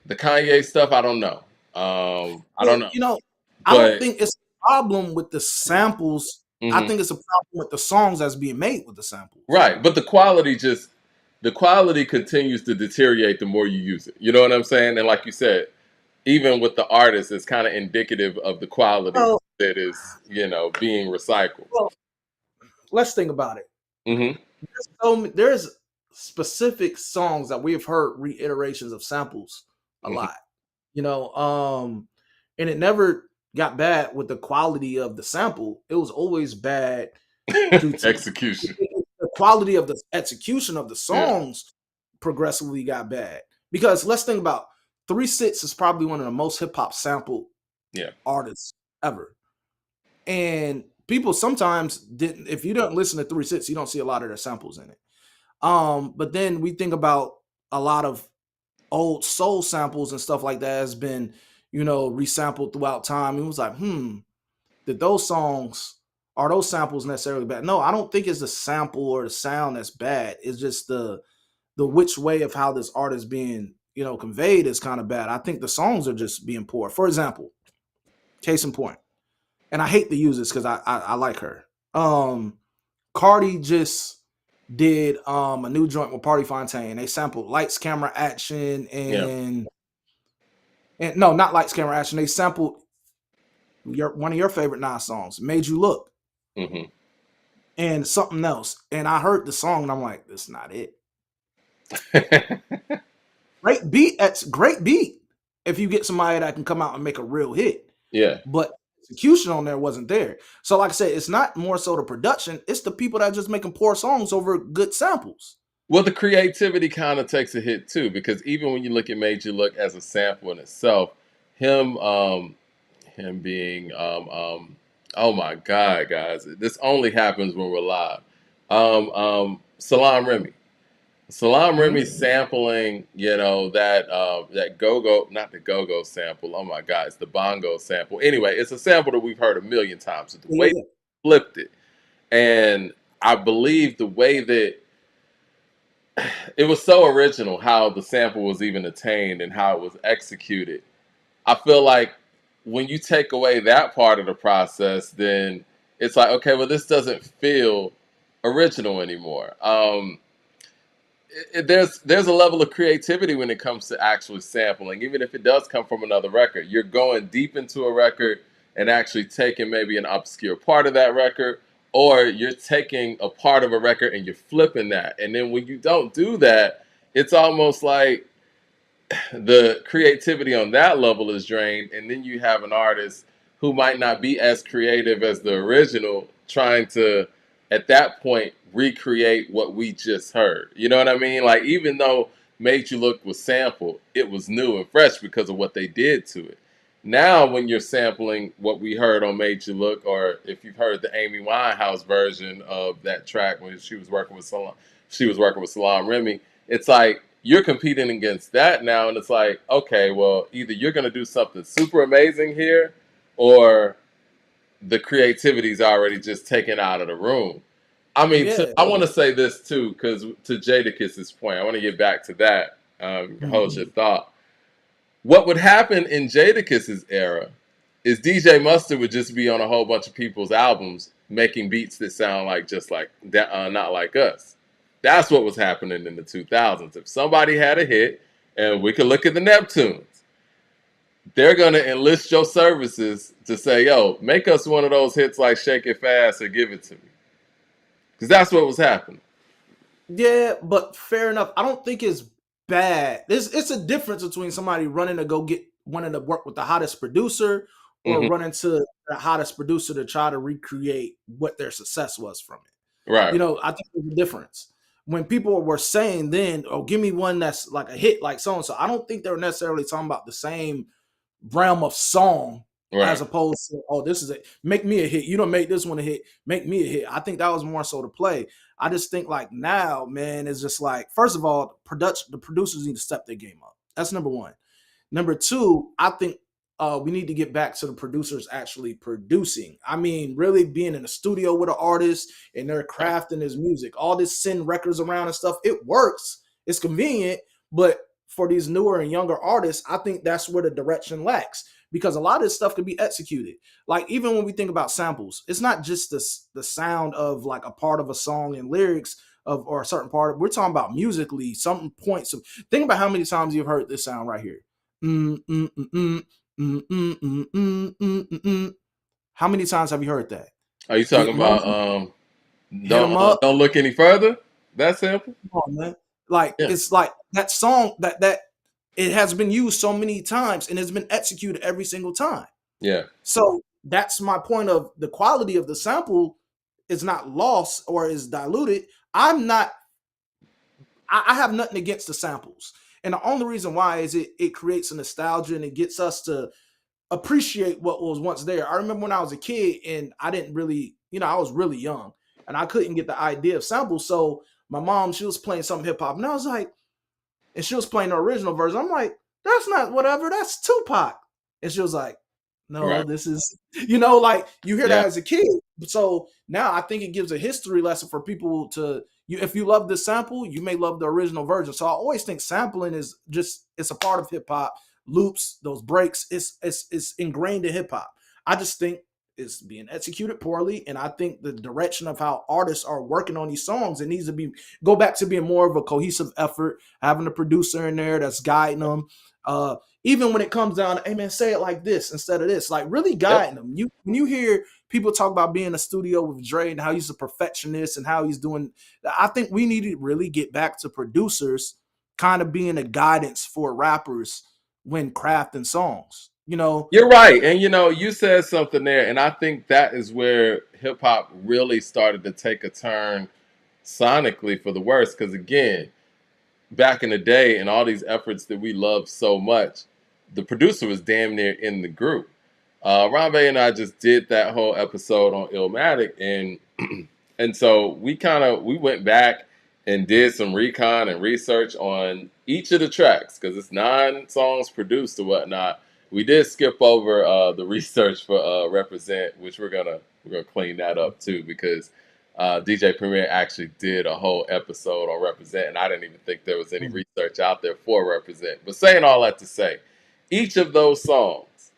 The Kanye stuff, I don't know. I Well, don't know. I don't But think it's a problem with the samples. I mhm. think it's a problem with the songs that's being made with the samples. Right, but the quality continues to deteriorate the more you use it. You know what I'm saying? And like you said, even with the artist, it's kind of indicative of the quality Well, that is, being recycled. well, let's think about it. Hmm. There's specific songs that we've heard reiterations of samples a Hmm. lot, and it never got bad with the quality of the sample. It was always bad due to Execution. the quality of the execution of the Yeah. songs progressively got bad. Because let's think about 3 6 is probably one of the most hip hop sampled Yeah. artists ever. And people sometimes didn't, if you don't listen to 3 6, you don't see a lot of their samples in it. But then we think about a lot of old soul samples and stuff like that has been, resampled throughout time. It was like, that those songs are those samples necessarily bad. No, I don't think it's the sample or the sound that's bad. It's just the which way of how this art is being, conveyed is kind of bad. I think the songs are just being poor. For example, case in point, and I hate to use this because I like her. Cardi just did a new joint with Party Fontaine. They sampled Lights, Camera, Action, and no, not Lights, Camera, Action. They sampled one of your favorite Nas songs, Made You Look, and something else. And I heard the song and I'm like, that's not it. Great beat. That's great beat. If you get somebody that can come out and make a real hit. Yeah. But execution on there wasn't there. So like I said, it's not more so the production, it's the people that are just making poor songs over good samples. Well, the creativity kind of takes a hit too, because even when you look at Made You Look as a sample in itself, him being oh my God, guys, this only happens when we're live. Salam Remy. Salam Remy sampling, that go-go, not the go-go sample. Oh my God, it's the bongo sample. Anyway, it's a sample that we've heard a million times. The way they flipped it, and I believe the way that it was so original how the sample was even attained and how it was executed. I feel like when you take away that part of the process, then it's like, okay, well, this doesn't feel original anymore. There's a level of creativity when it comes to actually sampling, even if it does come from another record. You're going deep into a record and actually taking maybe an obscure part of that record, or you're taking a part of a record and you're flipping that. And then when you don't do that, it's almost like the creativity on that level is drained, and then you have an artist who might not be as creative as the original trying to, at that point, recreate what we just heard. You know what I mean? Like, even though Made You Look was sampled, it was new and fresh because of what they did to it. Now, when you're sampling what we heard on Made You Look, or if you've heard the Amy Winehouse version of that track when she was working with Salam Remy, it's like you're competing against that now, and it's like, okay, well, either you're going to do something super amazing here, or the creativity's already just taken out of the room. I mean, I want to say this too, because to Jadakiss' point, I want to get back to that. Hold your thought. What would happen in Jadakiss' era is DJ Mustard would just be on a whole bunch of people's albums making beats that sound like just like that, not like us. That's what was happening in the 2000s. If somebody had a hit, and we could look at the Neptunes, they're going to enlist your services to say, yo, make us one of those hits like Shake It Fast or Give It To Me. Because that's what was happening. Yeah, but fair enough. I don't think it's bad. It's a difference between somebody wanting to work with the hottest producer or running to the hottest producer to try to recreate what their success was from it. Right. I think there's a difference. When people were saying then, oh, give me one that's like a hit like so-and-so, I don't think they were necessarily talking about the same realm of song as opposed to, oh, this is it. Make me a hit. You don't make this one a hit. Make me a hit. I think that was more so to play. I just think like now, man, it's just like, first of all, the producers need to step their game up. That's number one. Number two, I think we need to get back to the producers actually producing. I mean, really being in the studio with an artist and they're crafting his music. All this send records around and stuff, it works. It's convenient, but for these newer and younger artists, I think that's where the direction lacks, because a lot of this stuff can be executed. Like, even when we think about samples, it's not just the sound of like a part of a song and lyrics or a certain part. We're talking about musically, some points of, think about how many times you've heard this sound right here. How many times have you heard that? Are you talking about don't look any further? That sample? Come on, man. Like, it's like that song that it has been used so many times and it's been executed every single time. Yeah. So that's my point of the quality of the sample is not lost or is diluted. I have nothing against the samples. And the only reason why is it creates a nostalgia and it gets us to appreciate what was once there. I remember when I was a kid and I didn't really, I was really young and I couldn't get the idea of samples. So my mom, she was playing some hip hop and I was like, and she was playing the original version. I'm like, that's not whatever, that's Tupac. And she was like, No, Right. this is, like you hear that Yeah. as a kid. So now I think it gives a history lesson for people to you. If you love the sample, you may love the original version. So I always think sampling is just it's a part of hip hop. Loops, those breaks, it's ingrained in hip hop. I just think it's being executed poorly, and I think the direction of how artists are working on these songs, it needs to be go back to being more of a cohesive effort, having a producer in there that's guiding them. Even when it comes down to, hey man, say it like this instead of this, like really Yep. guiding them. When you hear people talk about being in a studio with Dre and how he's a perfectionist and how he's doing, I think we need to really get back to producers kind of being a guidance for rappers when crafting songs. You're right. And you said something there, and I think that is where hip hop really started to take a turn sonically for the worse. Because again, back in the day and all these efforts that we love so much, the producer was damn near in the group. Rambe and I just did that whole episode on Illmatic, and so we went back and did some recon and research on each of the tracks because it's 9 songs produced or whatnot. We did skip over the research for Represent, which we're gonna clean that up too because DJ Premier actually did a whole episode on Represent, and I didn't even think there was any research out there for Represent. But saying all that to say, each of those songs,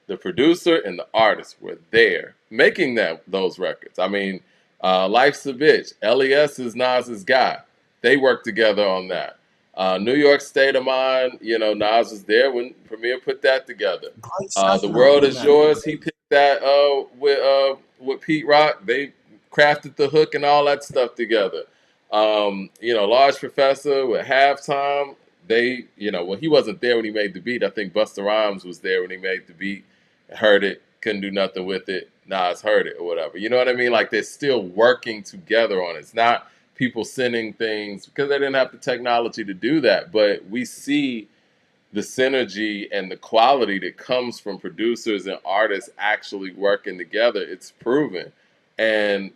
the producer and the artist were there making those records. I mean, Life's a Bitch, LES is Nas's guy. They worked together on that. New York State of Mind, Nas was there when Premier put that together. Great The sample on World Is Illmatic. Yours, he picked that with Pete Rock. They crafted the hook and all that stuff together. Large Professor with Halftime. Well, he wasn't there when he made the beat. I think Busta Rhymes was there when he made the beat. Heard it, couldn't do nothing with it. Nas heard it or whatever. You know what I mean? Like they're still working together on it. It's not people sending things because they didn't have the technology to do that. But we see the synergy and the quality that comes from producers and artists actually working together. It's proven. And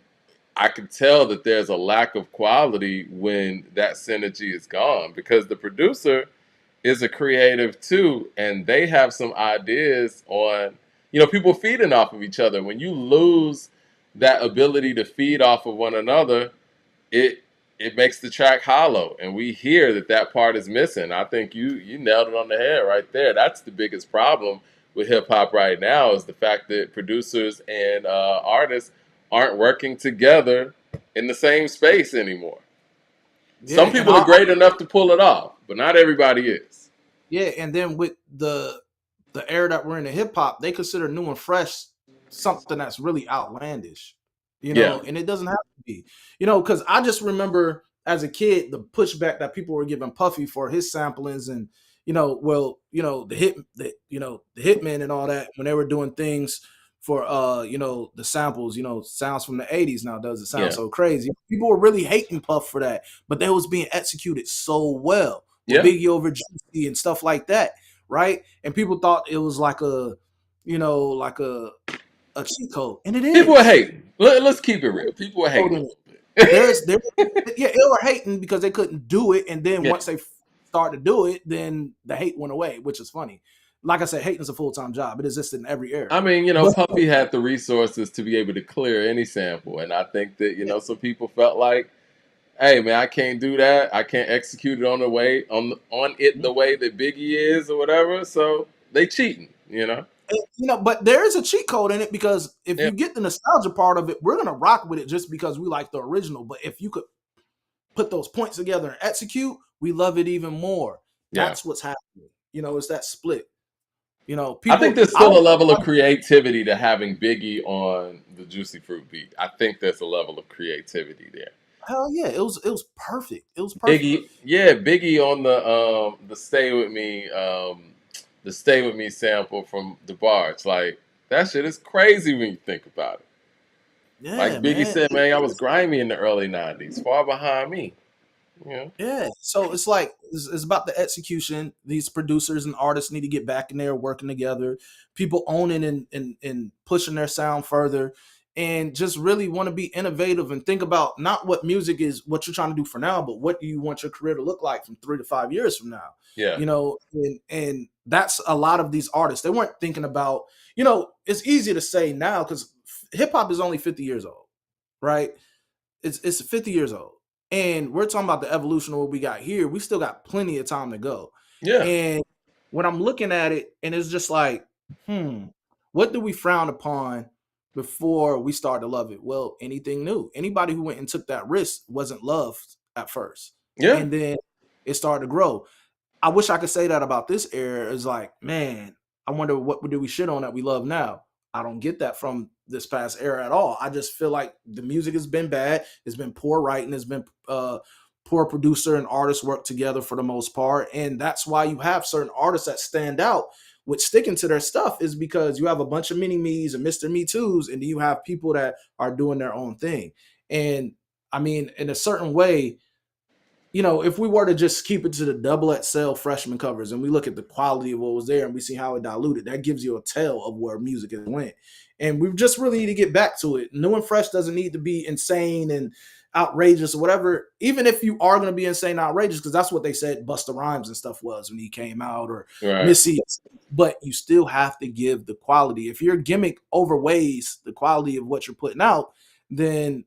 I can tell that there's a lack of quality when that synergy is gone because the producer is a creative too, and they have some ideas on, people feeding off of each other. When you lose that ability to feed off of one another, it makes the track hollow, and we hear that part is missing. I think you nailed it on the head right there. That's the biggest problem with hip hop right now is the fact that producers and artists aren't working together in the same space anymore. Yeah, Some people are great enough to pull it off, but not everybody is. Yeah, and then with the era that we're in the hip hop, they consider new and fresh something that's really outlandish, Yeah. and it doesn't have to be, because I just remember as a kid the pushback that people were giving Puffy for his samplings and the Hitmen and all that when they were doing things for the samples, sounds from the 80s now doesn't sound so crazy. People were really hating Puff for that, but they was being executed so well with Biggie over Juicy and stuff like that, right? And people thought it was like a cheat code, and it is. People were hating. Let's keep it real. People were hating. There's they were hating because they couldn't do it, and then once they start to do it, then the hate went away, which is funny. Like I said, hating is a full-time job. It exists in every era. I mean, Puffy had the resources to be able to clear any sample, and I think that some people felt like, hey man, I can't do that. I can't execute it on the way that Biggie is or whatever. So they cheating, But there is a cheat code in it because if you get the nostalgia part of it, we're gonna rock with it just because we like the original. But if you could put those points together and execute, we love it even more. That's what's happening. It's that split. People, I think there's still a level of creativity to having Biggie on the Juicy Fruit beat. I think there's a level of creativity there. Hell yeah, it was perfect. It was perfect. Biggie on the Stay With Me, the Stay With Me sample from DeBarge. Like that shit is crazy when you think about it. Yeah, like Biggie said, man, I was grimy in the early '90s, far behind me. Yeah. So it's like it's about the execution. These producers and artists need to get back in there working together. People owning and pushing their sound further, and just really want to be innovative and think about not what music is, what you're trying to do for now, but what do you want your career to look like from 3 to 5 years from now? Yeah. And that's a lot of these artists. They weren't thinking about, you know, it's easy to say now because hip hop is only 50 years old, right? It's 50 years old. And we're talking about the evolution of what we got here. We still got plenty of time to go. Yeah. And when I'm looking at it, and it's just like, what do we frown upon before we start to love it? Well, anything new. Anybody who went and took that risk wasn't loved at first. Yeah. And then it started to grow. I wish I could say that about this era. It's like, man, I wonder what do we shit on that we love now. I don't get that from this past era at all. I just feel like the music has been bad. It's been poor writing. It's been poor producer and artist work together for the most part. And that's why you have certain artists that stand out with sticking to their stuff, is because you have a bunch of mini me's and Mr. Me Too's, and then you have people that are doing their own thing. And I mean, in a certain way, you know, if we were to just keep it to the double XL freshman covers and we look at the quality of what was there and we see how it diluted, that gives you a tell of where music has went. And we just really need to get back to it. New and fresh doesn't need to be insane and outrageous or whatever. Even if you are going to be insane, outrageous, because that's what they said Busta Rhymes and stuff was when he came out, or Missy. But you still have to give the quality. If your gimmick overweighs the quality of what you're putting out, then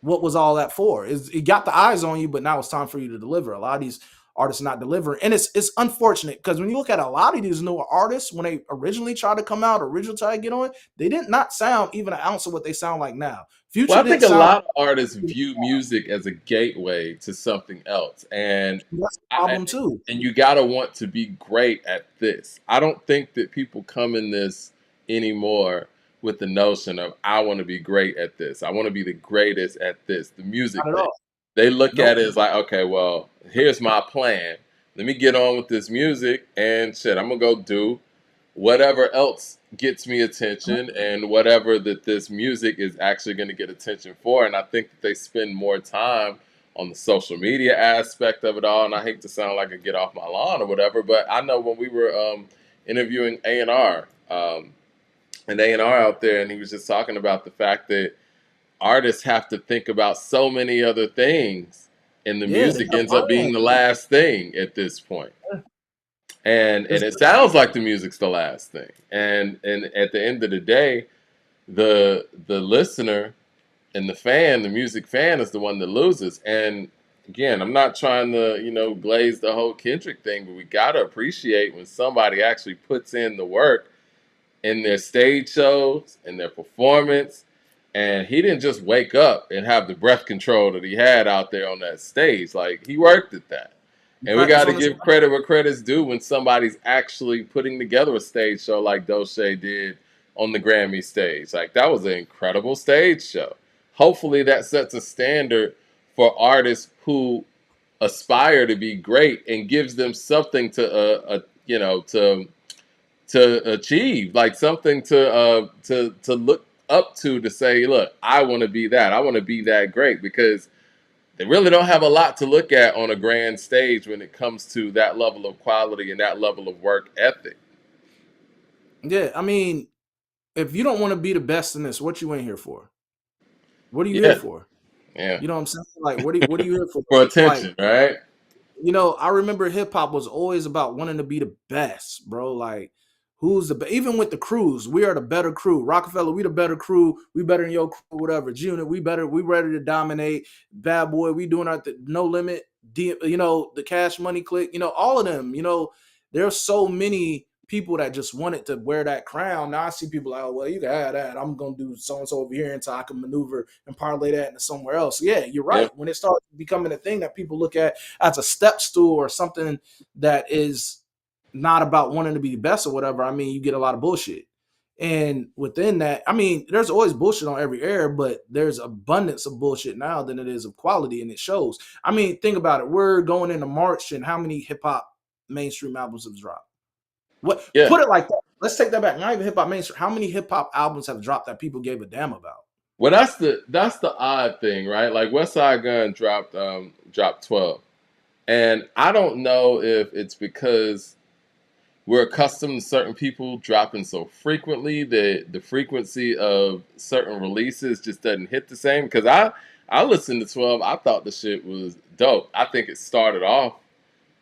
what was all that for? It got the eyes on you, but now it's time for you to deliver. A lot of these artists not delivering. And it's unfortunate because when you look at a lot of these newer artists, when they originally tried to come out, originally tried to get on, they did not sound even an ounce of what they sound like now. Future, well, I think a lot of artists view music as a gateway to something else. And that's the problem too. And you got to want to be great at this. I don't think that people come in this anymore with the notion of, I want to be great at this. I want to be the greatest at this, the music thing. They look at it as like, okay, well, here's my plan. Let me get on with this music and shit, I'm going to go do whatever else gets me attention and whatever that this music is actually going to get attention for. And I think that they spend more time on the social media aspect of it all. And I hate to sound like a get off my lawn or whatever, but I know when we were interviewing A&R, an A&R out there, and he was just talking about the fact that artists have to think about so many other things, and the music ends up being the last thing at this point. And it sounds like the music's the last thing. And at the end of the day, the listener and the fan, the music fan, is the one that loses. And again, I'm not trying to, glaze the whole Kendrick thing, but we gotta appreciate when somebody actually puts in the work in their stage shows, in their performance. And he didn't just wake up and have the breath control that he had out there on that stage. Like, he worked at that. And we got to give credit where credit's due when somebody's actually putting together a stage show like Doche did on the Grammy stage. Like, that was an incredible stage show. Hopefully that sets a standard for artists who aspire to be great and gives them something to achieve, like something to look up to say, look, I want to be that. I want to be that great, because they really don't have a lot to look at on a grand stage when it comes to that level of quality and that level of work ethic. Yeah, I mean, if you don't want to be the best in this, what you in here for? What are you here for? Yeah. You know what I'm saying? Like, what are you here for? For attention, like, right? I remember hip hop was always about wanting to be the best, bro. Like, who's the best? Even with the crews, we are the better crew. Rockefeller, we the better crew. We better than your crew, whatever. G-Unit, we better. We ready to dominate. Bad Boy, we doing our No Limit. The Cash Money Click. All of them. There's so many people that just wanted to wear that crown. Now I see people like, oh, well, you can have that. I'm going to do so-and-so over here until I can maneuver and parlay that into somewhere else. Yeah, you're right. Yeah. When it starts becoming a thing that people look at as a step stool or something that is not about wanting to be the best or whatever, I mean, you get a lot of bullshit. And within that, I mean, there's always bullshit on every era, but there's abundance of bullshit now than it is of quality, and it shows. I mean, think about it. We're going into March, and how many hip-hop mainstream albums have dropped? Put it like that. Let's take that back. Not even hip hop mainstream. How many hip hop albums have dropped that people gave a damn about? Well, that's the odd thing, right? Like, Westside Gunn dropped 12, and I don't know if it's because we're accustomed to certain people dropping so frequently that the frequency of certain releases just doesn't hit the same. Because I listened to 12, I thought the shit was dope. I think it started off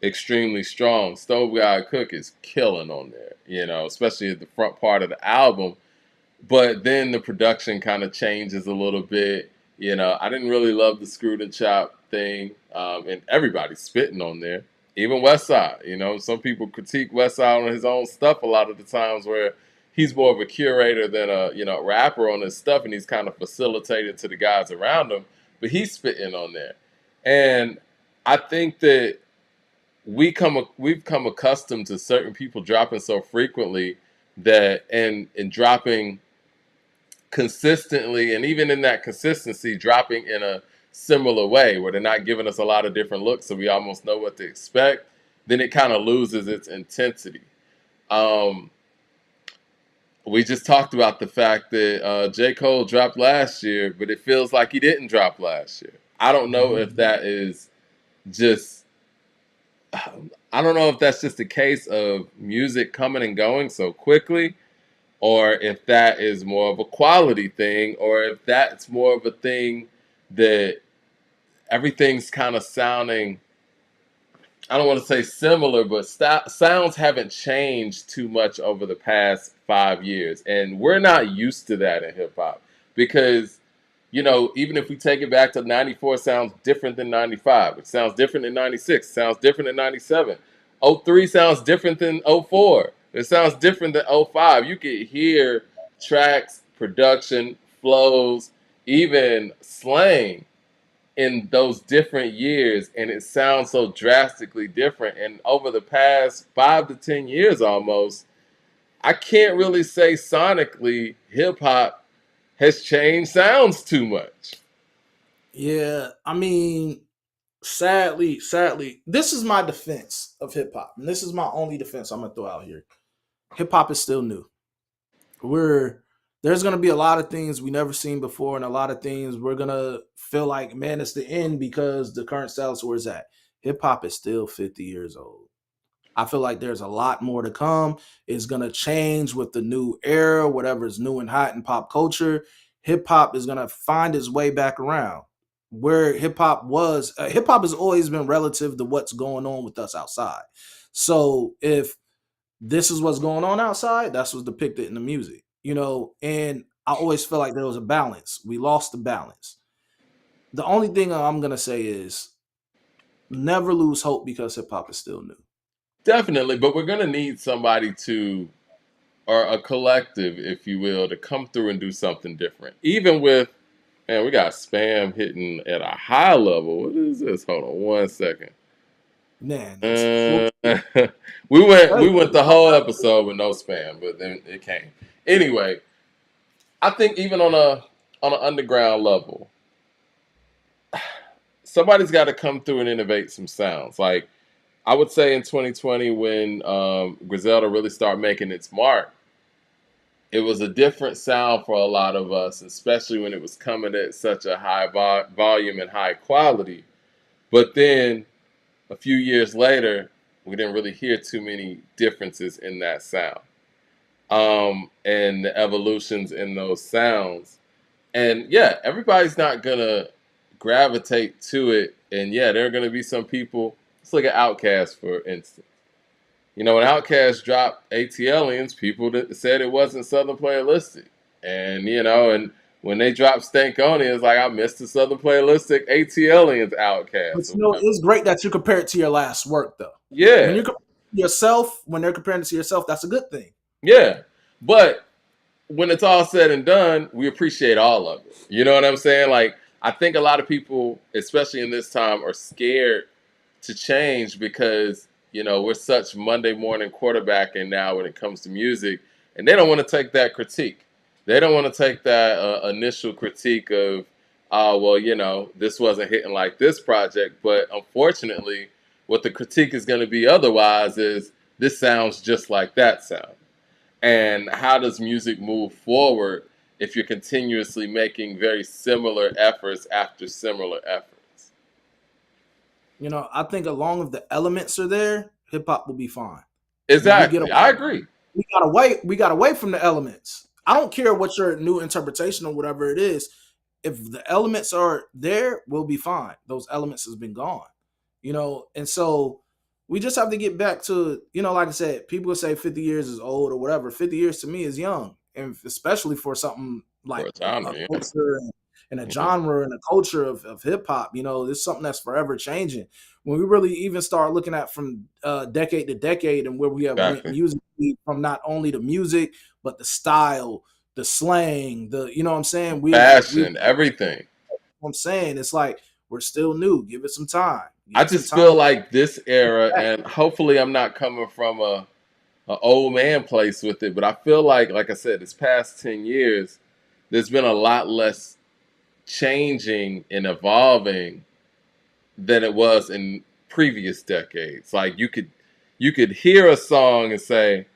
extremely strong. Stove God Cook is killing on there, you know, especially at the front part of the album. But then the production kind of changes a little bit. You know, I didn't really love the screwed and chop thing, and everybody's spitting on there. Even Westside, you know, some people critique Westside on his own stuff a lot of the times, where he's more of a curator than a rapper on his stuff, and he's kind of facilitated to the guys around him. But he's spitting on there, and I think that we've come accustomed to certain people dropping so frequently that and dropping consistently, and even in that consistency, dropping in a similar way where they're not giving us a lot of different looks, so we almost know what to expect. Then it kind of loses its intensity. Um, we just talked about the fact that J. Cole dropped last year, but it feels like he didn't drop last year. I don't know if that is just. I don't know if that's just a case of music coming and going so quickly, or if that is more of a quality thing, or if that's more of a thing that everything's kind of sounding, I don't want to say similar, but sounds haven't changed too much over the past 5 years. And we're not used to that in hip hop because, you know, even if we take it back to 94, sounds different than 95. It sounds different than 96. It sounds different than 97. '03 sounds different than '04. It sounds different than '05. You could hear tracks, production, flows, even slang in those different years, and it sounds so drastically different. And over the past 5 to 10 years almost, I can't really say sonically hip hop has changed sounds too much. Yeah, I mean, sadly, this is my defense of hip hop, and this is my only defense I'm gonna throw out here. Hip hop is still new. There's gonna be a lot of things we never seen before, and a lot of things we're gonna feel like, man, it's the end because the current status where it's at. Hip hop is still 50 years old. I feel like there's a lot more to come. It's gonna change with the new era, whatever is new and hot in pop culture. Hip hop is gonna find its way back around where hip hop was. Hip hop has always been relative to what's going on with us outside. So if this is what's going on outside, that's what's depicted in the music, you know. And I always feel like there was a balance. We lost the balance. The only thing I'm gonna say is never lose hope because hip hop is still new. Definitely, but we're gonna need somebody to, or a collective, if you will, to come through and do something different. Even with, man, we got spam hitting at a high level. What is this? Hold on one second. Man, it's Uh, we went the whole episode with no spam, but then it came. Anyway, I think even on an underground level, somebody's got to come through and innovate some sounds. Like I would say in 2020, when Griselda really started making its mark, it was a different sound for a lot of us, especially when it was coming at such a high volume and high quality. But then a few years later, we didn't really hear too many differences in that sound, and the evolutions in those sounds. And yeah, everybody's not gonna gravitate to it. And yeah, there are gonna be some people. Let's look at Outkast, for instance. You know, when Outkast dropped ATLians, people said it wasn't Southern Playalistic. And, you know, and when they dropped Stankonia, it's like, I missed the Southern Playalistic ATLians But Outkast. you know, it's great that you compare it to your last work, though. When Yeah, you compare yourself, when they're comparing it to yourself, that's a good thing. yeah. But when it's all said and done, we appreciate all of it. You know what I'm saying? Like, I think a lot of people, especially in this time, are scared to change because, you know, we're such Monday morning quarterbacking now when it comes to music, and they don't want to take that critique. They don't want to take that initial critique of, oh, well, you know, this wasn't hitting like this project. But unfortunately, what the critique is going to be otherwise is this sounds just like that sound. And how does music move forward if you're continuously making very similar efforts after similar efforts? You know, I think as long as the elements are there, hip hop will be fine. When Exactly. I agree. we got away from the elements. I don't care what your new interpretation or whatever it is. If the elements are there, we'll be fine. Those elements has been gone. You know, and so we just have to get back to, like I said, people say 50 years is old or whatever. 50 years to me is young, and especially for something for like a genre. a Yeah. culture and a Mhm. genre and a culture of hip hop. It's something that's forever changing. When we really even start looking at from decade to decade and where we have went Exactly. musically, from not only the music but the style, the slang, the you know what I'm saying. We Fashion, everything. I'm saying it's like we're still new. Give it some time. Give I it some just time. feel like this era, and hopefully I'm not coming from a old man place with it, but I feel like I said, this past 10 years, there's been a lot less changing and evolving than it was in previous decades. Like you could hear a song and say,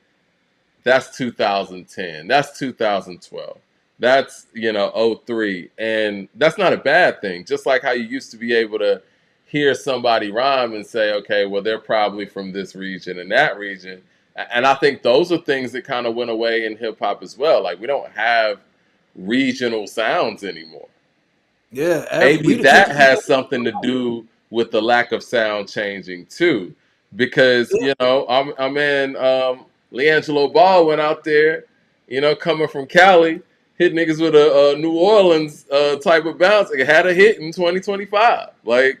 that's 2010, that's 2012, that's '03, and that's not a bad thing. Just like how you used to be able to hear somebody rhyme and say, okay, well, they're probably from this region and that region. And I think those are things that kind of went away in hip hop as well. Like we don't have regional sounds anymore. Yeah, Maybe we the king. that has something to do with the lack of sound changing too, because I'm in Leangelo Ball went out there, coming from Cali, hit niggas with a New Orleans type of bounce. It had a hit in 2025. Like,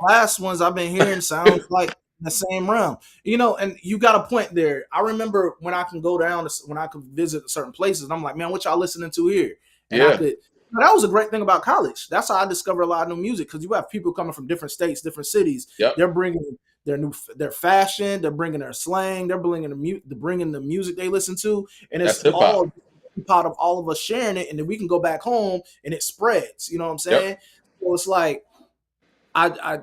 Last ones I've been hearing sounds like the same realm. And you got a point there. I remember when I can go down to, when I could visit certain places, and I'm like, man, what y'all listening to here? And I yeah, could. That was a great thing about college. That's how I discovered a lot of new music, because you have people coming from different states, different cities. yep, They're bringing their fashion, they're bringing their slang, they're bringing the music they listen to, and that's it's hip hop. all part of all of us sharing it, and then we can go back home and it spreads. You know what I'm Yep, saying? So it's like I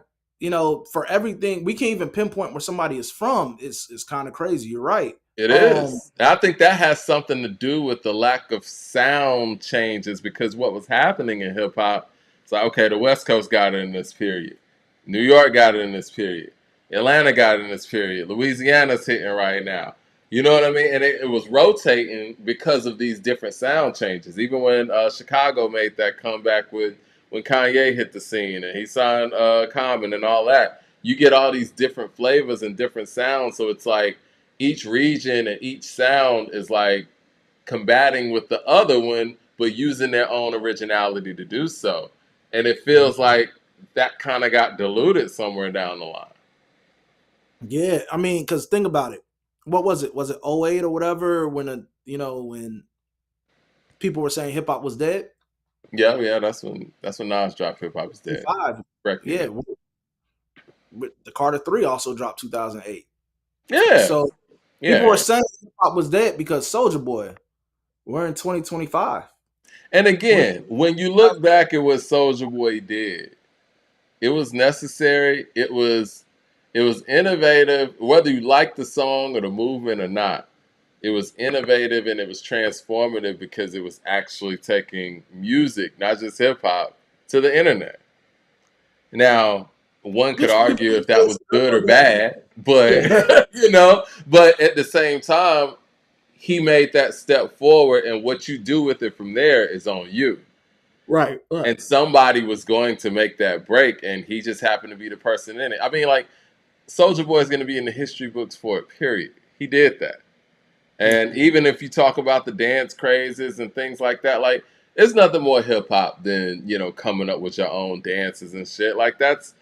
for everything we can't even pinpoint where somebody is from is kind of crazy. You're right. it Um, is. And I think that has something to do with the lack of sound changes, because what was happening in hip hop, it's like, okay, the West Coast got it in this period. New York got it in this period. Atlanta got it in this period. Louisiana's hitting right now. You know what I mean? And it was rotating because of these different sound changes. Even when Chicago made that comeback with when Kanye hit the scene and he signed Common and all that, you get all these different flavors and different sounds. So it's like each region and each sound is like combating with the other one, but using their own originality to do so. And it feels like that kind of got diluted somewhere down the line. yeah, I mean, because think about it. What was it? Was it '08 or whatever when people were saying hip hop was dead? Yeah, yeah, that's when Nas dropped Hip Hop Is Dead. 5. Correct me Yeah, there. but the Carter 3 also dropped 2008. Yeah, So people were yeah. saying hip hop was dead because Soulja Boy. We're in 2025. And We're again, when you look back at what Soulja Boy did, it was necessary. It was innovative, whether you like the song or the movement or not. It was innovative and it was transformative because it was actually taking music, not just hip hop, to the internet. Now, one could just for people argue who if that was good or yeah. bad, but Yeah. but at the same time, he made that step forward, and what you do with it from there is on you. Right. Right. And somebody was going to make that break, and he just happened to be the person in it. I mean, like, Soldier Boy is going to be in the history books for it, period. He did that. And Yeah. even if you talk about the dance crazes and things like that, like, it's nothing more hip hop than, coming up with your own dances and shit. Like, that's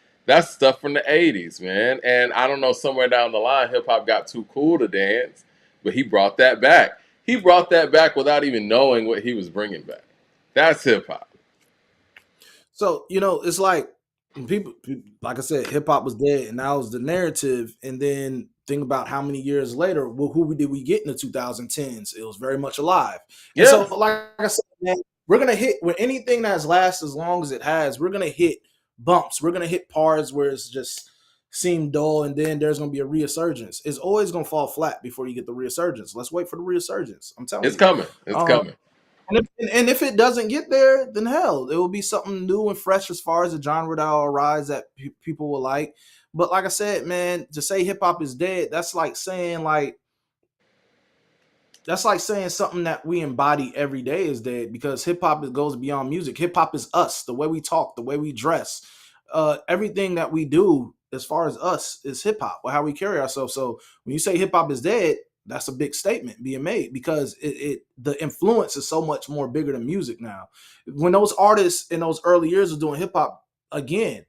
stuff from the '80s, man. And I don't know, somewhere down the line, hip hop got too cool to dance, but he brought that back. He brought that back without even knowing what he was bringing back. That's hip hop. So it's like when like I said, hip hop was dead, and that was the narrative. And then think about how many years later, well, who did we get in the 2010s? It was very much alive. And Yeah, so, like I said, man, we're gonna hit with anything that's last as long as it has. We're gonna hit bumps. We're gonna hit parts where it's just seem dull, and then there's gonna be a resurgence. It's always gonna fall flat before you get the resurgence. Let's wait for the resurgence. I'm telling it's you. coming. It's Um, coming. and if it doesn't get there, then hell, it will be something new and fresh as far as a genre that will arise that people will like. But like I said, man, to say hip hop is dead, that's like saying something that we embody every day is dead, because hip hop goes beyond music. Hip hop is us, the way we talk, the way we dress, everything that we do as far as us is hip hop or how we carry ourselves. So when you say hip hop is dead, that's a big statement being made because the influence is so much more bigger than music now. When those artists in those early years were doing hip hop, again,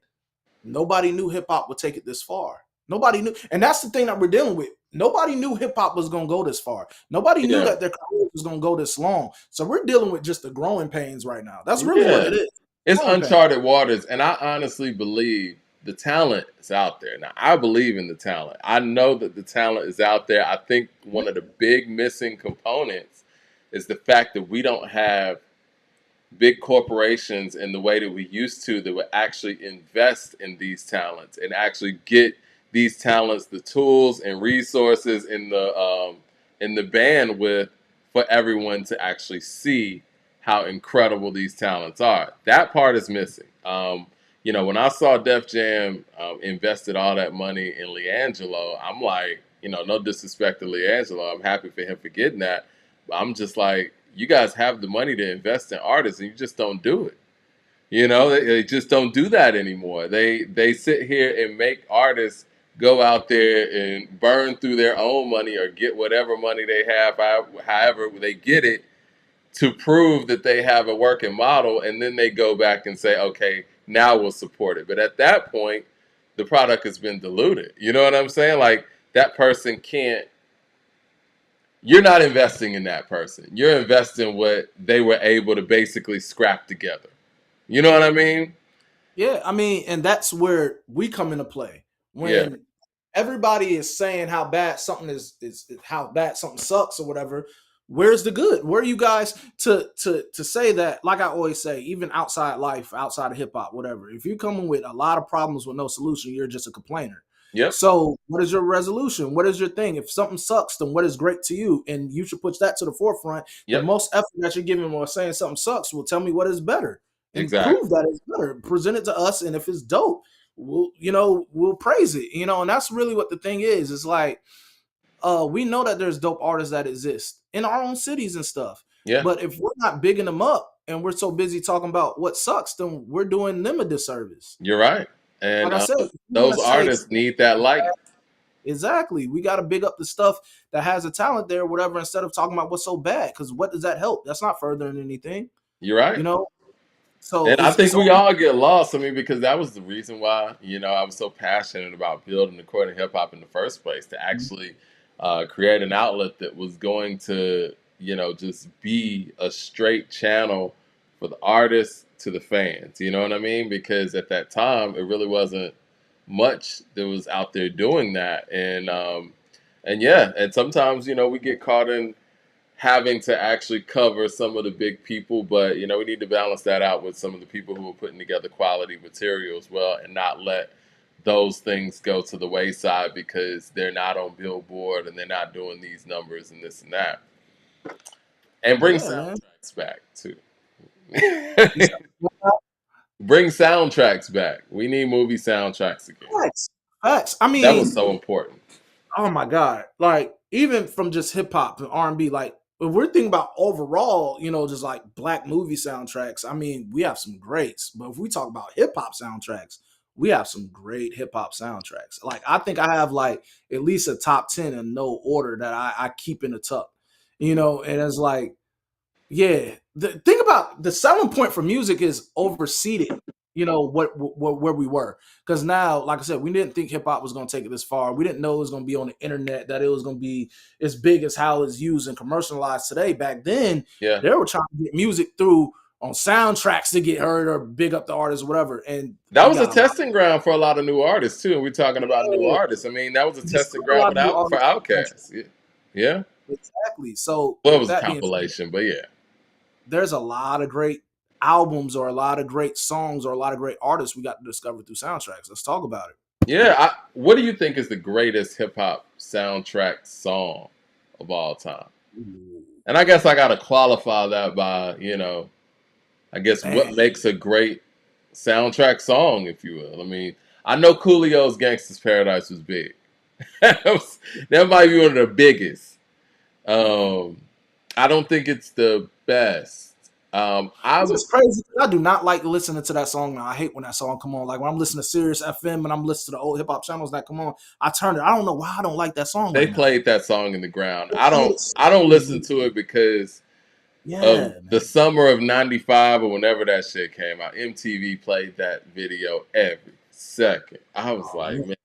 nobody knew hip hop would take it this far. Nobody knew, and that's the thing that we're dealing with. Nobody knew hip hop was going to go this far. Nobody knew that their career was going to go this long. So we're dealing with just the growing pains right now. That's really what it is. It's uncharted waters, and I honestly believe the talent is out there. Now, I believe in the talent. I know that the talent is out there. I think one of the big missing components is the fact that we don't have big corporations in the way that we used to that would actually invest in these talents and actually get these talents the tools and resources in the bandwidth for everyone to actually see how incredible these talents are. That part is missing. When I saw Def Jam invested all that money in Leangelo, I'm like, no disrespect to Leangelo, I'm happy for him for getting that, but I'm just like, you guys have the money to invest in artists, and you just don't do it. They just don't do that anymore. They sit here and make artists go out there and burn through their own money or get whatever money they have, however they get it, to prove that they have a working model, and then they go back and say, okay, now we'll support it. But at that point, the product has been diluted. You know what I'm saying? Like, that person can't. You're not investing in that person. You're investing what they were able to basically scrap together. You know what I mean? Yeah, I mean, and that's where we come into play. When everybody is saying how bad something is how bad something sucks or whatever, where's the good? Where are you guys to say that? Like I always say, even outside life, outside of hip hop, whatever, if you're coming with a lot of problems with no solution, you're just a complainer. Yep. So what is your resolution? What is your thing? If something sucks, then what is great to you? And you should put that to the forefront. The most effort that you're giving or saying something sucks will tell me what is better. And prove that it's better. Present it to us, and if it's dope, we'll praise it. And that's really what the thing is. It's like we know that there's dope artists that exist in our own cities and stuff. Yeah. But if we're not bigging them up and we're so busy talking about what sucks, then we're doing them a disservice. You're right. And like I said, those artists need that light. Exactly. We got to big up the stuff that has a talent there, whatever, instead of talking about what's so bad. Because what does that help? That's not furthering anything. You're right. So and I think we all get lost. I mean, because that was the reason why, I was so passionate about building the Recording Hip Hop in the first place, to actually create an outlet that was going to, just be a straight channel for the artists to the fans. You know what I mean? Because at that time, it really wasn't much that was out there doing that. And sometimes, we get caught in having to actually cover some of the big people, but we need to balance that out with some of the people who are putting together quality material as well, and not let those things go to the wayside because they're not on Billboard and they're not doing these numbers and this and that. And bring soundtracks back too. Bring soundtracks back. We need movie soundtracks again. Facts. I mean, that was so important. Oh my God! Like, even from just hip hop and R&B, like, if we're thinking about overall, just like black movie soundtracks, I mean, we have some greats. But if we talk about hip hop soundtracks, we have some great hip hop soundtracks. Like, I think I have like at least a top 10 in no order that I keep in the tuck, and it's like, yeah, the thing about the selling point for music is overseeding, where we were. Because now, like I said, we didn't think hip hop was going to take it this far. We didn't know it was going to be on the internet, that it was going to be as big as how it's used and commercialized today. Back then, they were trying to get music through on soundtracks to get heard or big up the artist or whatever. And that was a testing ground for a lot of new artists too. And we're talking about new artists. I mean, that was a testing ground for Outkast. Yeah. Exactly. So it was a compilation, but yeah. There's a lot of great albums or a lot of great songs or a lot of great artists we got to discover through soundtracks. Let's talk about it. Yeah. What do you think is the greatest hip hop soundtrack song of all time? Ooh. And I guess I got to qualify that by, I guess what makes a great soundtrack song, if you will. I mean, I know Coolio's Gangsta's Paradise was big. That might be one of the biggest. I don't think it's the best. It's just crazy. I do not like listening to that song now. I hate when that song come on. Like when I'm listening to Sirius FM and I'm listening to the old hip hop channels that come on, I turn it. I don't know why I don't like that song They right now. played that song in the ground. They I played don't it so I don't listen good. to it because of Yeah, the man. summer of '95 or whenever that shit came out. MTV played that video every second. I was Oh like, man. man,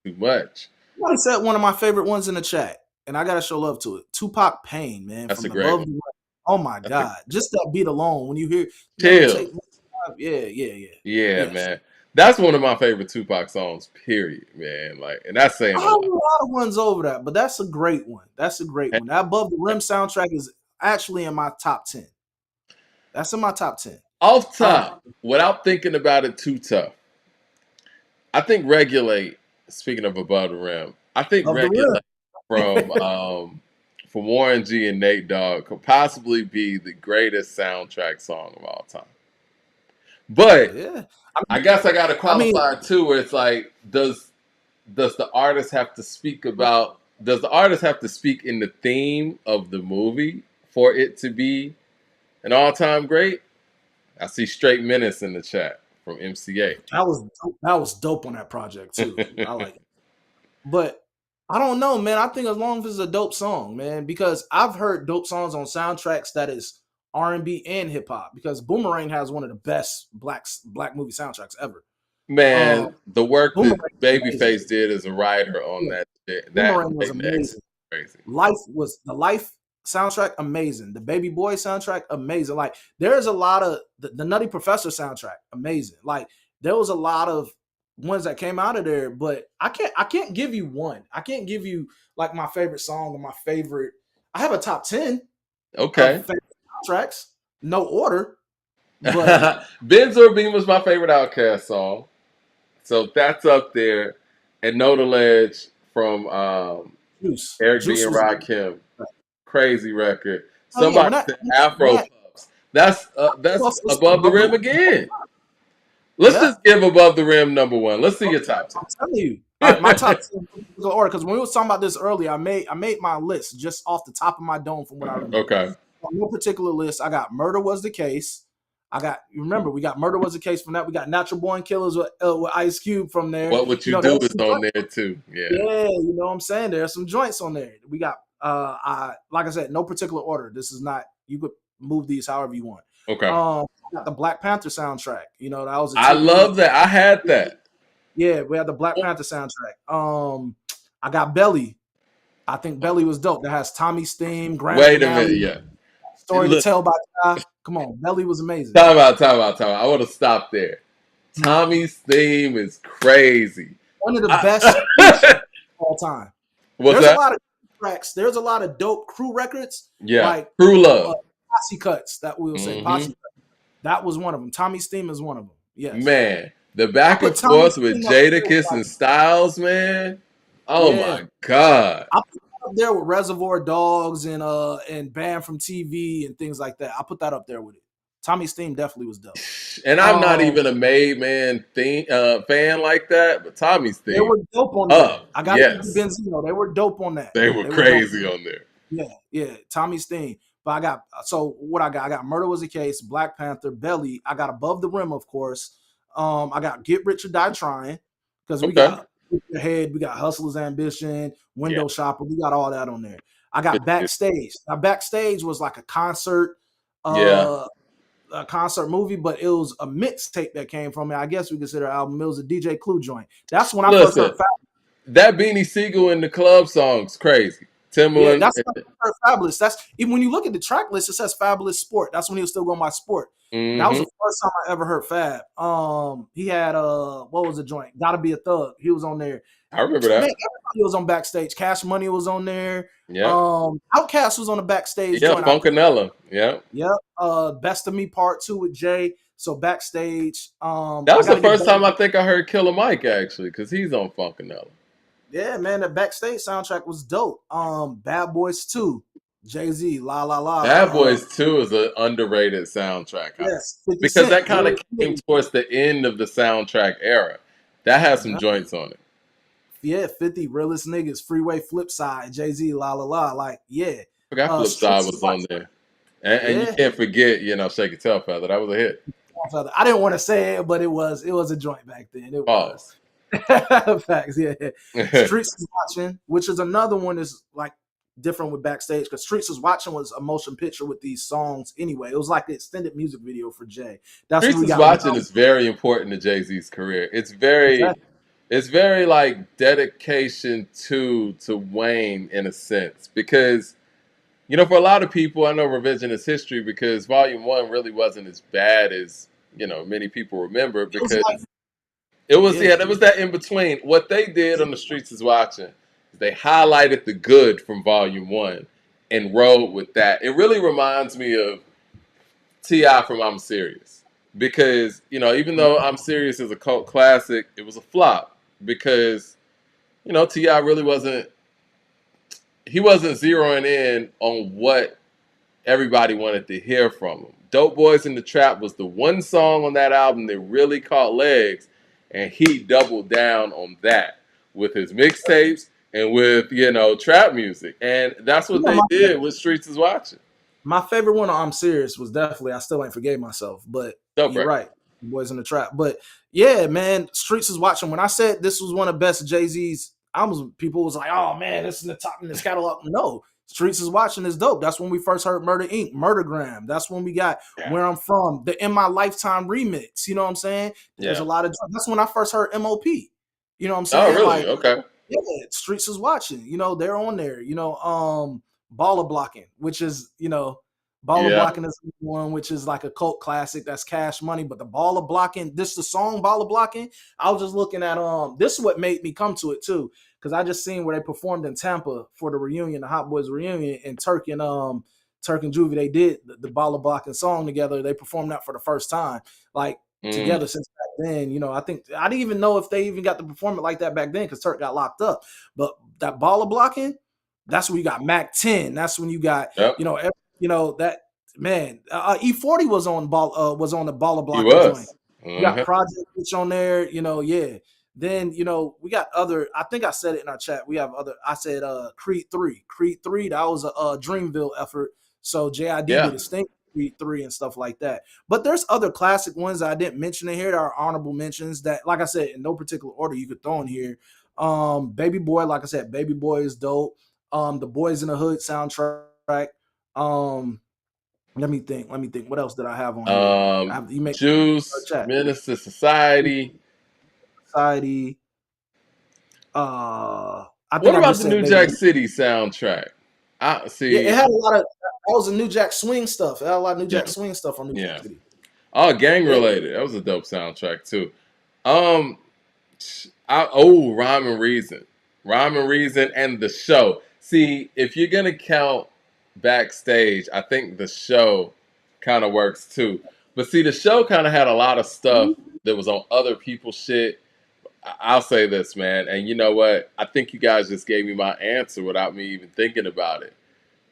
too much. Somebody said one of my favorite ones in the chat, and I gotta show love to it. Tupac Pain, man, That's a from great above one. the rim. Oh my That's a God. Just that beat alone. When you hear never chill. take my time. Yeah, yeah, yeah. Yeah, Yes. man. That's one of my favorite Tupac songs, period, man. Like, and that's I saying have a a lot. lot of ones over that, but that's a great one. That's a great one. That Above the Rim soundtrack is actually in my top 10. That's in my top 10. Off Um, top, without thinking about it too tough, I think Regulate, speaking of Above the Rim, I think of the Rim. Regulate from Warren G and Nate Dogg could possibly be the greatest soundtrack song of all time. But Yeah. I guess I gotta I mean, qualify it too, where it's like, does the artist have to speak about does the artist have to speak in the theme of the movie for it to be an all-time great? I see Straight Menace in the chat from MCA. that was dope on that project too. I like it. But I don't know, man. I think as long as it's a dope song, man, because I've heard dope songs on soundtracks that is R&B and hip hop. Because Boomerang has one of the best black movie soundtracks ever. Man, the work that Boomerang was amazing. Babyface did as a writer on Yeah, that shit, that Boomerang was Blatant X is amazing. crazy. Life soundtrack amazing. The Baby Boy soundtrack amazing. Like there's a lot of the Nutty Professor soundtrack amazing. Like there was a lot of ones that came out of there, but I can't give you one. I can't give you like my favorite song or my favorite. I have a top 10 of Okay. favorite soundtracks, no order, but Ben's or Beam was my favorite Outkast song. So that's up there. And Know the Ledge from Eric B Juice and was. Rakim. Crazy record. Oh yeah, Somebody said Afro when Puffs. That's Puffs was above the rim again. Let's yeah. just give above the rim number one. Let's see your top I'm telling you. All right, my top 10 order because when we were talking about this earlier, I made my list just off the top of my dome from what I remember. Okay. On no particular list, I got Murder Was the Case. Remember, we got Murder Was the Case from that. We got Natural Born Killers with Ice Cube from there. What Would You Do is on there too. Yeah. Yeah, you know what I'm saying? There's some joints on there. We got like I said, no particular order. This is not, you could move these however you want. Okay. Got the Black Panther soundtrack. You know, that was I love that. I had that. Yeah, we had the Black Panther soundtrack. I got Belly. I think Belly was dope. That has Tommy's theme, Grand Wait Finale, a minute, yeah. Story to Tell by Ty. Come on, Belly was amazing. Time out. I want to stop there. Tommy's theme is crazy. One of the best of all time. What's There's that? a lot of tracks. There's a lot of dope crew records. Yeah, like Crew Love. Posse Cuts, that we will say. Posse Cuts. That was one of them. Tommy's theme is one of them. Yes. Man, the back and forth with Jadakiss and Styles, man. Oh my God. I put that up there with Reservoir Dogs and Banned from TV and things like that. I put that up there with it. Tommy's theme definitely was dope. And I'm not even a Made Man fan like that, but Tommy's theme. They were dope on that. I got Benzino. They were dope on that. They were crazy on there. Yeah. Tommy's theme. But I got I got Murder Was a Case, Black Panther, Belly. I got Above the Rim, of course. I got Get Rich or Die Trying because we got Head, we got Hustler's Ambition, Window Shopper. We got all that on there. I got Backstage. Now Backstage was like a concert. A concert movie, but it was a mixtape that came from it. I guess we consider an album. It was a DJ Clue joint. That's when I first heard Fabulous. That Beanie Siegel in the club song's crazy. Timberland. Yeah, that's when I heard Fabulous. That's even when you look at the track list, it says Fabulous Sport. That's when he was still going by Sport. Mm-hmm. That was the first time I ever heard Fab. He had what was the joint? Gotta Be a Thug. He was on there. I remember that. Man, everybody was on Backstage. Cash Money was on there. Yeah. Outkast was on the Backstage. Yeah, Funkanella. Yeah. Yep. Best of Me Part 2 with Jay. So Backstage. That was the first time I think I heard Killer Mike actually, because he's on Funkanella. Yeah, man, the Backstage soundtrack was dope. Bad Boys 2, Jay-Z, La La La. Bad Boys 2 is an underrated soundtrack. Yes. Because that kind of came towards the end of the soundtrack era. That has some joints on it. Yeah, 50 Realest Niggas, Freeway Flip Side, Jay-Z, La La La. Like, yeah. I forgot Flip Side was on there. And you Yeah. can't forget, Shake Your Tail Feather. That was a hit. I didn't want to say it, but it was a joint back then. It was. Pause. Facts, yeah. Streets is Watching, which is another one is like different with Backstage, because Streets is Watching was a motion picture with these songs anyway. It was like the extended music video for Jay. That's when Streets we is got Watching is very important to Jay-Z's career. exactly. It's very like dedication to Wayne in a sense, because for a lot of people, I know revisionist history, because Volume 1 really wasn't as bad as many people remember, because there was that in between. What they did on The Streets is Watching is they highlighted the good from Volume 1 and rode with that. It really reminds me of T.I. from I'm Serious, because even though I'm Serious is a cult classic, it was a flop because T.I. really wasn't zeroing in on what everybody wanted to hear from him. Dope Boys in the Trap was the one song on that album that really caught legs, and he doubled down on that with his mixtapes and with trap music, and that's what they did with Streets is Watching. My favorite one on I'm Serious was definitely I Still Ain't Forgave Myself, but Dope you're record. right. Boys in the Trap. But yeah, man, Streets is Watching. When I said this was one of the best Jay-Z's albums, people was like, oh man, this is the top in this catalog. No, Streets is Watching is dope. That's when we first heard Murder Inc., Murdergram. That's when we got Where I'm From, the In My Lifetime remix. You know what I'm saying? There's a lot of, that's when I first heard MOP. You know what I'm saying? Oh, really? Like, okay. Yeah, Streets is Watching. They're on there. Baller Blocking, which is, Baller Blocking is one, which is like a cult classic. That's Cash Money. But the Baller Blocking, the song Baller Blocking, I was just looking at, this is what made me come to it too. Because I just seen where they performed in Tampa for the reunion, the Hot Boys reunion, and Turk and Juvie, they did the Baller Blocking song together. They performed that for the first time, together since back then. I think I didn't even know if they even got to perform it like that back then because Turk got locked up. But that Baller Blocking, that's when you got Mac 10. That's when you got that man. E40 was on the Baller Blocking joint. You got Project Bitch on there. Then we got other. I think I said it in our chat. We have other. I said Creed 3. Creed 3. That was a Dreamville effort. So JID did a stink Creed 3 and stuff like that. But there's other classic ones that I didn't mention in here that are honorable mentions that, like I said, in no particular order you could throw in here. Baby Boy, like I said, Baby Boy is dope. The Boys in the Hood soundtrack. Let me think. What else did I have on here? Juice, Minister Society. What about the New Jack City soundtrack? It had a lot of. That was a New Jack Swing stuff. It had a lot of New Jack Swing stuff on New Jack City. Oh, Gang Related. That was a dope soundtrack too. Rhyme and Reason. Rhyme and Reason and The Show. See, if you're gonna count Backstage, I think The Show kind of works too. But see, The Show kind of had a lot of stuff that was on other people's shit. I'll say this, man, and you know what? I think you guys just gave me my answer without me even thinking about it.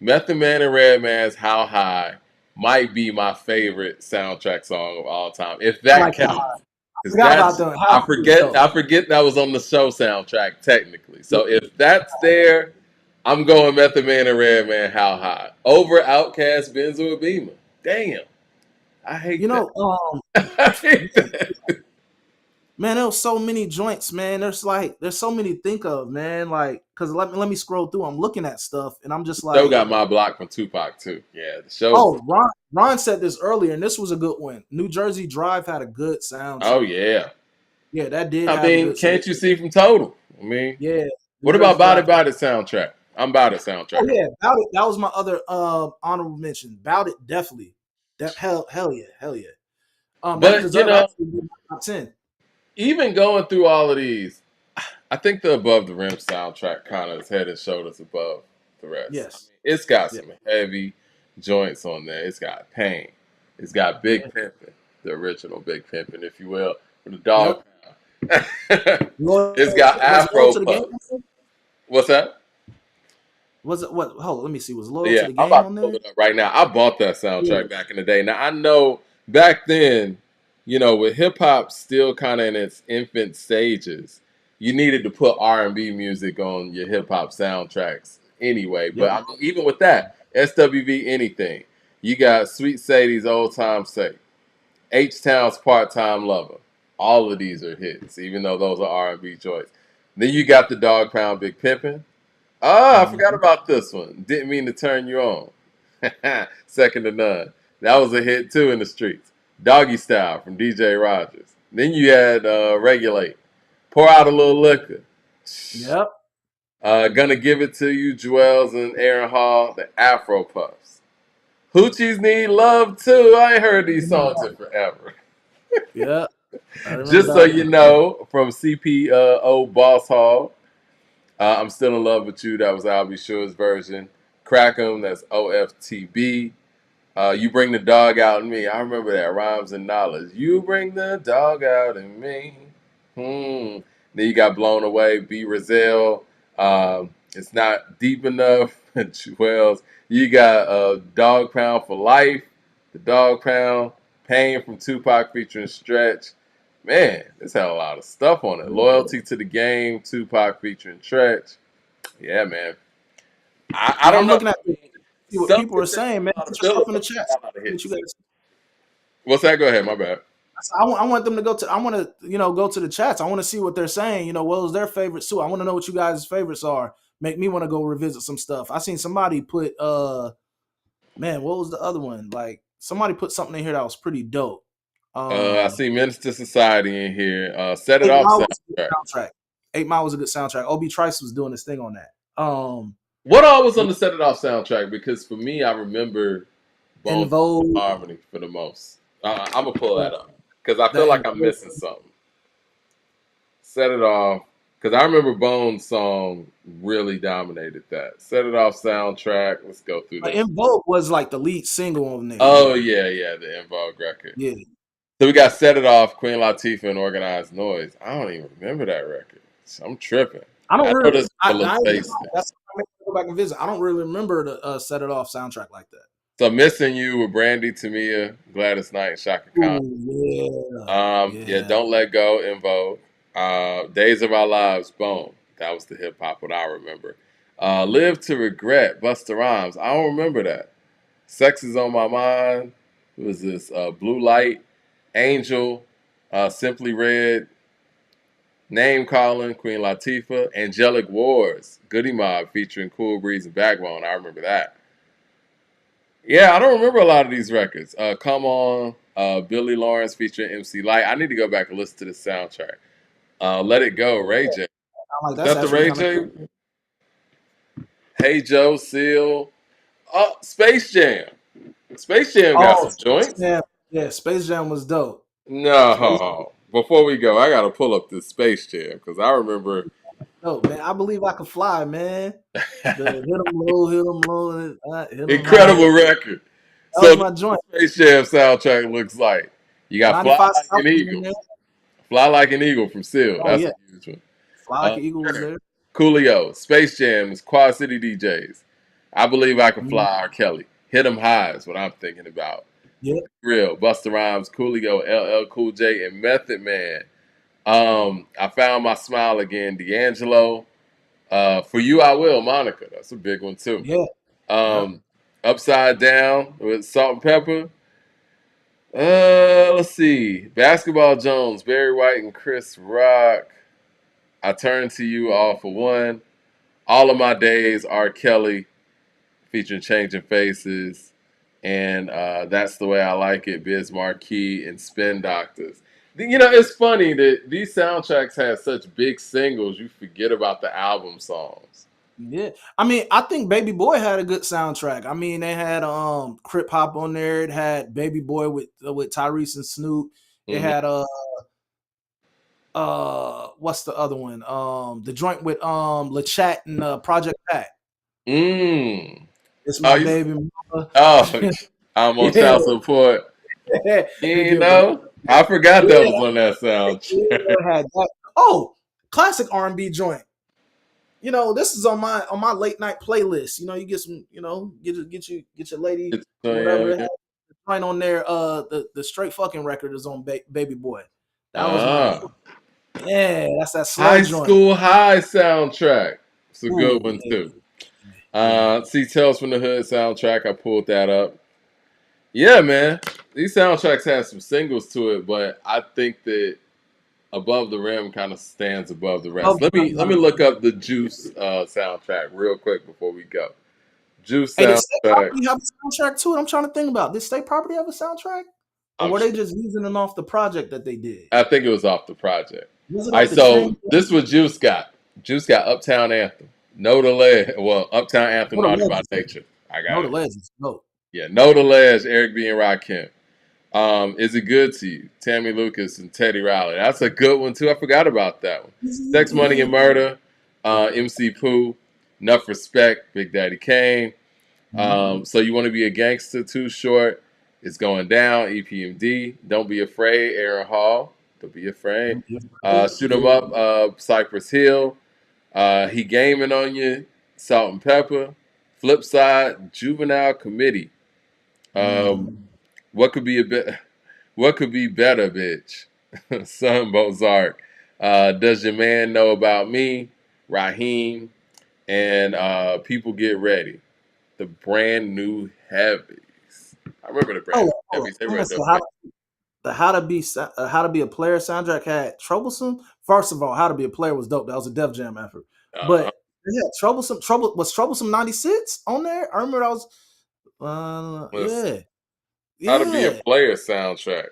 Method Man and Redman's How High might be my favorite soundtrack song of all time, if that counts. I forget that was on The Show soundtrack technically. So if that's there, I'm going Method Man and Redman How High over Outkast Benzo and Beamer. Damn, I hate that. I hate that. Man, there was so many joints, man. There's so many to think of, man. Cause let me scroll through. I'm looking at stuff, and I'm just like, Show got My Block from Tupac too. Yeah, The Show. Oh, Ron said this earlier, and this was a good one. New Jersey Drive had a good sound. Oh yeah, that did. I mean, Can't You See from Total? I mean, What about Body Body soundtrack? I'm About It soundtrack. Oh yeah, About It. That was my other honorable mention. About It, definitely. That hell yeah. But top 10. Even going through all of these, I think the Above the Rim soundtrack kind of is head and shoulders above the rest. Yes. It's got some heavy joints on there. It's got Pain. It's got Big Pimpin', the original Big Pimpin', if you will, for the Dog Pound. It's got Afro Puff. What's that? Was it what? Hold on, let me see. Was Loyal to the Game on there? Pull it up right now. I bought that soundtrack back in the day. Now I know back then, with hip hop still kind of in its infant stages, you needed to put R&B music on your hip hop soundtracks anyway. But I mean, even with that, SWV Anything, You got Sweet Sadie's Old Time Sake, H-Town's Part Time Lover. All of these are hits, even though those are R&B joints. Then you got the Dog Pound Big Pimpin'. Oh, I forgot Mhm. about this one. Didn't mean to turn you on. Second to none. That was a hit too in the streets. Doggy Style from DJ Rogers. Then you had Regulate. Pour Out a Little Liquor. Yep. Gonna Give It to You, Jewels and Aaron Hall, the Afro Puffs. Hoochies Need Love Too. I ain't heard these songs in forever. Yeah, I remember Just so that you one. know, from CPO Boss Hall, I'm Still in Love with You. That was I'll Be Sure's version. Crack 'em. That's OFTB. You Bring the Dog Out in Me. I remember that. Rhymes and Knowledge. You bring the dog out in me. Then you got Blown Away. B. Rizal. It's Not Deep Enough. Wells. You got Dog Pound for Life. The Dog Pound. Pain from Tupac featuring Stretch. Man, this had a lot of stuff on it. Loyalty to the Game. Tupac featuring Stretch. Yeah, man. I Yeah, don't I'm know. looking at see what Some people are hits ain't saying, man. a lot Put of your stuff filler, in the but chat. a lot of What you hits. guys? What's that? Go ahead. My bad. I want them to go to. I want to go to the chats. I want to see what they're saying. What was their favorites too? I want to know what you guys' favorites are. Make me want to go revisit some stuff. I seen somebody put man, what was the other one? Like somebody put something in here that was pretty dope. I see Minister Society in here. Set It 8 Off Mile was a good soundtrack. soundtrack. 8 Mile was a good soundtrack. Ob Trice was doing this thing on that. What all was on the Set It Off soundtrack? Because for me, I remember In Bones Vogue, Harmony for the most. I'm gonna pull uh, that up because I feel the like In I'm Vogue. missing something. Set It Off because I remember Bones' song really dominated that. Set It Off soundtrack. Let's go through this. In Vogue was like the lead single on there. Oh yeah, the In Vogue record. Yeah. So we got Set It Off, Queen Latifah, and Organized Noise. I don't even remember that record. So I'm tripping. I don't I know really. this I for Lil ain't gonna Space. lie, that's something I may go back and visit. I don't really remember the Set It Off soundtrack like that. So Missing You with Brandy, Tamia, Gladys Knight, and Shaka Khan. Ooh, Yeah, yeah. Don't Let Go, In Vogue. Days of Our Lives, Boom. That was the hip hop what I remember. Live to Regret, Busta Rhymes. I don't remember that. Sex is on My Mind. Who was this? Blue Light, Angel, Simply Red, Name Calling, Queen Latifah, Angelic Wars, Goody Mob featuring Cool Breeze and Backbone. I remember that. Yeah, I don't remember a lot of these records. Come On, Billy Lawrence featuring MC Light. I need to go back and listen to the soundtrack. Let It Go, Ray J. I'm like, Is that's that the actually Ray kind of J? cool. Hey Joe, Seal. Oh, Space Jam. Space Jam got Oh, some joints. Yeah, Space Jam was dope. Space Jam No. Before we go, I got to pull up this Space Jam because I remember. was dope, man. I Believe I Could Fly, man. The hit 'em low, hit 'em high. Incredible record. That was So this my is what joint. the Space Jam soundtrack looks like. You got Fly 95 Like South an was in Eagle. there. Fly Like an Eagle from Seal. Oh That's yeah, a huge one. Fly Like an Eagle was Sure. there. Coolio, Space Jams, Quad City DJs. I Believe I Can Mhm. Fly, R. Kelly. Hit 'em High is what I'm thinking about. Yeah, Real, Busta Rhymes, Coolio, LL Cool J, and Method Man. I Found My Smile Again, D'Angelo. For You I Will, Monica. That's a big one too. yeah, yep. Upside Down with Salt and Pepper. Let's see. Basketball Jones, Barry White and Chris Rock. I Turn to You, All for One. All of My Days, R. Kelly, featuring Changing Faces. And That's the Way I Like It, Biz Marquee, and Spin Doctors. It's funny that these soundtracks have such big singles, you forget about the album songs. Yeah, I mean, I think Baby Boy had a good soundtrack. I mean, they had Crip Hop on there. It had Baby Boy with Tyrese and Snoop. It Mm-hmm. had what's the other one? The joint with LeChat and Project Pat. Mm. It's Oh, my baby mama. I'm on Yeah, child support. Give the I forgot that yeah, was on that soundtrack. it had that. Oh, classic R&B joint. This is on my late night playlist. You get some, get your lady So, whatever. yeah, It yeah. has right on there. The straight fucking record is on Baby Boy. That was my Ah, yeah. That's that slow High joint. School High soundtrack. It's a good Ooh, one yeah, too. yeah. See Tales from the Hood soundtrack. I pulled that up. Yeah, man. These soundtracks have some singles to it, but I think that Above the Rim kind of stands above the rest. Above the Rim, Let me look up the Juice soundtrack real quick before we go. Juice hey, did State soundtrack. Property have a soundtrack too? I'm trying to think about. Did State Property have a soundtrack, or I'm were they sure. just using it off the project that they did? I think it was off the project. Was it All off right, the Chain? so this is what Juice got. Juice got Uptown Anthem. Know the Ledge. Well, Uptown Anthem, No, the Naughty by Legends. Nature. I No, got the it. Legends. No. Yeah, Know the Ledge, Eric B. and Rakim. Is It Good to You? Tammy Lucas and Teddy Riley. That's a good one too. I forgot about that one. Sex, Money, and Murder. MC Pooh. Enough Respect. Big Daddy Kane. So You Want to Be a Gangster? Too Short. It's Going Down. EPMD. Don't Be Afraid. Aaron Hall. Don't Be Afraid. Shoot 'Em Up. Cypress Hill. He Gaming on You. Salt and Pepper. Flip Side. Juvenile Committee. What could be a bit? What could be better, bitch? Son Bozark. Does Your Man Know About Me? Raheem. And People Get Ready. The brand new heavies. I remember the brand new heavies. They were So dope. the How to Be a Player soundtrack had Troublesome. First of all, How to Be a Player was dope. That was a Def Jam effort. But yeah, Troublesome 96 on there. I remember that was yeah. How to Be a Yeah. Player soundtrack.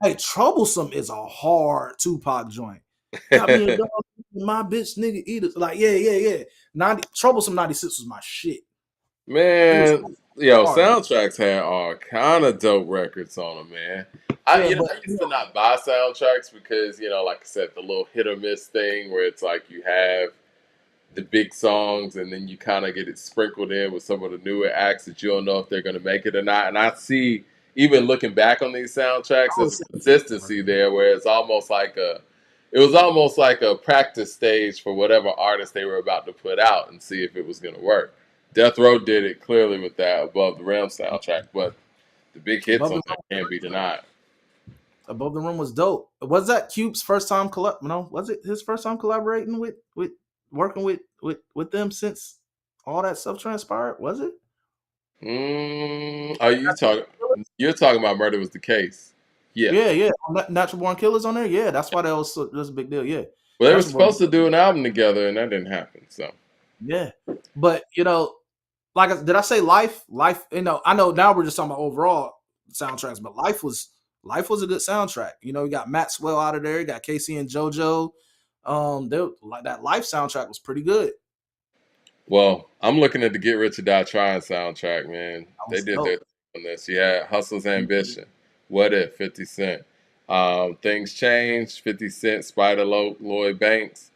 Hey, Troublesome is a hard Tupac joint. Got me a dog, my bitch nigga eaters. Like, yeah. 90 Troublesome 96 was my shit. Man, yo, hard, man. soundtracks had all kind of dope records on them, man. Yeah, I used to not buy soundtracks because, like I said, the little hit or miss thing where it's like you have the big songs and then you kind of get it sprinkled in with some of the newer acts that you don't know if they're going to make it or not. And I see, even looking back on these soundtracks, there's a consistency there where it was almost like a practice stage for whatever artist they were about to put out and see if it was going to work. Death Row did it clearly with that Above the Rim soundtrack, but the big hits on that can't be denied. Above the Rim was dope. Was that Cube's first time was it his first time collaborating with working with them since all that stuff transpired? Was it? Are you talking? You're talking about Murder Was the Case? Yeah. Yeah. Natural Born Killers on there. Yeah, that's why that was a big deal. Yeah. Well, they were supposed to do an album together, and that didn't happen. So. Yeah, but like did I say Life? Life. I know now we're just talking about overall soundtracks, but Life was a good soundtrack. You got Maxwell out of there. You got Casey and JoJo. That Life soundtrack was pretty good. Well, I'm looking at the Get Rich or Die Trying soundtrack, man. They did their thing on this. You had Hustle's Ambition, What If, 50 Cent. Things Change, 50 Cent, Spider Lloyd Banks.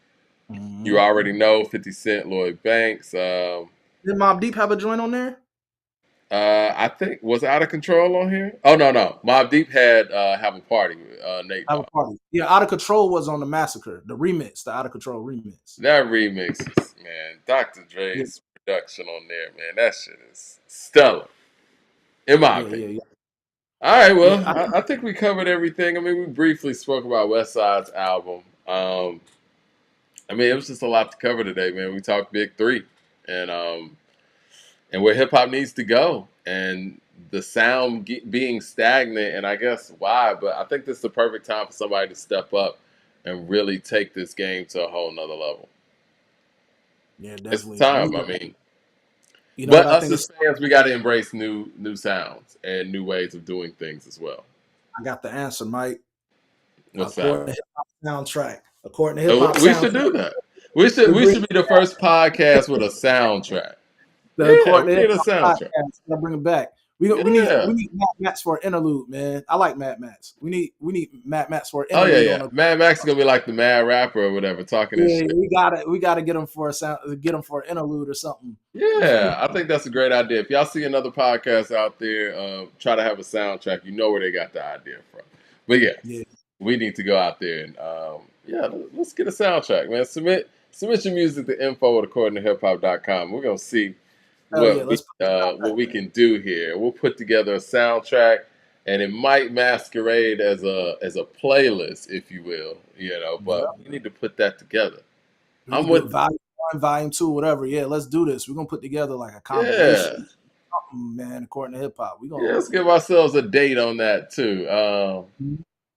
You already know 50 Cent, Lloyd Banks. Did Mobb Deep have a joint on there? I think was Out of Control on here. Oh no, Mobb Deep had Have a Party with Nate Dogg. Yeah, Out of Control was on the Massacre, the remix, the Out of Control remix. That remix is, man, Dr. Dre's production on there, man. That shit is stellar, in my opinion. Yeah. All right, well, I think we covered everything. I mean, we briefly spoke about West Side's album. I mean, it was just a lot to cover today, man. We talked Big Three, and where hip hop needs to go, and the sound being stagnant, and I guess why. But I think this is the perfect time for somebody to step up and really take this game to a whole nother level. Yeah, definitely. It's time. I mean, but us as fans, we got to embrace new sounds and new ways of doing things as well. I got the answer, Mike. What's that? Soundtrack. According to hip hop, we should do that. We should be the first podcast with a soundtrack. We need a soundtrack. I'll bring it back. We need Mad Max for an interlude, man. I like Mad Max. We need Mad Max for an interlude. Oh yeah. Mad Max is gonna be like the mad rapper or whatever, talking this shit. We gotta get him for an interlude or something. Yeah, I think that's a great idea. If y'all see another podcast out there, try to have a soundtrack, you know where they got the idea from. But yeah. We need to go out there and let's get a soundtrack, man. Submit your music to info@accordingtohiphop.com. We're gonna see what we can do here. We'll put together a soundtrack, and it might masquerade as a playlist, if you will, but we need to put that together. I'm with Volume 1, Volume 2, whatever. Yeah, let's do this. We're gonna put together like a combination. something, man. According to hip hop, Yeah, let's give ourselves a date on that too.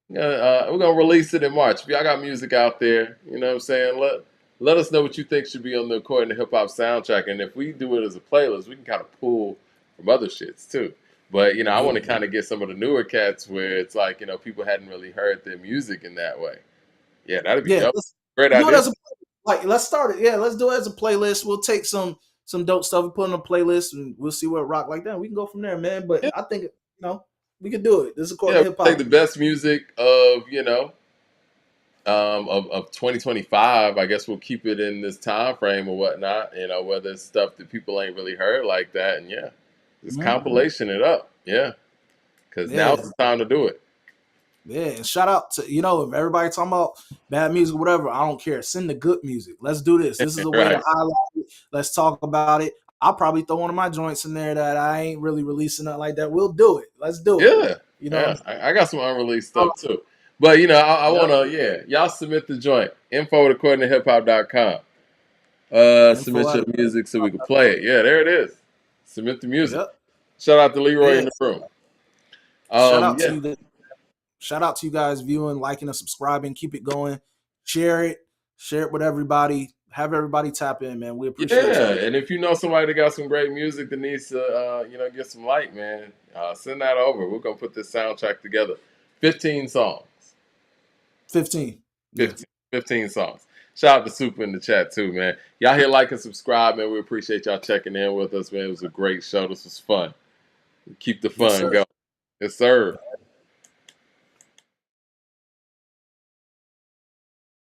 We're gonna release it in March. If y'all got music out there, you know what I'm saying, let us know what you think should be on the According to Hip Hop soundtrack. And if we do it as a playlist, we can kind of pull from other shits too. But I want to kind of get some of the newer cats where it's like, people hadn't really heard their music in that way. Yeah, that'd be dope. Great do it idea. as let's start it. Yeah, let's do it as a playlist. We'll take some dope stuff and put on a playlist, and we'll see what rock like that. We can go from there, man. But I think we can do it. This is According to Hip Hop. Take the best music of of 2025. I guess we'll keep it in this time frame or whatnot. Whether it's stuff that people ain't really heard like that, and just compilation it up. Yeah, because now's the time to do it. Yeah, and shout out to if everybody talking about bad music, whatever. I don't care. Send the good music. Let's do this. This is a way to highlight it. Let's talk about it. I'll probably throw one of my joints in there that I ain't really releasing nothing like that. We'll do it. Let's do it. Yeah, I got some unreleased stuff too. But I want to y'all submit the joint. info@accordingtohiphop.com. Submit your music so we can play it. Yeah, there it is. Submit the music. Yep. Shout out to Leroy in the room. Shout out to you guys viewing, liking, and subscribing. Keep it going. Share it with everybody. Have everybody tap in, man. We appreciate it. Yeah, and if you know somebody that got some great music that needs to, get some light, man, send that over. We're gonna put this soundtrack together. 15 songs. 15 songs. Shout out to Super in the chat too, man. Y'all here like and subscribe, man. We appreciate y'all checking in with us, man. It was a great show. This was fun. Keep the fun going. Yes, sir.